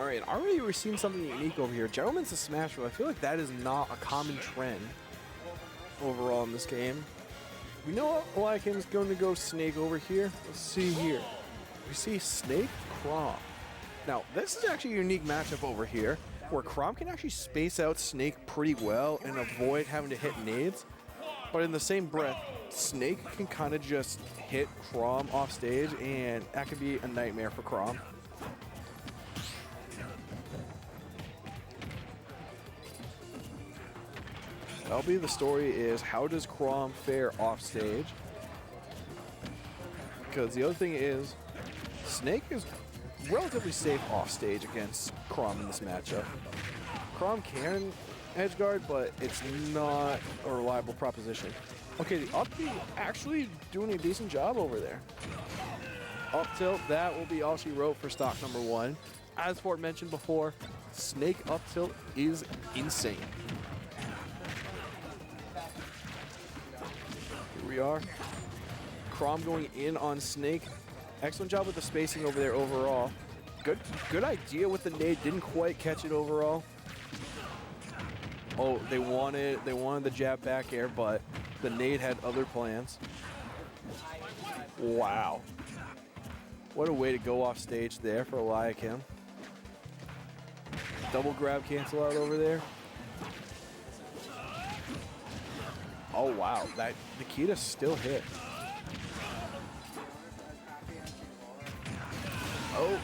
right, and already we're seeing something unique over here. Gentlemen's a Smash Bros. I feel like that is not a common trend overall in this game. We know Eliakim is going to go Snake over here. Let's see here. We see Snake, Chrom. Now, this is actually a unique matchup over here, where Chrom can actually space out Snake pretty well and avoid having to hit nades. But in the same breath, Snake can kind of just hit Chrom off stage, and that could be a nightmare for Chrom. That'll be the story, is how does Chrom fare off stage? Because the other thing is, Snake is relatively safe off stage against Chrom in this matchup. Chrom can edge guard, but it's not a reliable proposition. Okay, the up B actually doing a decent job over there. Up tilt, that will be all she wrote for stock number 1. As Ford mentioned before, Snake up tilt is insane. Here we are. Chrom going in on Snake. Excellent job with the spacing over there overall. Good idea with the nade, didn't quite catch it overall. Oh, they wanted the jab back air, but the nade had other plans. Wow. What a way to go off stage there for Eliakim. Double grab cancel out over there. Oh wow, that Nikita still hit. Oh,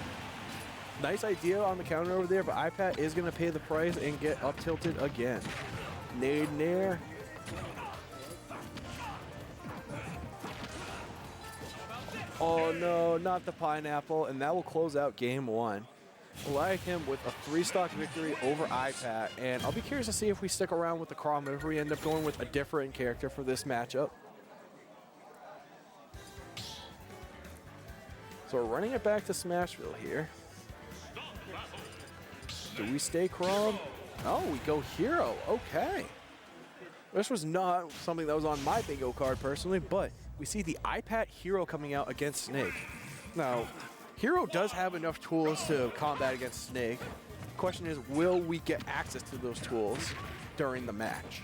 nice idea on the counter over there, but iPat is going to pay the price and get up tilted again. Nade nair. Oh no, not the pineapple, and that will close out game 1. Eliakim with a 3-stock victory over iPat, and I'll be curious to see if we stick around with the Chrom, if we end up going with a different character for this matchup. So we're running it back to Smashville here. Do we stay Chrom? Oh, we go Hero. Okay. This was not something that was on my bingo card personally, but we see the iPat Hero coming out against Snake. Now, Hero does have enough tools to combat against Snake. The question is, will we get access to those tools during the match?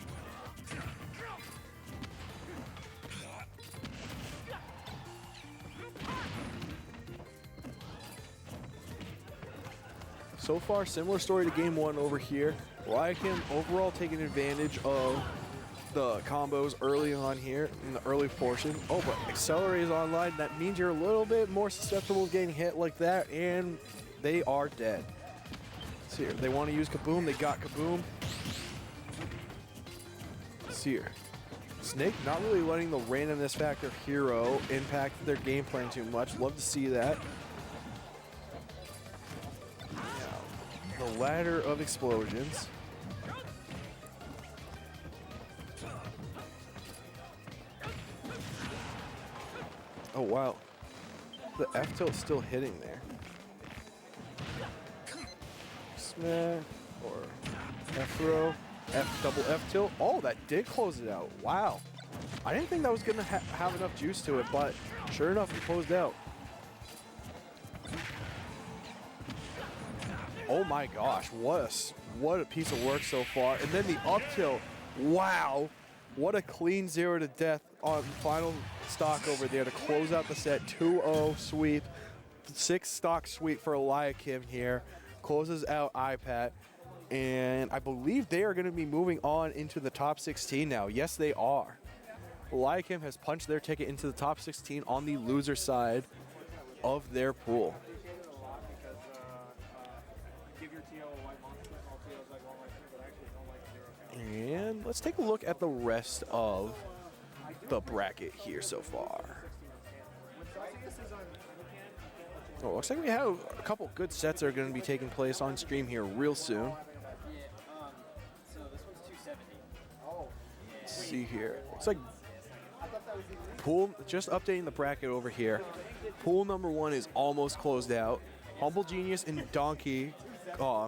So far, similar story to game 1 over here. Eliakim overall taking advantage of the combos early on here in the early portion. Oh, but Accelerate is online. That means you're a little bit more susceptible to getting hit like that, and they are dead. Let's see here. They want to use Kaboom. They got Kaboom. Let's see here. Snake not really letting the randomness factor of Hero impact their game plan too much. Love to see that. Now, the ladder of explosions. Oh, wow. The F-tilt's still hitting there. Smash or F-throw. Double F-tilt. Oh, that did close it out. Wow. I didn't think that was going to have enough juice to it, but sure enough, it closed out. Oh my gosh, what a piece of work so far. And then the up-tilt. Wow. What a clean 0 to death on final stock over there to close out the set. 2-0 sweep. 6-stock sweep for Eliakim here. Closes out iPat. And I believe they are going to be moving on into the top 16 now. Yes, they are. Eliakim has punched their ticket into the top 16 on the loser side of their pool. And let's take a look at the rest of the bracket here so far. Oh, looks like we have a couple good sets that are going to be taking place on stream here real soon. Let's see here. Looks like pool, just updating the bracket over here. Pool number 1 is almost closed out. Humble Genius and Donke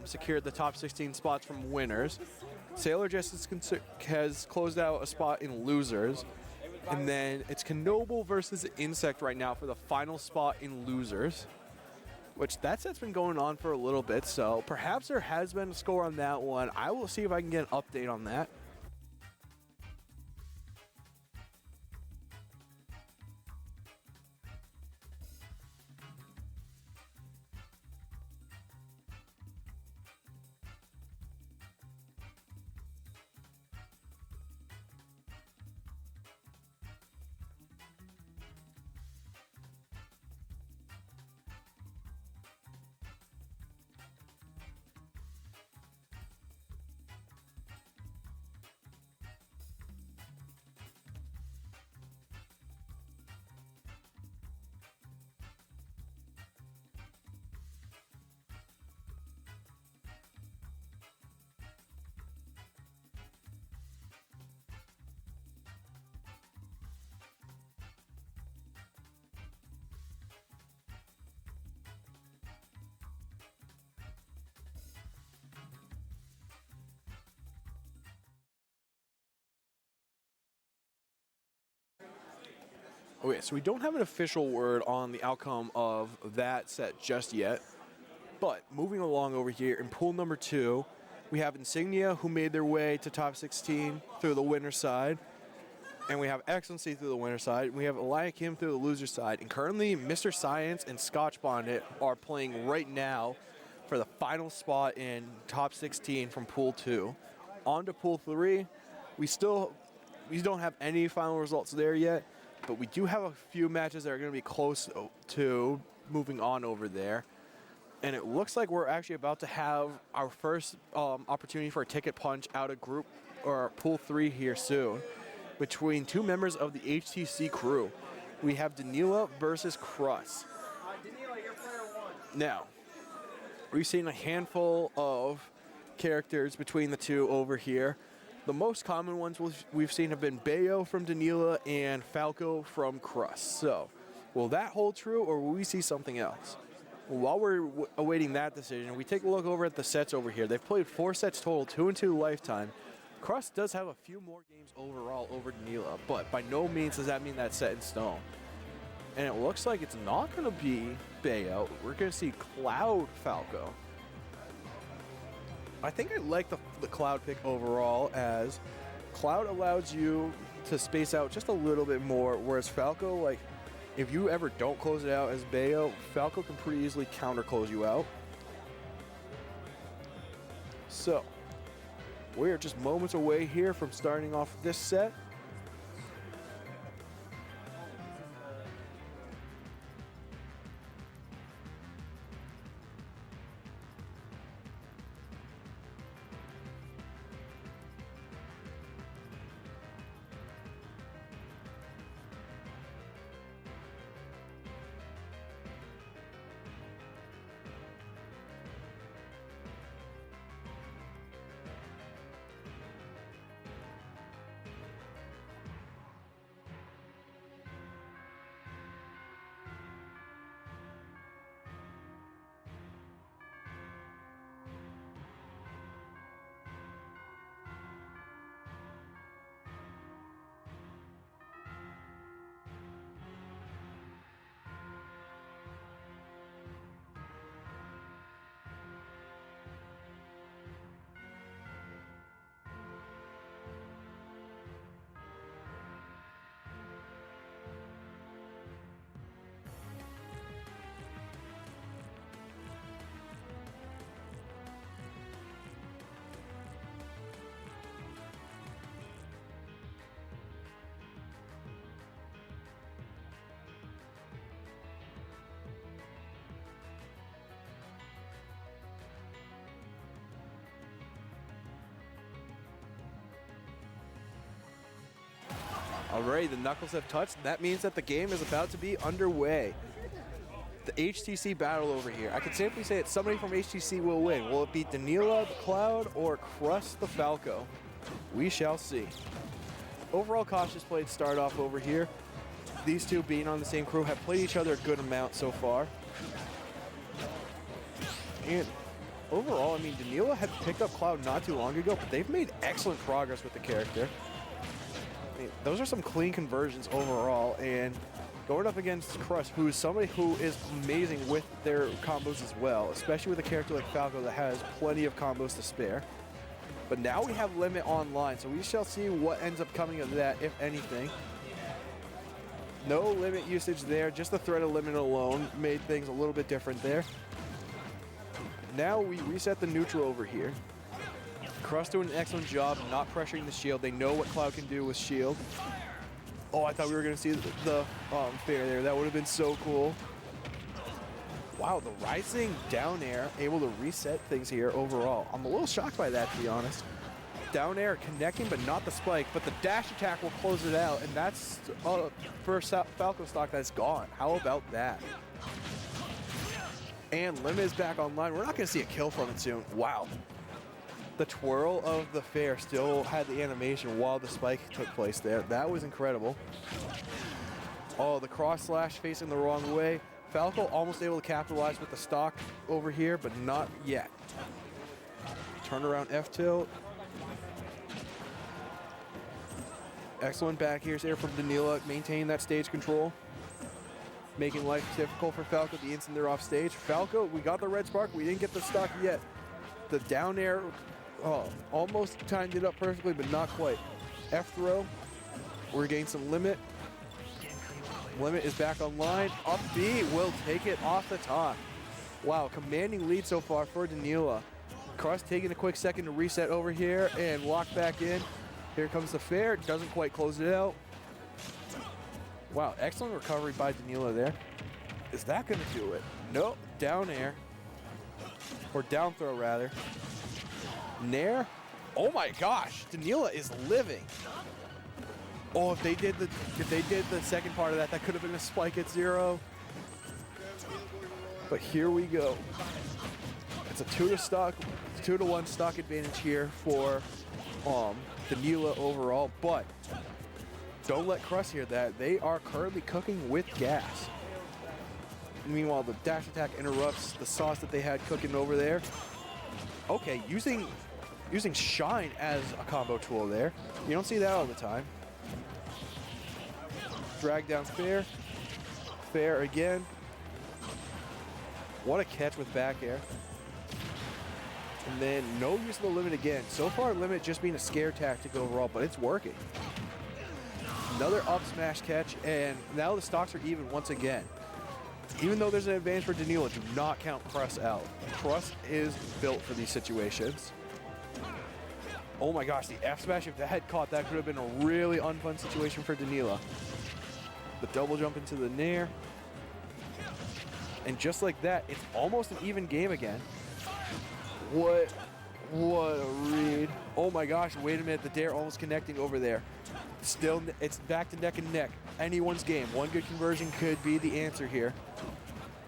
secured the top 16 spots from winners. Sailor Jess has closed out a spot in losers. And then it's Kinoble versus Insect right now for the final spot in losers. which that set's been going on for a little bit, so perhaps there has been a score on that one. I will see if I can get an update on that. Okay, so we don't have an official word on the outcome of that set just yet. But moving along over here in pool number 2, we have Insignia, who made their way to top 16 through the winner side. And we have XLNC through the winner side. We have Eliakim through the loser side. And currently, Mr. Science and sKOtchbonnet are playing right now for the final spot in top 16 from pool 2. On to pool 3. We don't have any final results there yet, but we do have a few matches that are going to be close to moving on over there. And it looks like we're actually about to have our first opportunity for a ticket punch out of group or pool 3 here soon between two members of the HTC crew. We have Danila versus Cruss. Danila, you're player 1. Now, we've seen a handful of characters between the two over here. The most common ones we've seen have been Banjo from Danila and Falco from Cruss. So, will that hold true, or will we see something else? Well, while we're awaiting that decision, we take a look over at the sets over here. They've played 4 sets total, 2 and 2 lifetime. Cruss does have a few more games overall over Danila, but by no means does that mean that's set in stone. And it looks like it's not going to be Banjo. We're going to see Cloud Falco. I think I like the Cloud pick overall, as Cloud allows you to space out just a little bit more, whereas Falco, like, if you ever don't close it out as Banjo, Falco can pretty easily counter close you out. So, we are just moments away here from starting off this set. Alright, the knuckles have touched. That means that the game is about to be underway. The HTC battle over here. I can safely say that somebody from HTC will win. Will it be Danila the Cloud or Cruss the Falco? We shall see. Overall cautious play to start off over here. These two, being on the same crew, have played each other a good amount so far. And overall, I mean, Danila had picked up Cloud not too long ago, but they've made excellent progress with the character. I mean, those are some clean conversions overall, and going up against Cruss, who is somebody who is amazing with their combos as well, especially with a character like Falco that has plenty of combos to spare. But now we have Limit online, so we shall see what ends up coming of that, if anything. No Limit usage there, just the threat of Limit alone made things a little bit different there. Now we reset the neutral over here. Cruss doing an excellent job not pressuring the shield. They know what Cloud can do with shield. Oh, I thought we were going to see the fair there. That would have been so cool. Wow, the rising down air able to reset things here overall. I'm a little shocked by that, to be honest. Down air connecting, but not the spike. But the dash attack will close it out, and that's first Falco stock that's gone. How about that? And Limit is back online. We're not going to see a kill from it soon. Wow. The twirl of the fair still had the animation while the spike took place there. That was incredible. Oh, the cross slash facing the wrong way. Falco almost able to capitalize with the stock over here, but not yet. Turnaround F tilt. Excellent back airs there from Danila, maintaining that stage control. Making life difficult for Falco the instant they're off stage. Falco, we got the red spark. We didn't get the stock yet. The down air, almost timed it up perfectly, but not quite. F throw. We're getting some Limit. Limit is back online. Up B will take it off the top. Wow, commanding lead so far for Danila. Cruss taking a quick second to reset over here and walk back in. Here comes the fair. Doesn't quite close it out. Wow, excellent recovery by Danila there. Is that going to do it? Nope. Down air. Or down throw, rather. Nair. Oh my gosh. Danila is living. Oh, if they did the second part of that, that could have been a spike at 0. But here we go. It's a 2-to-1 stock advantage here for Danila overall, but don't let Cruss hear that. They are currently cooking with gas. Meanwhile, the dash attack interrupts the sauce that they had cooking over there. Okay, using Shine as a combo tool there. You don't see that all the time. Drag down fair. Fair again. What a catch with back air. And then no use of the Limit again. So far, Limit just being a scare tactic overall, but it's working. Another up smash catch, and now the stocks are even once again. Even though there's an advantage for Danila, do not count Cruss out. Cruss is built for these situations. Oh my gosh, the F smash, if that had caught, that could have been a really unfun situation for Danila. The double jump into the Nair. And just like that, it's almost an even game again. What a read. Oh my gosh, wait a minute, the dare almost connecting over there. Still, it's back to neck and neck. Anyone's game. One good conversion could be the answer here.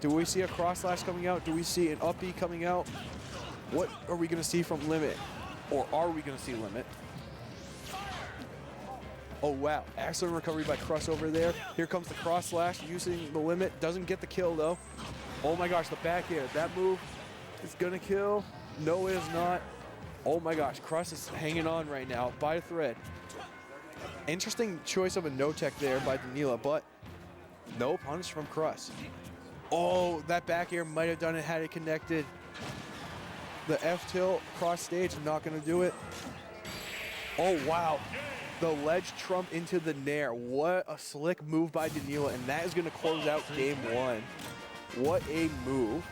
Do we see a cross slash coming out? Do we see an up B coming out? What are we going to see from Limit? Or are we going to see Limit? Oh wow, excellent recovery by Cruss over there. Here comes the cross slash using the Limit. Doesn't get the kill though. Oh my gosh, the back air. That move is going to kill. No, it is not. Oh my gosh, Cruss is hanging on right now by a thread. Interesting choice of a no-tech there by Danila, but no punish from Cruss. Oh, that back air might have done it had it connected. The F tilt cross stage, not going to do it. Oh, wow. The ledge trump into the Nair. What a slick move by Danila, and that is going to close out game 1. What a move.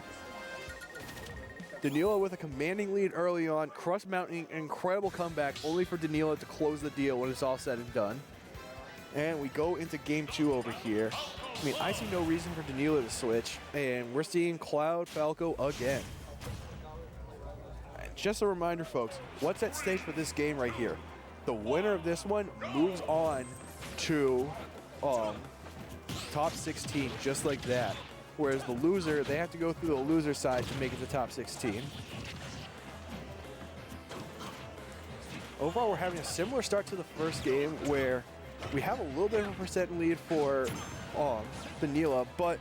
Danila with a commanding lead early on. Cruss mounting an incredible comeback, only for Danila to close the deal when it's all said and done. And we go into game 2 over here. I mean, I see no reason for Danila to switch, and we're seeing Cloud Falco again. And just a reminder, folks, what's at stake for this game right here? The winner of this one moves on to top 16, just like that. Whereas the loser, they have to go through the loser side to make it to top 16. Overall, we're having a similar start to the first game where we have a little bit of a percent lead for Danila, but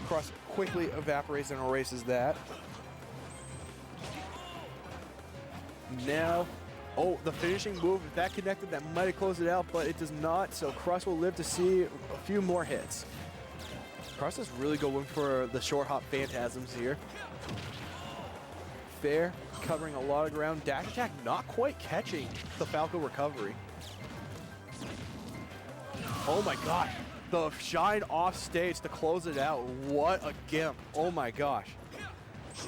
Cruss quickly evaporates and erases that. Now, oh, the finishing move, if that connected, that might have closed it out, but it does not, so Cruss will live to see a few more hits. Cruss is really going for the short hop phantasms here. Fair, covering a lot of ground. Dash attack not quite catching the Falco recovery. Oh my gosh. The shine off stage to close it out. What a gimp. Oh my gosh.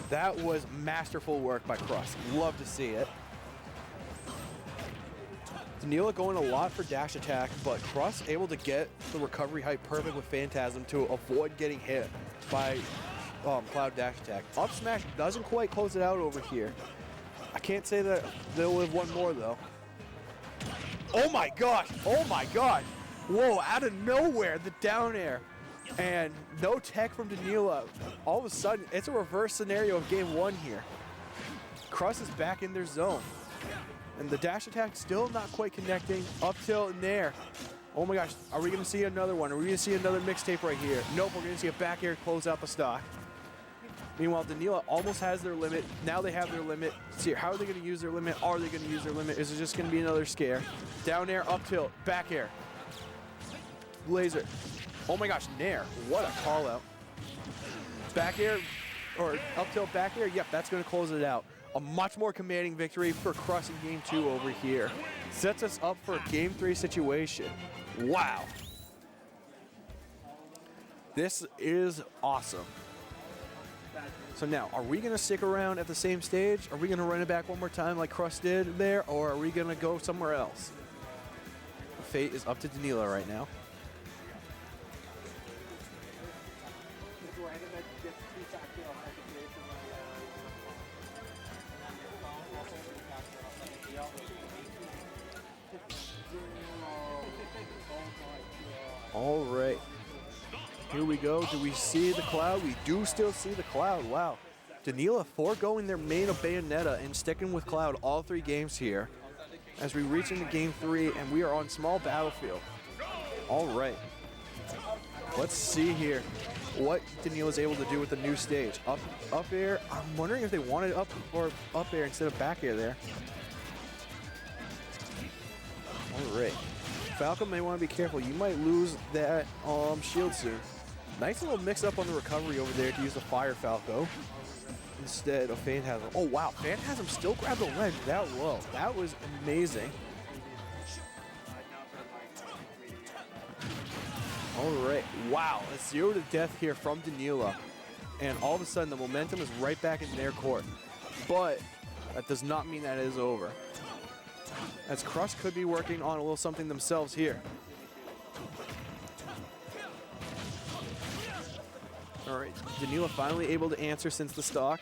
That was masterful work by Cruss. Love to see it. Danila going a lot for dash attack, but Cruss able to get the recovery height perfect with Phantasm to avoid getting hit by Cloud dash attack. Up smash doesn't quite close it out over here. I can't say that they'll live one more though. Oh my gosh! Oh my gosh! Whoa, out of nowhere, the down air. And no tech from Danila. All of a sudden, it's a reverse scenario of game one here. Cruss is back in their zone. And the dash attack still not quite connecting. Up tilt in there. Oh my gosh, are we gonna see another one? Are we gonna see another mixtape right here? Nope, we're gonna see a back air close out the stock. Meanwhile, Danila almost has their limit. Now they have their limit. See, how are they gonna use their limit? Are they gonna use their limit? Is it just gonna be another scare? Down air, up tilt, back air. Laser. Oh my gosh, Nair. What a call out. Back air, or up tilt back air. Yep, that's going to close it out. A much more commanding victory for Cruss in game two over here. Sets us up for a game three situation. Wow. This is awesome. So now, are we going to stick around at the same stage? Are we going to run it back one more time like Cruss did there? Or are we going to go somewhere else? Fate is up to Danila right now. All right, here we go. Do we see the cloud? We do still see the cloud. Wow. Danila foregoing their main of Bayonetta and sticking with cloud all three games here as we reach into game three and we are on small battlefield. All right, let's see here what Danila is able to do with the new stage. Up air. I'm wondering if they wanted up air instead of back air there. All right. Falco may want to be careful. You might lose that shield soon. Nice little mix-up on the recovery over there to use the Fire Falco instead of Phantasm. Oh, wow. Phantasm still grabbed the ledge that low. That was amazing. All right. Wow. A 0 to death here from Danila. And all of a sudden, the momentum is right back in their court. But that does not mean that it is over, as Cruss could be working on a little something themselves here. All right, Danila finally able to answer since the stock.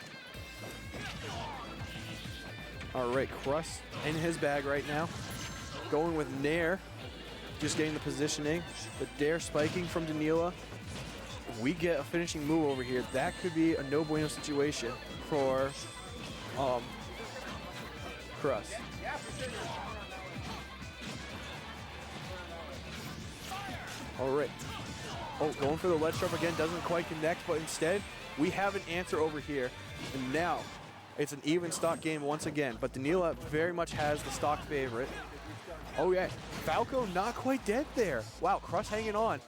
All right, Cruss in his bag right now. Going with Nair, just getting the positioning. The dare spiking from Danila. We get a finishing move over here. That could be a no bueno situation for Cruss. All right. Oh, going for the ledge trap again, doesn't quite connect, but instead, we have an answer over here. And now, it's an even stock game once again, but Danila very much has the stock favorite. Oh yeah, Falco not quite dead there. Wow, Cruss hanging on.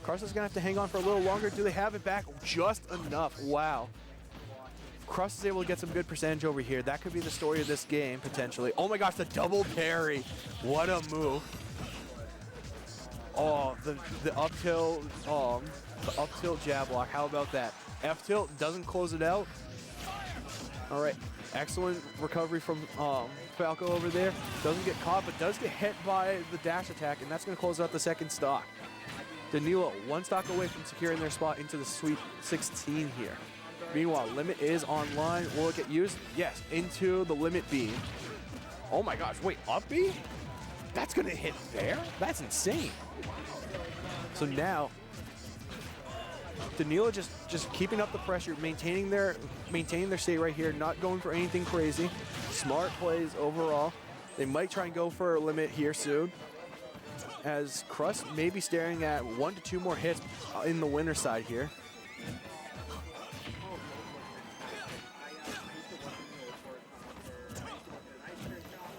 Cruss is gonna have to hang on for a little longer. Do they have it back? Just enough, wow. Cruss is able to get some good percentage over here. That could be the story of this game, potentially. Oh my gosh, the double parry. What a move. Oh, the up tilt, jab block. How about that? F tilt doesn't close it out. All right, excellent recovery from Falco over there. Doesn't get caught, but does get hit by the dash attack, and that's going to close out the second stock. Danila one stock away from securing their spot into the Sweet 16 here. Meanwhile, limit is online. Will it get used? Yes, into the limit beam. Oh my gosh, wait, up B? That's gonna hit there? That's insane. So now, Danila just keeping up the pressure, maintaining their state right here, not going for anything crazy. Smart plays overall. They might try and go for a limit here soon, as Cruss may be staring at 1 to 2 more hits in the winner side here.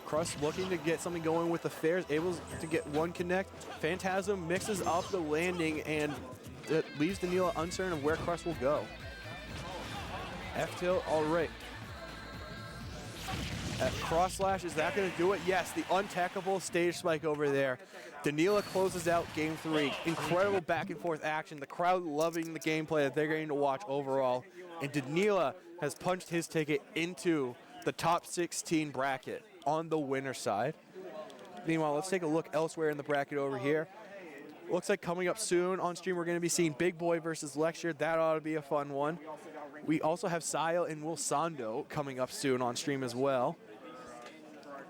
Cruss looking to get something going with the fairs, able to get one connect. Phantasm mixes up the landing, and leaves Danila uncertain of where Cruss will go. F-tilt, all right. Cross slash, is that going to do it? Yes, the untackable stage spike over there. Danila closes out game 3. Incredible back and forth action. The crowd loving the gameplay that they're getting to watch overall. And Danila has punched his ticket into the top 16 bracket on the winner side. Meanwhile, let's take a look elsewhere in the bracket over here. Looks like coming up soon on stream, we're going to be seeing Bigboy versus Lexxure. That ought to be a fun one. We also have Cyel and Wilsondo coming up soon on stream as well.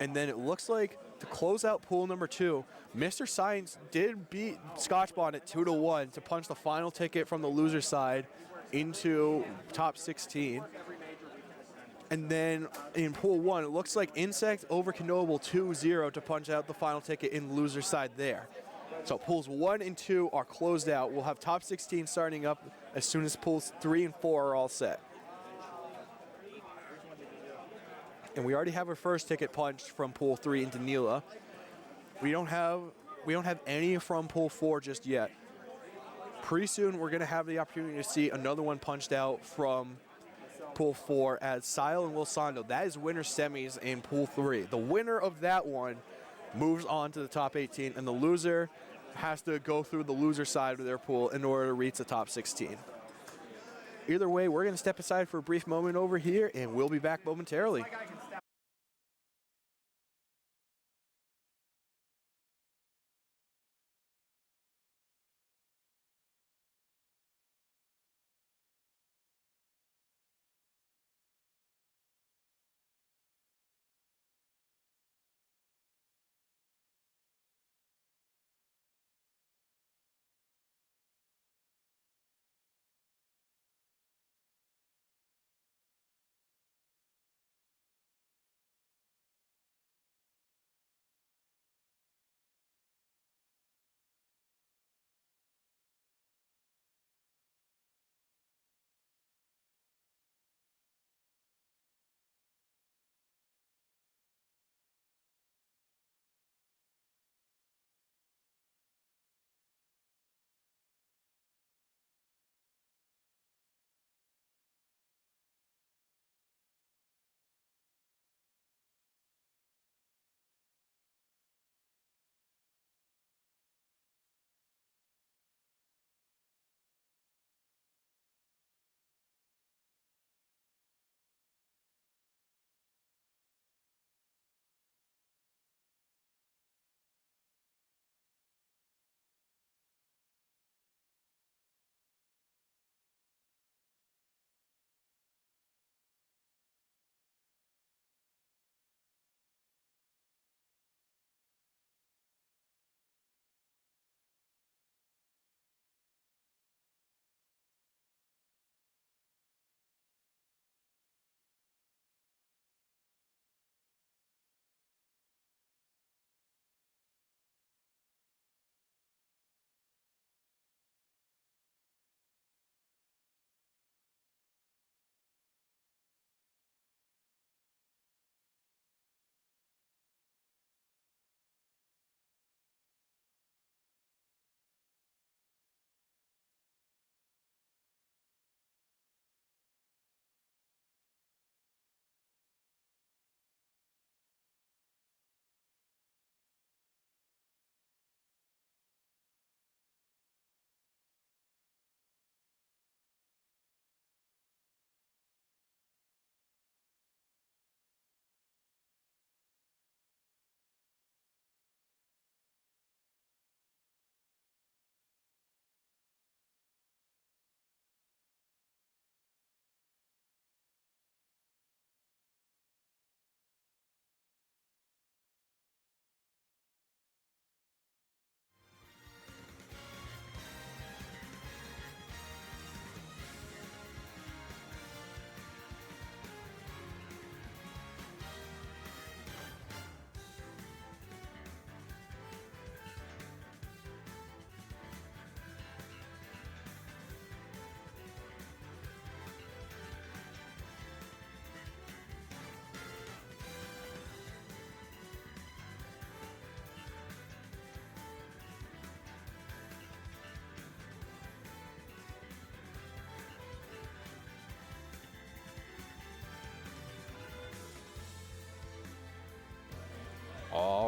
And then it looks like to close out pool number 2, Mr. Science did beat sKOtchbonnet 2-1 to punch the final ticket from the loser side into top 16. And then in pool 1, it looks like Insect over Kinoble 2-0 to punch out the final ticket in the loser side there. So pools 1 and 2 are closed out. We'll have top 16 starting up as soon as pools 3 and 4 are all set. And we already have our first ticket punched from pool 3 in Danila. We don't have any from pool 4 just yet. Pretty soon we're going to have the opportunity to see another one punched out from pool 4 as Cyel and Wilsondo. That is winner semis in pool 3. The winner of that one moves on to the top 18, and the loser has to go through the loser side of their pool in order to reach the top 16. Either way, we're going to step aside for a brief moment over here, and we'll be back momentarily.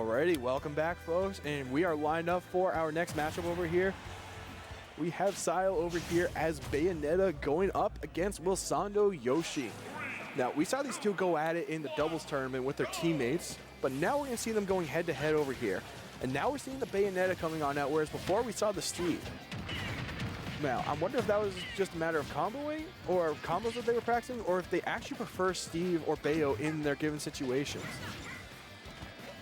Alrighty, welcome back, folks, and we are lined up for our next matchup over here. We have Cyel over here as Bayonetta going up against Wilsondo Yoshi. Now, we saw these two go at it in the doubles tournament with their teammates, but now we're going to see them going head-to-head over here. And now we're seeing the Bayonetta coming on out, whereas before we saw the Steve. Now, I wonder if that was just a matter of comboing, or combos that they were practicing, or if they actually prefer Steve or Bayo in their given situations.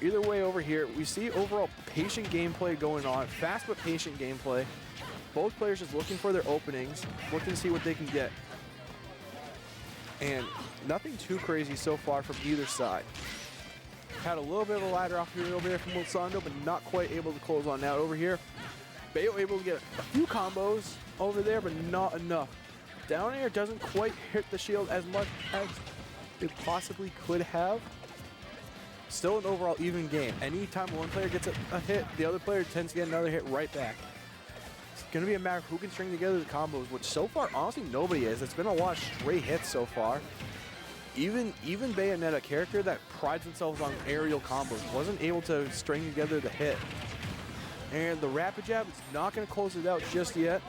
Either way over here, we see overall patient gameplay going on, fast but patient gameplay. Both players just looking for their openings, looking to see what they can get. And nothing too crazy so far from either side. Had a little bit of a ladder off here over there from Wilsondo, but not quite able to close on out over here. Bayo able to get a few combos over there, but not enough. Down air doesn't quite hit the shield as much as it possibly could have. Still an overall even game. Anytime one player gets a hit, the other player tends to get another hit right back. It's going to be a matter of who can string together the combos, which so far, honestly, nobody is. It's been a lot of stray hits so far. Even Bayonetta, a character that prides themselves on aerial combos, wasn't able to string together the hit. And the rapid jab is not going to close it out just yet.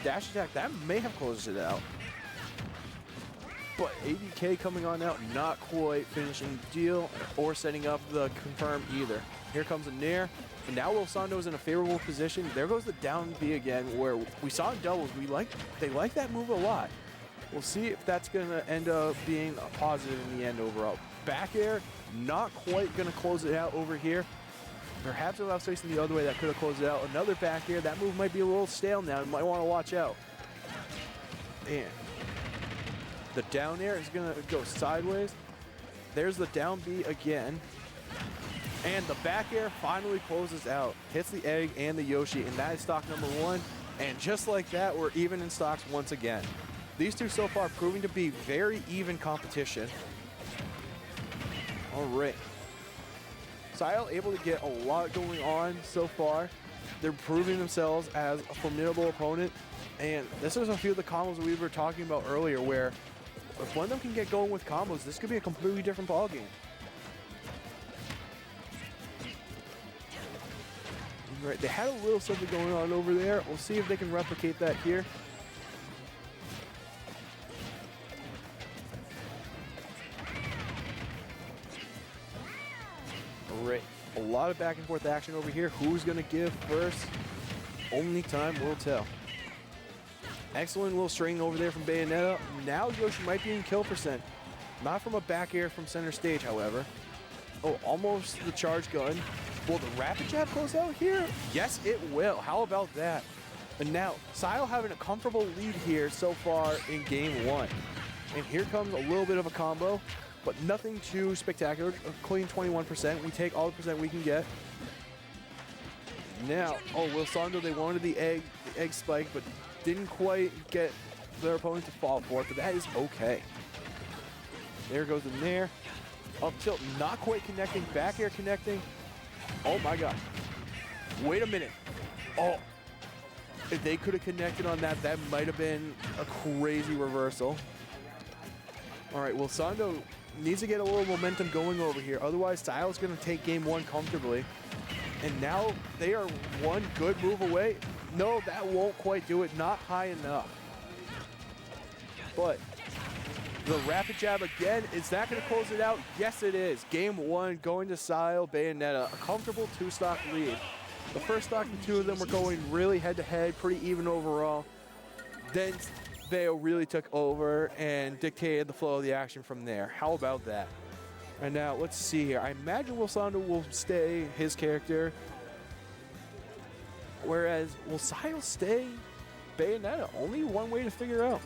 Dash attack, that may have closed it out. But ABK coming on out, not quite finishing the deal or setting up the confirm either. Here comes a Nair, and now Wilsondo is in a favorable position. There goes the down B again, where we saw in doubles. They like that move a lot. We'll see if that's going to end up being a positive in the end overall. Back air, not quite going to close it out over here. Perhaps if I was facing the other way, that could have closed it out. Another back air. That move might be a little stale now. You might want to watch out. And the down air is going to go sideways. There's the down B again. And the back air finally closes out. Hits the egg and the Yoshi, and that is stock number 1. And just like that, we're even in stocks once again. These two so far proving to be very even competition. All right. Cyel able to get a lot going on so far. They're proving themselves as a formidable opponent. And this is a few of the combos we were talking about earlier, where if one of them can get going with combos, this could be a completely different ballgame. Right, they had a little something going on over there. We'll see if they can replicate that here. All right, a lot of back and forth action over here. Who's gonna give first? Only time will tell. Excellent little string over there from Bayonetta. Now Yoshi might be in kill percent. Not from a back air from center stage, however. Oh, almost the charge gun. Will the rapid jab close out here? Yes, it will. How about that? And now, Cyel having a comfortable lead here so far in game 1. And here comes a little bit of a combo, but nothing too spectacular. A clean 21%. We take all the percent we can get. Now, oh, Wilsondo, they wanted the egg spike, but didn't quite get their opponent to fall for it, but that is okay. There goes the Nair. Up tilt, not quite connecting. Back air connecting. Oh my god. Wait a minute. Oh. If they could have connected on that, that might have been a crazy reversal. All right, Wilsondo needs to get a little momentum going over here. Otherwise, Cyel's going to take game 1 comfortably. And now they are one good move away. No, that won't quite do it. Not high enough. But the rapid jab again, is that going to close it out? Yes, it is. Game 1 going to Cyel, Bayonetta. A comfortable 2-stock lead. The first stock, the two of them were going really head-to-head, pretty even overall. Then Bayo really took over and dictated the flow of the action from there. How about that? And now, let's see here. I imagine Wilsondo will stay his character. Whereas, will Cyel stay Bayonetta? Only one way to figure out.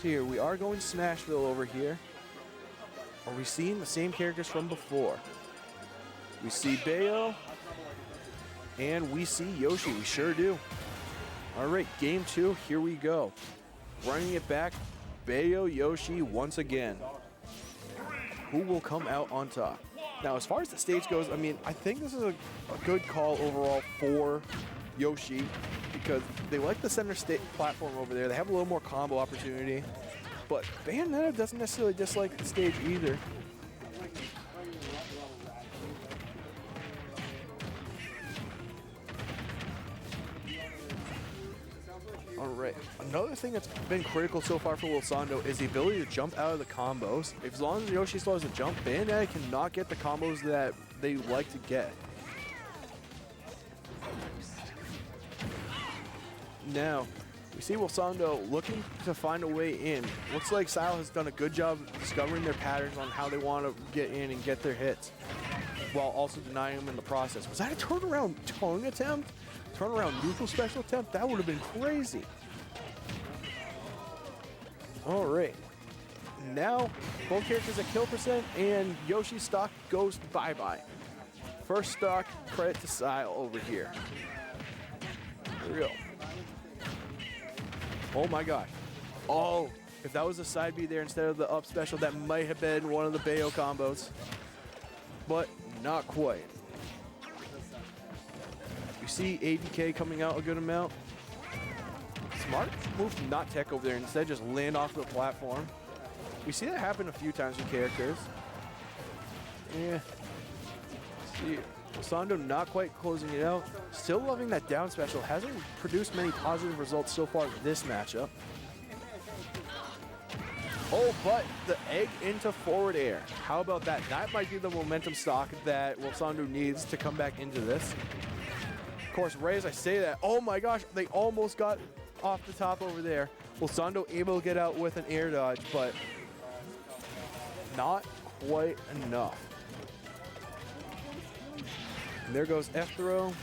Here, we are going to Smashville over here. Are we seeing the same characters from before? We see Bayo, and we see Yoshi. We sure do. All right, game 2, here we go. Running it back, Bayo, Yoshi once again. Who will come out on top? Now, as far as the stage goes, I mean, I think this is a good call overall for Yoshi, because they like the center platform over there. They have a little more combo opportunity. But Bayonetta doesn't necessarily dislike the stage either. Another thing that's been critical so far for Wilsondo is the ability to jump out of the combos. As long as Yoshi still has a jump, Bayonetta cannot get the combos that they like to get. Now, we see Wilsondo looking to find a way in. Looks like Cyel has done a good job discovering their patterns on how they want to get in and get their hits, while also denying them in the process. Was that a turnaround tongue attempt? Turnaround neutral special attempt? That would have been crazy. All right. Now, both characters at kill percent, and Yoshi's stock goes bye-bye. First stock, credit to Cyel over here. Here we go. Oh my gosh. Oh, if that was a side B there instead of the up special, that might have been one of the Bayo combos. But not quite. You see ABK coming out a good amount. Smart move to not tech over there, instead just land off the platform. We see that happen a few times with characters. Yeah. See, Wilsondo not quite closing it out. Still loving that down special. Hasn't produced many positive results so far this matchup. Oh, but the egg into forward air. How about that? That might be the momentum stock that Wilsondo needs to come back into this. Of course, right as I say that, oh my gosh, they almost got off the top over there. Wilsondo able to get out with an air dodge, but not quite enough. And there goes F-throw,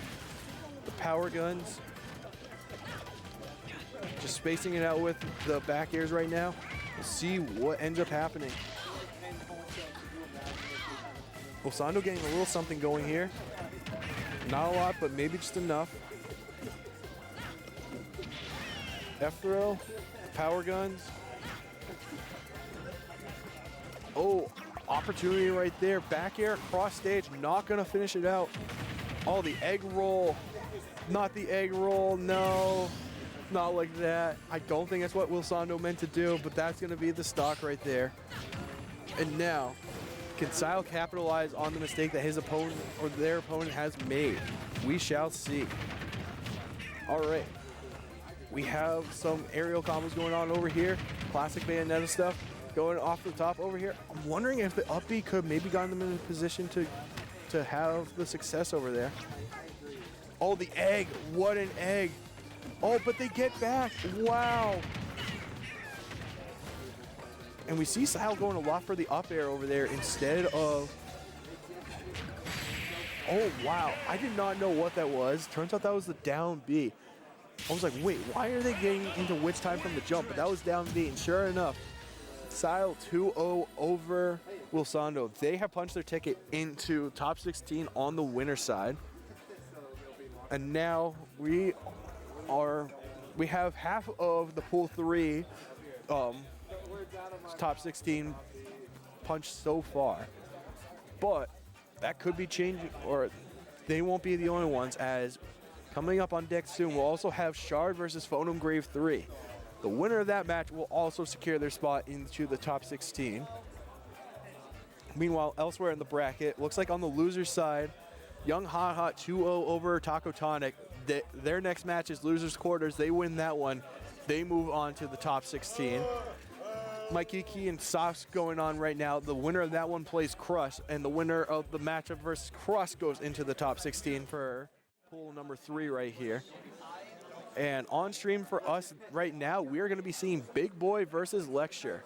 the power guns. Just spacing it out with the back airs right now. We'll see what ends up happening. Wilsondo getting a little something going here. Not a lot, but maybe just enough. F-throw, power guns. Oh, opportunity right there. Back air, cross stage, not gonna finish it out. Oh, the egg roll. Not the egg roll, no. Not like that. I don't think that's what Wilsondo meant to do, but that's gonna be the stock right there. And now, can Cyel capitalize on the mistake that his opponent or their opponent has made? We shall see. All right. We have some aerial combos going on over here. Classic Bayonetta stuff going off the top over here. I'm wondering if the up B could maybe gotten them in a position to have the success over there. Oh, the egg. What an egg. Oh, but they get back. Wow. And we see Cyel going a lot for the up air over there instead of... Oh, wow. I did not know what that was. Turns out that was the down B. I was like, wait, why are they getting into which time from the jump? But that was down B, and sure enough, Cyel 2-0 over Wilsondo. They have punched their ticket into top 16 on the winner side. And now we have half of the pool 3 top 16 punched so far. But that could be changing, or they won't be the only ones, as coming up on deck soon, we'll also have Shard versus Phonem Grave 3. The winner of that match will also secure their spot into the top 16. Meanwhile, elsewhere in the bracket, looks like on the loser's side, Young Hot Hot 2-0 over Taco Tonic. Their next match is losers quarters. They win that one. They move on to the top 16. Miikekey and Softs going on right now. The winner of that one plays Cruss, and the winner of the matchup versus Cruss goes into the top 16 for pool number 3 right here. And on stream for us right now, we are going to be seeing Bigboy versus Lexxure.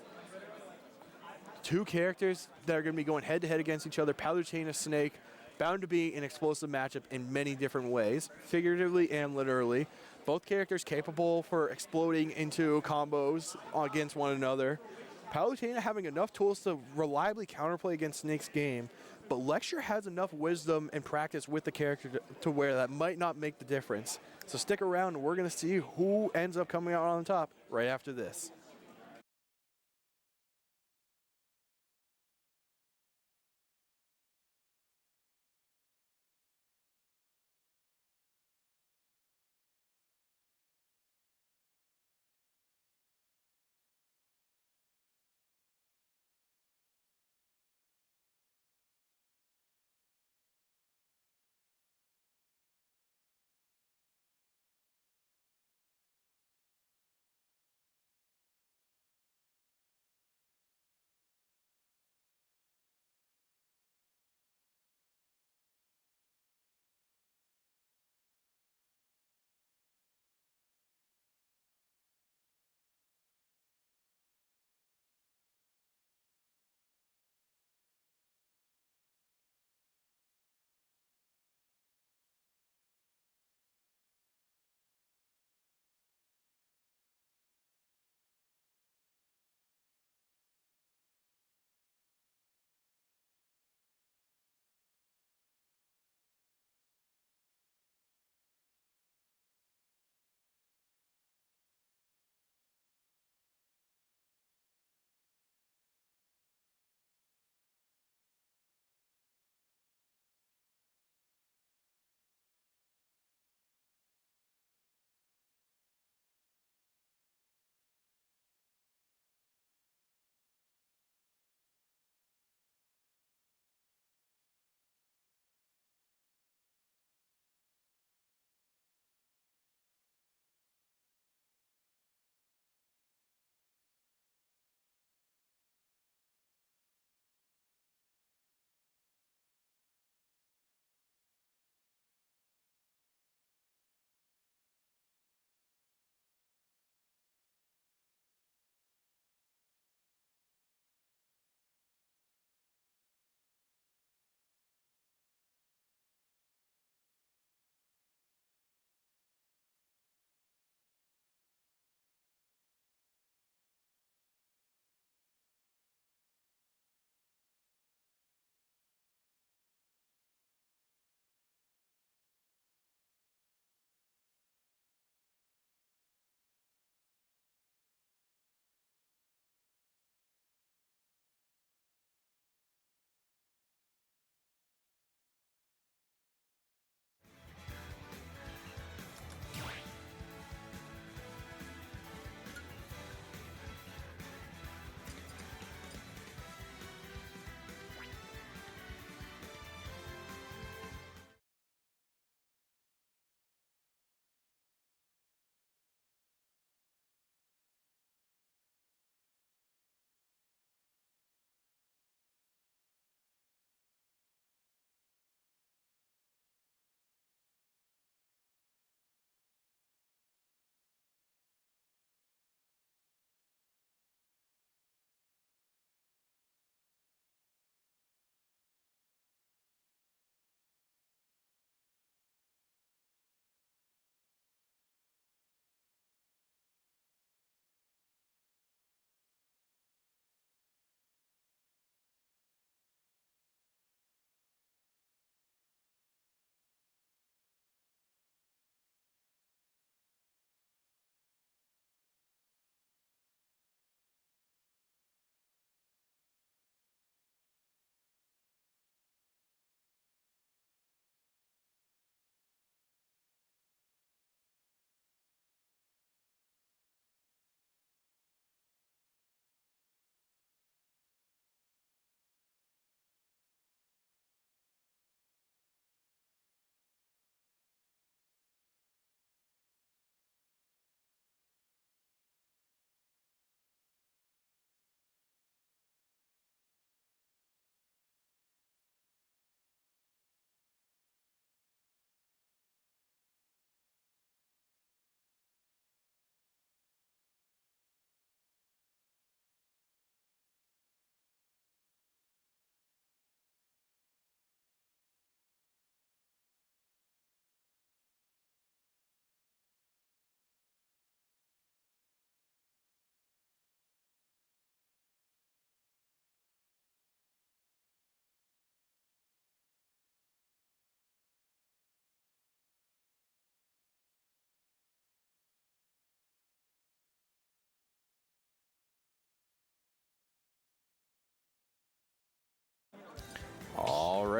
Two characters that are going to be going head-to-head against each other. Palutena Snake, bound to be an explosive matchup in many different ways, figuratively and literally. Both characters capable for exploding into combos against one another. Palutena having enough tools to reliably counterplay against Snake's game, but Lexxure has enough wisdom and practice with the character to where that might not make the difference. So stick around, and we're going to see who ends up coming out on top right after this.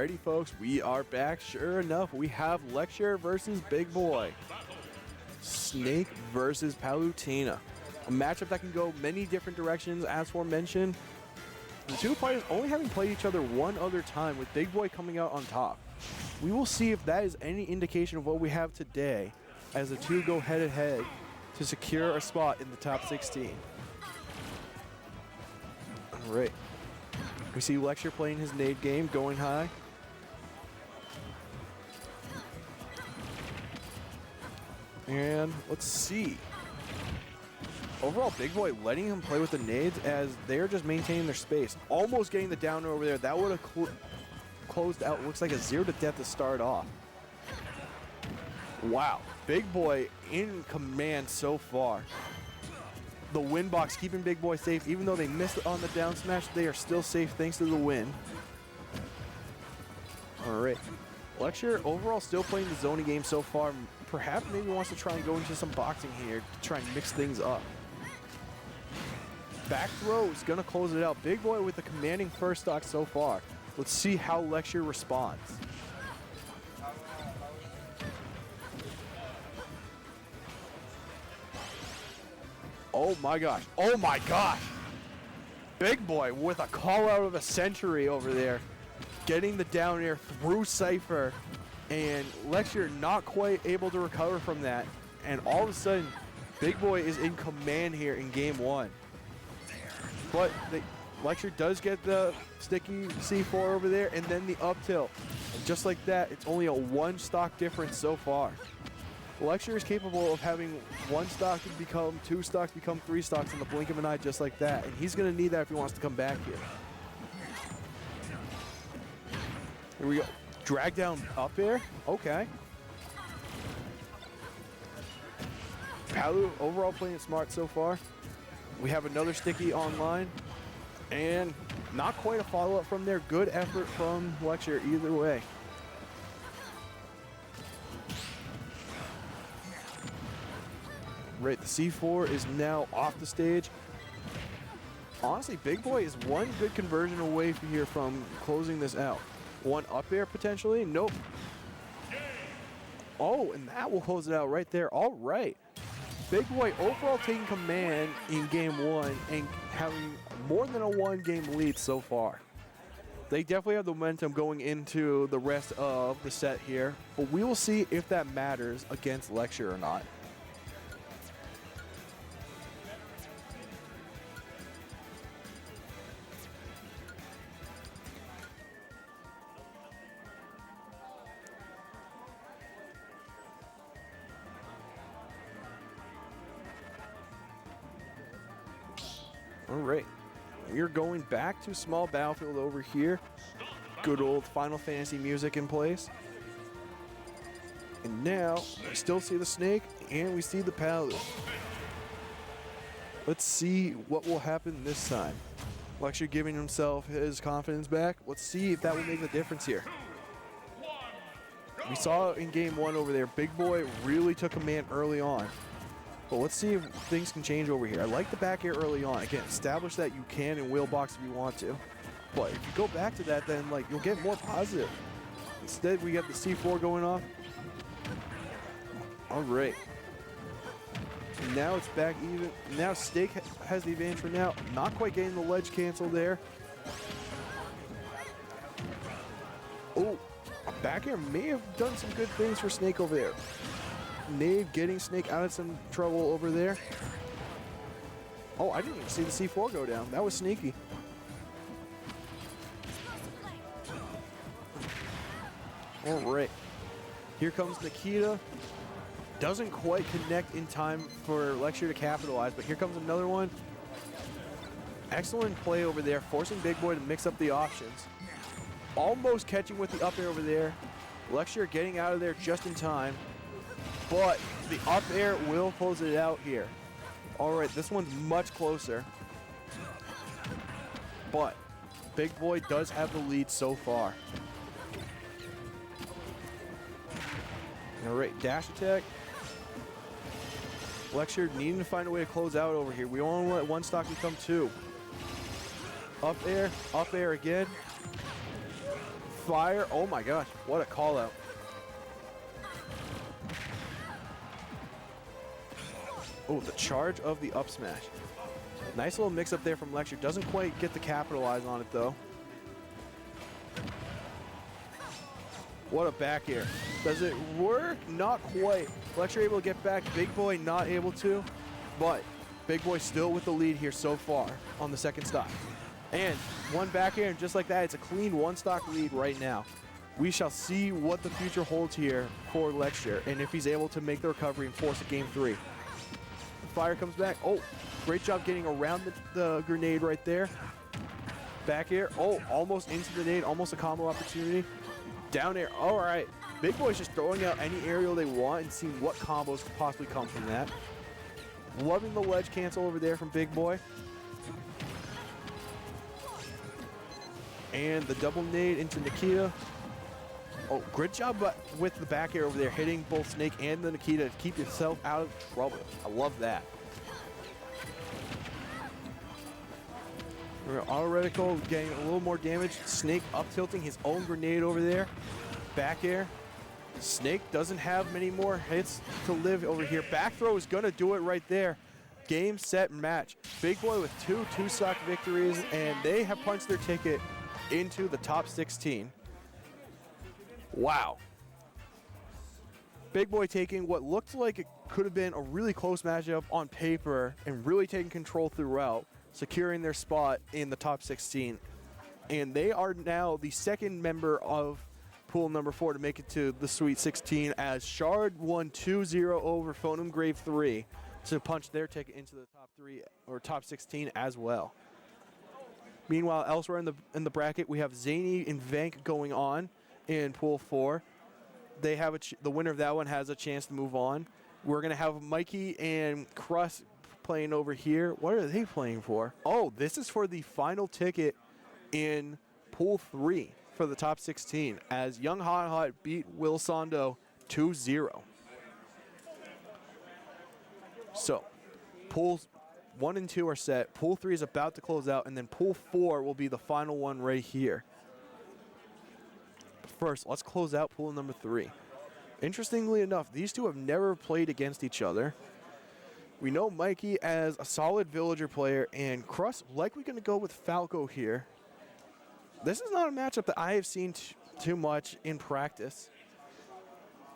Alrighty, folks, we are back. Sure enough, we have Lexxure versus Bigboy. Snake versus Palutena. A matchup that can go many different directions, as aforementioned. The two players only having played each other one other time, with Bigboy coming out on top. We will see if that is any indication of what we have today, as the two go head-to-head to secure a spot in the top 16. All right. We see Lexxure playing his nade game, going high. And let's see. Overall, Bigboy letting him play with the nades as they're just maintaining their space. Almost getting the downer over there. That would have closed out. Looks like a 0 to death to start off. Wow. Bigboy in command so far. The win box keeping Bigboy safe. Even though they missed on the down smash, they are still safe thanks to the win. All right. Lexxure overall still playing the zoning game so far. Perhaps maybe wants to try and go into some boxing here to try and mix things up. Back throw is going to close it out. Bigboy with the commanding first stock so far. Let's see how Lexxure responds. Oh my gosh. Oh my gosh. Bigboy with a call out of a century over there. Getting the down air through Cypher. And Lexxure not quite able to recover from that. And all of a sudden, Bigboy is in command here in game one. But Lexxure does get the sticky C4 over there and then the up tilt. And just like that, it's only a 1 stock difference so far. Lexxure is capable of having 1 stock become 2 stocks, become 3 stocks in the blink of an eye just like that. And he's going to need that if he wants to come back here. Here we go. Drag down up air. Okay. Palu overall playing it smart so far. We have another sticky online. And not quite a follow-up from there. Good effort from Lexxure either way. Right, the C4 is now off the stage. Honestly, Bigboy is 1 good conversion away from here from closing this out. 1 up air potentially. Nope. Oh, and that will close it out right there. All right. Bigboy overall taking command in game 1 and having more than a 1-game lead so far. They definitely have the momentum going into the rest of the set here, but we will see if that matters against Lexxure or not. All right, we're going back to small battlefield over here. Good old Final Fantasy music in place. And now, I still see the snake, and we see the Palu. Let's see what will happen this time. Lexxure giving himself his confidence back. Let's see if that will make the difference here. We saw in game 1 over there, Bigboy really took command early on. But let's see if things can change over here. I like the back air early on. Again, establish that you can in wheel box if you want to. But if you go back to that, then like you'll get more positive. Instead, we got the C4 going off. All right. And now it's back even. Now Steak has the advantage for now. Not quite getting the ledge cancel there. Oh, a back air may have done some good things for Snake over there. Nade getting Snake out of some trouble over there. Oh, I didn't even see the C4 go down. That was sneaky. All right. Here comes Nikita. Doesn't quite connect in time for Lexxure to capitalize, but here comes another one. Excellent play over there, forcing Bigboy to mix up the options. Almost catching with the up air over there. Lexxure getting out of there just in time. But the up air will close it out here. All right, this one's much closer. But Bigboy does have the lead so far. All right, dash attack. Lexxure needing to find a way to close out over here. We only let 1 stock become 2. Up air again. Fire. Oh my gosh, what a call out. Oh, the charge of the up smash. Nice little mix up there from Lexxure. Doesn't quite get to capitalize on it though. What a back air. Does it work? Not quite. Lexxure able to get back. Bigboy not able to, but Bigboy still with the lead here so far on the second stock. And one back air, and just like that, it's a clean one stock lead right now. We shall see what the future holds here for Lexxure, and if he's able to make the recovery and force a game 3. Fire comes back. Oh, great job getting around the grenade right there. Back air. Oh, almost into the nade, almost a combo opportunity. Down air. All right. Big Boy's just throwing out any aerial they want and seeing what combos could possibly come from that. Loving the ledge cancel over there from Big Boy. And the double nade into Nikita. Oh, great job with the back air over there, hitting both Snake and the Nikita to keep yourself out of trouble. I love that. Auto reticle getting a little more damage. Snake up tilting his own grenade over there. Back air. Snake doesn't have many more hits to live over here. Back throw is going to do it right there. Game, set, match. Big Boy with two stock victories, and they have punched their ticket into the top 16. Wow. Big Boy taking what looked like it could have been a really close matchup on paper and really taking control throughout, securing their spot in the top 16. And they are now the second member of pool number 4 to make it to the Sweet 16, as Shard won 2-0 over Phonem Grave 3 to punch their ticket into the top 3 or top 16 as well. Mimeanwhile, elsewhere in the bracket, we have Zaney and Vank going on in pool 4. They have the winner of that one has a chance to move on. We're going to have Miikekey and Cruss playing over here. What are they playing for? Oh, this is for the final ticket in pool 3 for the top 16, as Young Hot beat Wilsondo 2-0. So, pools 1 and 2 are set. Pool 3 is about to close out, and then pool 4 will be the final one right here. But first, let's close out pool number 3. Interestingly enough, these two have never played against each other. We know Miikekey as a solid villager player, and Cruss likely going to go with Falco here. This is not a matchup that I have seen too much in practice.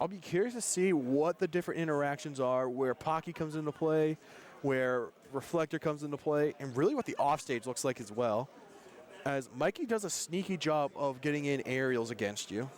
I'll be curious to see what the different interactions are, where Pocky comes into play, where Reflector comes into play, and really what the offstage looks like as well, as Miikekey does a sneaky job of getting in aerials against you.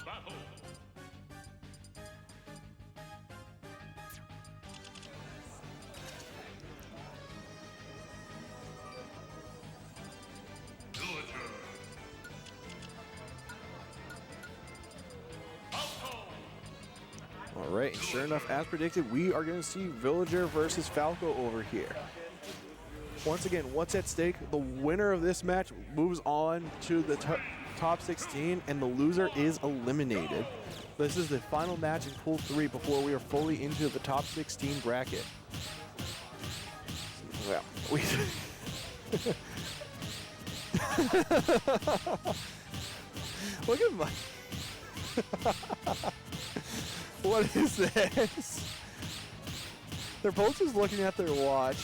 Battle. Villager. Falco. All right, and sure enough, as predicted, we are going to see Villager versus Falco over here. once again, what's at stake? The winner of this match moves on to the top 16, and the loser is eliminated. This is the final match in Pool 3 before we are fully into the top 16 bracket. Well, we... Look at my... What is this? They're both just looking at their watch.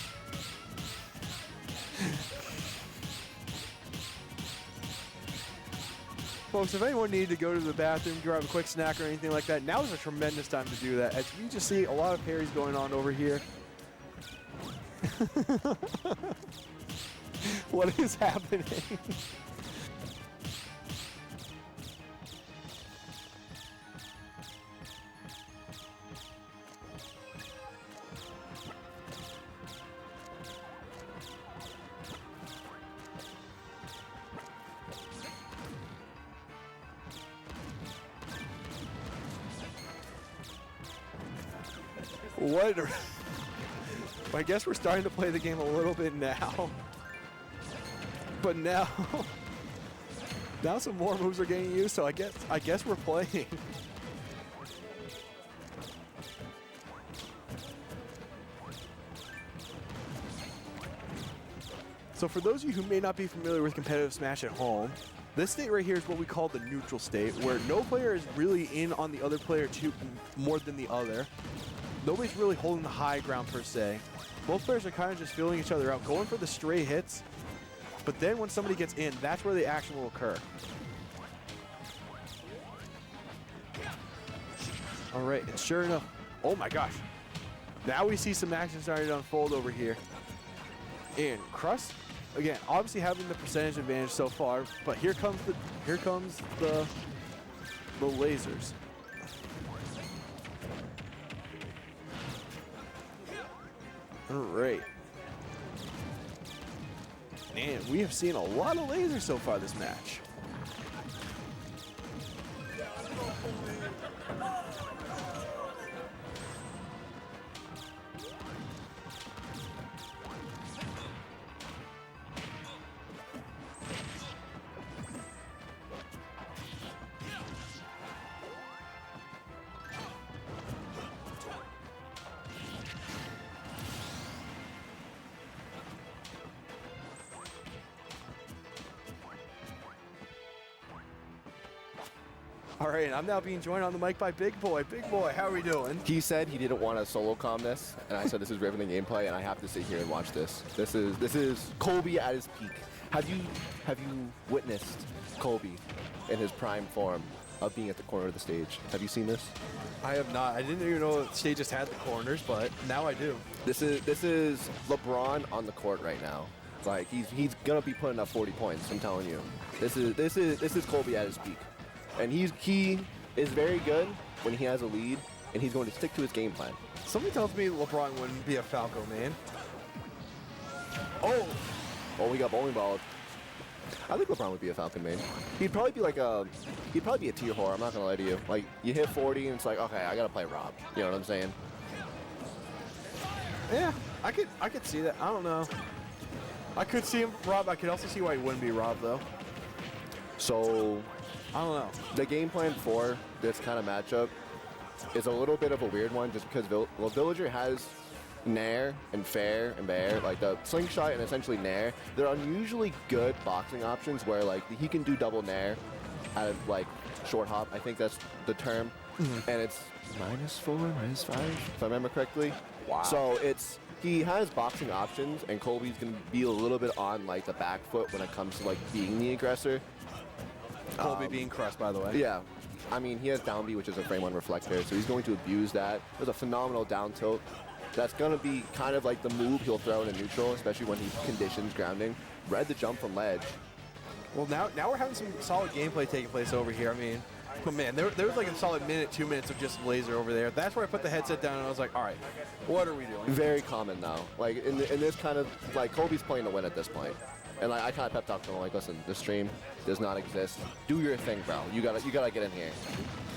Folks, if anyone needed to go to the bathroom, grab a quick snack or anything like that, now is a tremendous time to do that. As you just see a lot of parries going on over here. What is happening? What? I guess we're starting to play the game a little bit now. But now some more moves are getting used, so I guess we're playing. So for those of you who may not be familiar with competitive Smash at home, this state right here is what we call the neutral state, where no player is really in on the other player more than the other. Nobody's really holding the high ground per se. Both players are kind of just feeling each other out, going for the stray hits. But then when somebody gets in, that's where the action will occur. All right, and sure enough, oh my gosh. Now we see some action starting to unfold over here. And Cruss, again, obviously having the percentage advantage so far, but here comes the lasers. All right. And we have seen a lot of lasers so far this match. All right, and I'm now being joined on the mic by Bigboy. Bigboy, how are we doing? He said he didn't want to solo calm this, and I said this is riveting gameplay, and I have to sit here and watch this. This is Colby at his peak. Have you witnessed Colby in his prime form of being at the corner of the stage? Have you seen this? I have not. I didn't even know the stage just had the corners, but now I do. This is LeBron on the court right now. Like he's gonna be putting up 40 points. I'm telling you. This is Colby at his peak. And he is very good when he has a lead, and he's going to stick to his game plan. Somebody tells me LeBron wouldn't be a Falco, man. Oh, we got bowling balled. I think LeBron would be a Falcon main. He'd probably be a tier whore. I'm not gonna lie to you. Like you hit 40, and it's like, okay, I gotta play Rob. You know what I'm saying? Yeah, I could see that. I don't know. I could see him Rob. I could also see why he wouldn't be Rob though. So. I don't know. The game plan for this kind of matchup is a little bit of a weird one just because Villager has Nair and Fair and Bear, like the Slingshot and essentially Nair. They're unusually good boxing options where like he can do double Nair out of like short hop, I think that's the term. And it's -4, -5, if I remember correctly. Wow. So he has boxing options, and Colby's gonna be a little bit on like the back foot when it comes to like being the aggressor. Colby being Cruss, by the way. Yeah. I mean, he has down B, which is a frame 1 reflector, so he's going to abuse that. There's a phenomenal down tilt. That's going to be kind of like the move he'll throw in a neutral, especially when he conditions grounding. Read the jump from ledge. Well, now we're having some solid gameplay taking place over here. I mean, but man, there was like a solid minute, 2 minutes of just laser over there. That's where I put the headset down and I was like, all right, what are we doing? Very common now. Like in this kind of, like Colby's playing to win at this point. And like, I kind of pep talked to him like, listen, this stream does not exist. Do your thing, bro. You gotta get in here.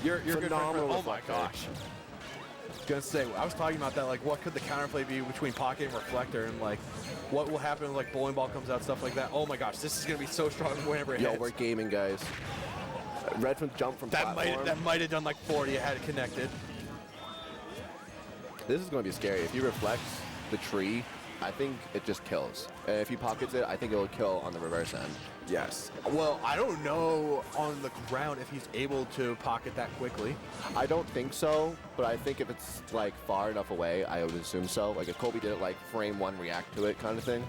You're good friend. Phenomenal Oh my reflector. gosh. gonna say, I was talking about that, like what could the counterplay be between Pocket and Reflector, and like what will happen when like Bowling Ball comes out, stuff like that. Oh my gosh, this is gonna be so strong whenever it Yo, hits. we're gaming, guys. Redfin jump from That platform. might have done like 40. It had it connected. This is going to be scary. If he reflects the tree, I think it just kills. And if he pockets it, I think it will kill on the reverse end. Yes. Well, I don't know on the ground if he's able to pocket that quickly. I don't think so, but I think if it's like far enough away, I would assume so. Like if Kobe did it like frame one, react to it kind of thing.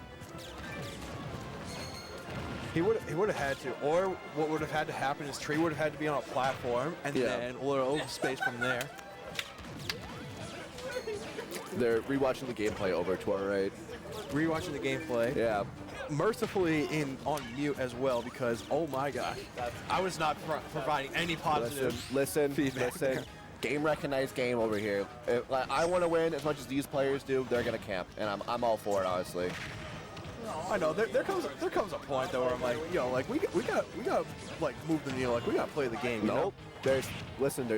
He would have had to, or what would have had to happen is Tree would have had to be on a platform, and then a little space from there. They're rewatching the gameplay over to our right. Rewatching the gameplay. Yeah. Mercifully on mute as well, because oh my gosh, I was not providing any positive Listen. feedback there. Game recognized game over here. Like, I want to win as much as these players do. They're gonna camp, and I'm all for it, honestly. I know there comes a point though where I'm like, like we got like move the needle, like we got to play the game. You know? There's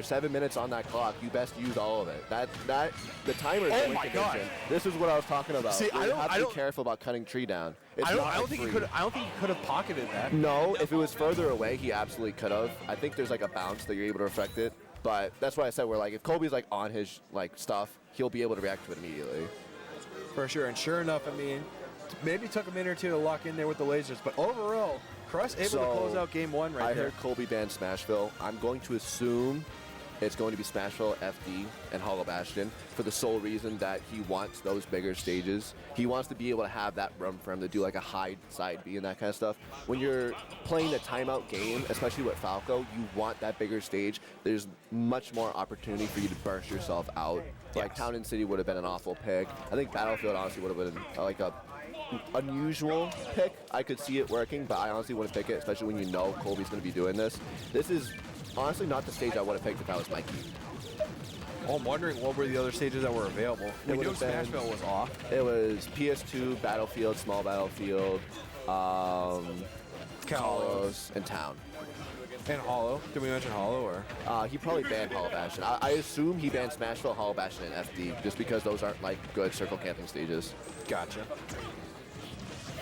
7 minutes on that clock. You best use all of it. The timer is Oh my God. This is what I was talking about. See, you have to be careful about cutting tree down. I don't think he could have pocketed that. No, if it was further away, he absolutely could have. I think there's like a bounce that you're able to reflect it. But that's why I said if Kobe's like on his like stuff, he'll be able to react to it immediately. For sure, and sure enough, I mean, maybe took a minute or two to lock in there with the lasers, but overall, Cruss able to close out game one right there. I heard Kobe banned Smashville. I'm going to assume it's going to be Smashville, FD, and Hollow Bastion for the sole reason that he wants those bigger stages. He wants to be able to have that room for him to do like a high side B and that kind of stuff. When you're playing the timeout game, especially with Falco, you want that bigger stage. There's much more opportunity for you to burst yourself out. Like Town and City would have been an awful pick. I think Battlefield honestly would have been like a unusual pick. I could see it working, but I honestly wouldn't pick it, especially when you know Colby's going to be doing this. This is honestly not the stage I would have picked if I was Miikekey. Oh, I'm wondering what were the other stages that were available. We knew Smashville was off. It was PS2, Battlefield, Small Battlefield, Kalos, and Town. And Hollow. Did we mention Hollow or? He probably banned Hollow Bastion. I assume he banned Smashville, Hollow Bastion, and FD just because those aren't like good circle camping stages. Gotcha.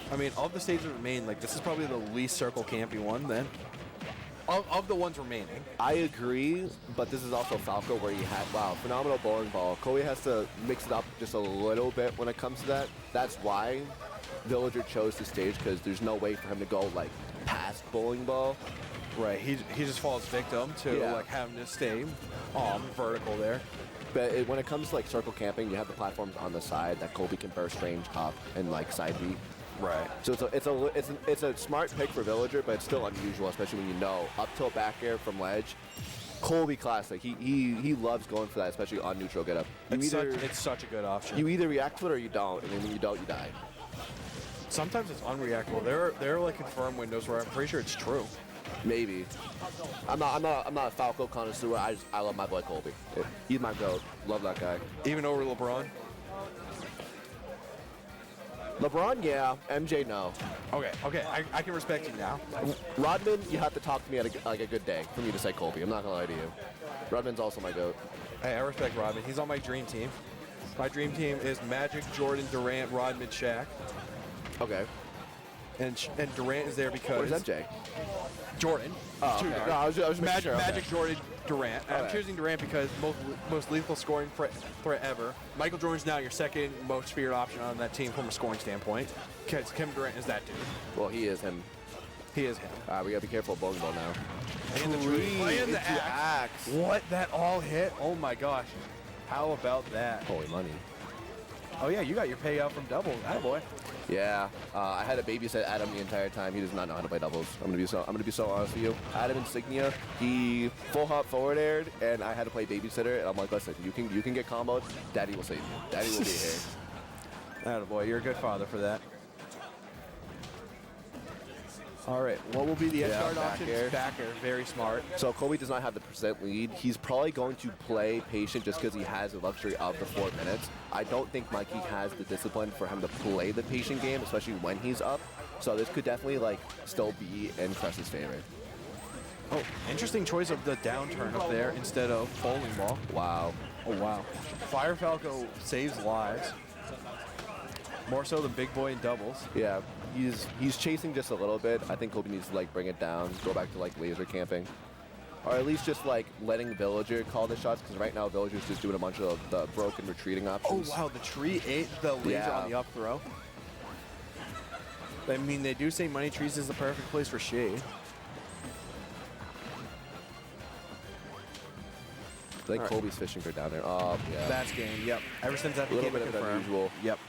I mean, of the stages that remain, like this is probably the least circle campy one then. Of the ones remaining. I agree, but this is also Falco where he had, phenomenal bowling ball. Kobe has to mix it up just a little bit when it comes to that. That's why Villager chose the stage, because there's no way for him to go like past bowling ball. Right, he just falls victim to like having to stay vertical there. But when it comes to like circle camping, you have the platforms on the side that Kobe can burst range top and like side B. Right. So it's a smart pick for Villager, but it's still unusual, especially when you know up tilt back air from ledge. Colby classic. He loves going for that, especially on neutral get up. It's such a good option. You either react to it or you don't, and then when you don't, you die. Sometimes it's unreactable. There are like confirmed windows where I'm pretty sure it's true. Maybe. I'm not a Falco connoisseur. I love my boy Colby. He's my goat. Love that guy. Even over LeBron. LeBron, yeah. MJ, no. Okay, I can respect you now. Rodman, you have to talk to me at a good day for me to say Colby. I'm not gonna lie to you. Rodman's also my goat. Hey, I respect Rodman. He's on my dream team. My dream team is Magic, Jordan, Durant, Rodman, Shaq. Okay. And Durant is there because... Where's MJ? Jordan. Oh, okay. No, I was Magic, sure. Magic, Jordan, Durant. Okay. I'm choosing Durant because most lethal scoring threat ever. Michael Jordan's now your second most feared option on that team from a scoring standpoint. Because Kevin Durant is that dude. Well, he is him. He is him. We gotta be careful of bowling ball now. And the tree. And the axe. What? That all hit? Oh my gosh. How about that? Holy money. Oh yeah, you got your payout from double. Attaboy. Yeah, I had to babysit Adam the entire time. He does not know how to play doubles. I'm gonna be so honest with you. Adam Insignia, he full hop forward aired, and I had to play babysitter. And I'm like, listen, you can get comboed. Daddy will save you. Daddy will be here. Attaboy, you're a good father for that. All right, what will be the edge guard option? Back air, very smart. So Kobe does not have the % lead. He's probably going to play patient just because he has the luxury of the 4 minutes. I don't think Miikekey has the discipline for him to play the patient game, especially when he's up. So this could definitely like still be in Cruss's favor. Oh, interesting choice of the downturn up there instead of bowling ball. Wow. Oh, wow. Fire Falco saves lives. More so than Bigboy in doubles. Yeah, he's chasing just a little bit. I think Kobe needs to like bring it down, go back to like laser camping. Or at least just like letting Villager call the shots, because right now Villager's just doing a bunch of the broken retreating Oh, options. wow. The tree ate the laser on the up throw. I mean, they do say money trees is the perfect place for shade. I think Kobe's fishing for down there. Oh, yeah. That's game, yep. Ever since that a little became bit of confirmed. unusual. Yep.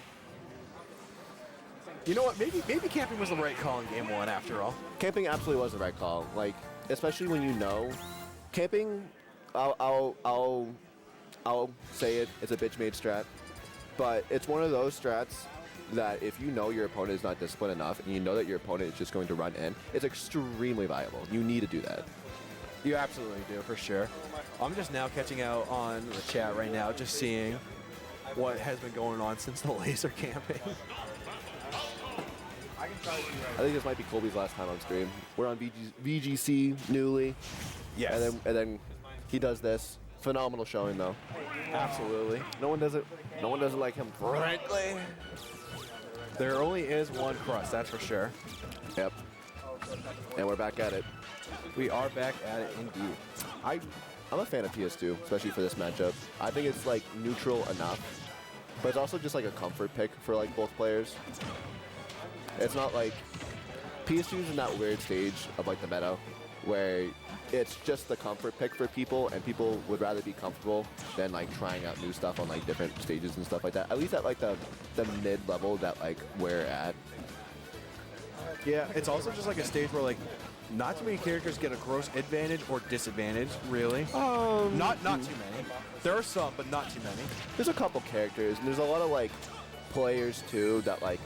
You know what? Maybe camping was the right call in game 1 after all. Camping absolutely was the right call. Like, especially when you know, camping. I'll say it. It's a bitch made strat, but it's one of those strats that if you know your opponent is not disciplined enough and you know that your opponent is just going to run in, it's extremely viable. You need to do that. You absolutely do, for sure. I'm just now catching out on the chat right now, just seeing what has been going on since the laser camping. I think this might be Colby's last time on stream. We're on VGC newly. Yes. And then he does this. Phenomenal showing though. Absolutely. No one does it like him. Frankly. There only is one Cruss, that's for sure. Yep. And we're back at it. We are back at it indeed. I'm a fan of PS2, especially for this matchup. I think it's like neutral enough, but it's also just like a comfort pick for like both players. It's not like PS2 is in that weird stage of like the meta where it's just the comfort pick for people, and people would rather be comfortable than like trying out new stuff on like different stages and stuff like that. At least at like the mid level that like we're at. Yeah, it's also just like a stage where like not too many characters get a gross advantage or disadvantage, really. Not too many. There are some, but not too many. There's a couple characters, and there's a lot of like players too that like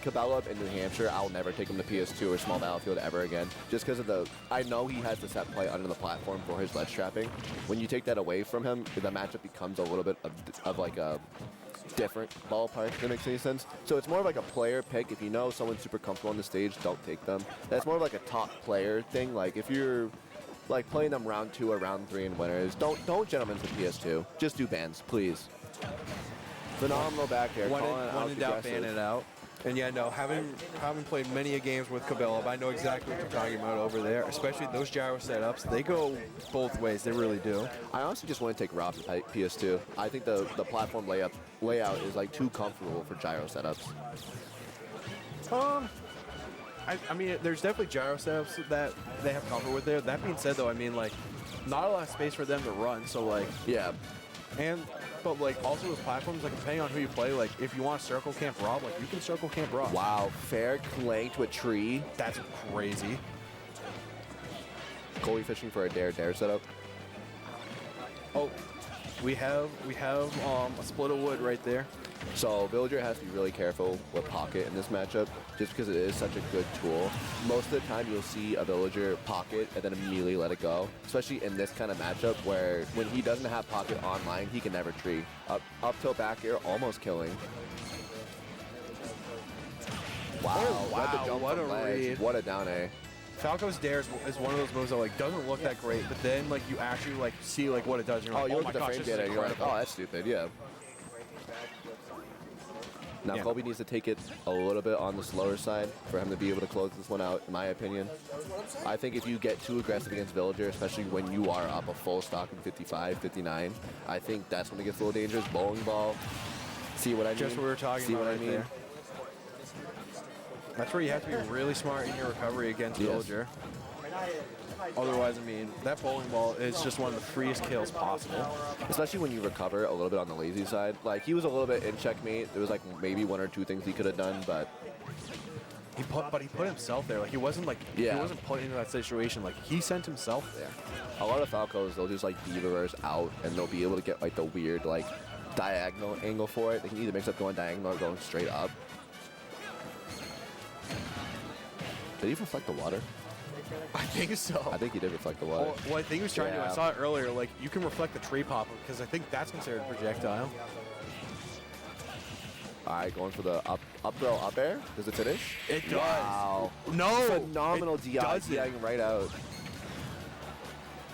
Cabela in New Hampshire. I'll never take him to PS2 or Small Battlefield ever again, just because of I know he has the set play under the platform for his ledge trapping. When you take that away from him, the matchup becomes a little bit of like a different ballpark, if that makes any sense. So it's more of like a player pick. If you know someone's super comfortable on the stage, don't take them. That's more of like a top player thing. Like if you're like playing them round 2 or round 3 in winners, don't gentlemen to PS2. Just do bans, please. Phenomenal back here. One in doubt, ban it out. And yeah, no, having played many games with Cabela, I know exactly what you're talking about over there, especially those gyro setups. They go both ways, they really do. I honestly just want to take Rob to PS2. I think the platform layout is like too comfortable for gyro setups. I mean, there's definitely gyro setups that they have comfort with there. That being said, though, I mean, like, not a lot of space for them to run, so like, yeah. But like also with platforms, like depending on who you play, like if you want to circle camp Rob, like you can circle camp Rob. Wow, fair clang to a tree. That's crazy. Colby fishing for a dare setup. Oh, we have a split of wood right there. So Villager has to be really careful with Pocket in this matchup, just because it is such a good tool. Most of the time you'll see a Villager Pocket and then immediately let it go, especially in this kind of matchup where when he doesn't have Pocket online, he can never tree. Up till back air, almost killing. Wow, read the jump what from a ledge. read. What a down A. Falco's dare is one of those moves that like doesn't look that great, but then like you actually like see like what it does. You're like, you oh look my at the gosh, frame this is data, you're like, incredible. oh, that's stupid, yeah. Now Yeah. Colby needs to take it a little bit on the slower side for him to be able to close this one out, in my opinion. I think if you get too aggressive against Villager, especially when you are up a full stock in 55, 59, I think that's when it gets a little dangerous. Bowling ball. See what I mean? Just what we were talking See about what right I mean? there. That's where you have to be really smart in your recovery against Villager. Otherwise, I mean, that bowling ball is just one of the freest kills possible. Especially when you recover a little bit on the lazy side. Like, he was a little bit in checkmate. There was like maybe 1 or 2 things he could have done, but He put himself there. Like he wasn't he wasn't put into that situation. Like he sent himself there. a lot of Falcos, they'll just like D-reverse out and they'll be able to get like the weird like diagonal angle for it. They can either mix up going diagonal or going straight up. Did he reflect the water? I think so. I think he did reflect the water. Well, I think he was trying to. Yeah. I saw it earlier. Like you can reflect the tree popper because I think that's considered a projectile. All right, going for the up throw, up air. Does it finish? It does. Wow. No. Phenomenal it DI, doesn't. DIing right out.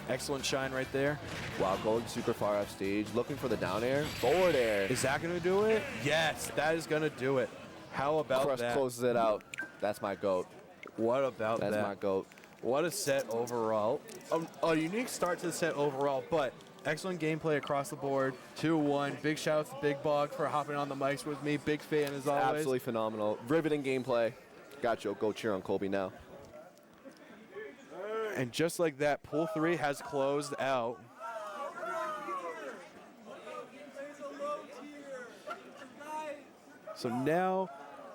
Excellent shine right there. Wow, going super far off stage, looking for the down air, forward air. Is that going to do it? Yes, that is going to do it. How about Cruss that? closes it out. That's my GOAT. What about That's that? my GOAT. What a set overall. A unique start to the set overall, but excellent gameplay across the board. 2-1. Big shout out to Big Bog for hopping on the mics with me. Big fan as always. Absolutely phenomenal. Riveting gameplay. Got you. Go cheer on Colby now. And just like that, Pool 3 has closed out. So now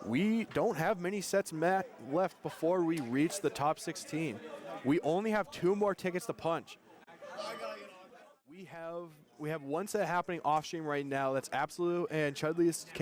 we don't have many sets left before we reach the top 16. We only have 2 more tickets to punch. We have one set happening off stream right now. That's Absolute and Chudley's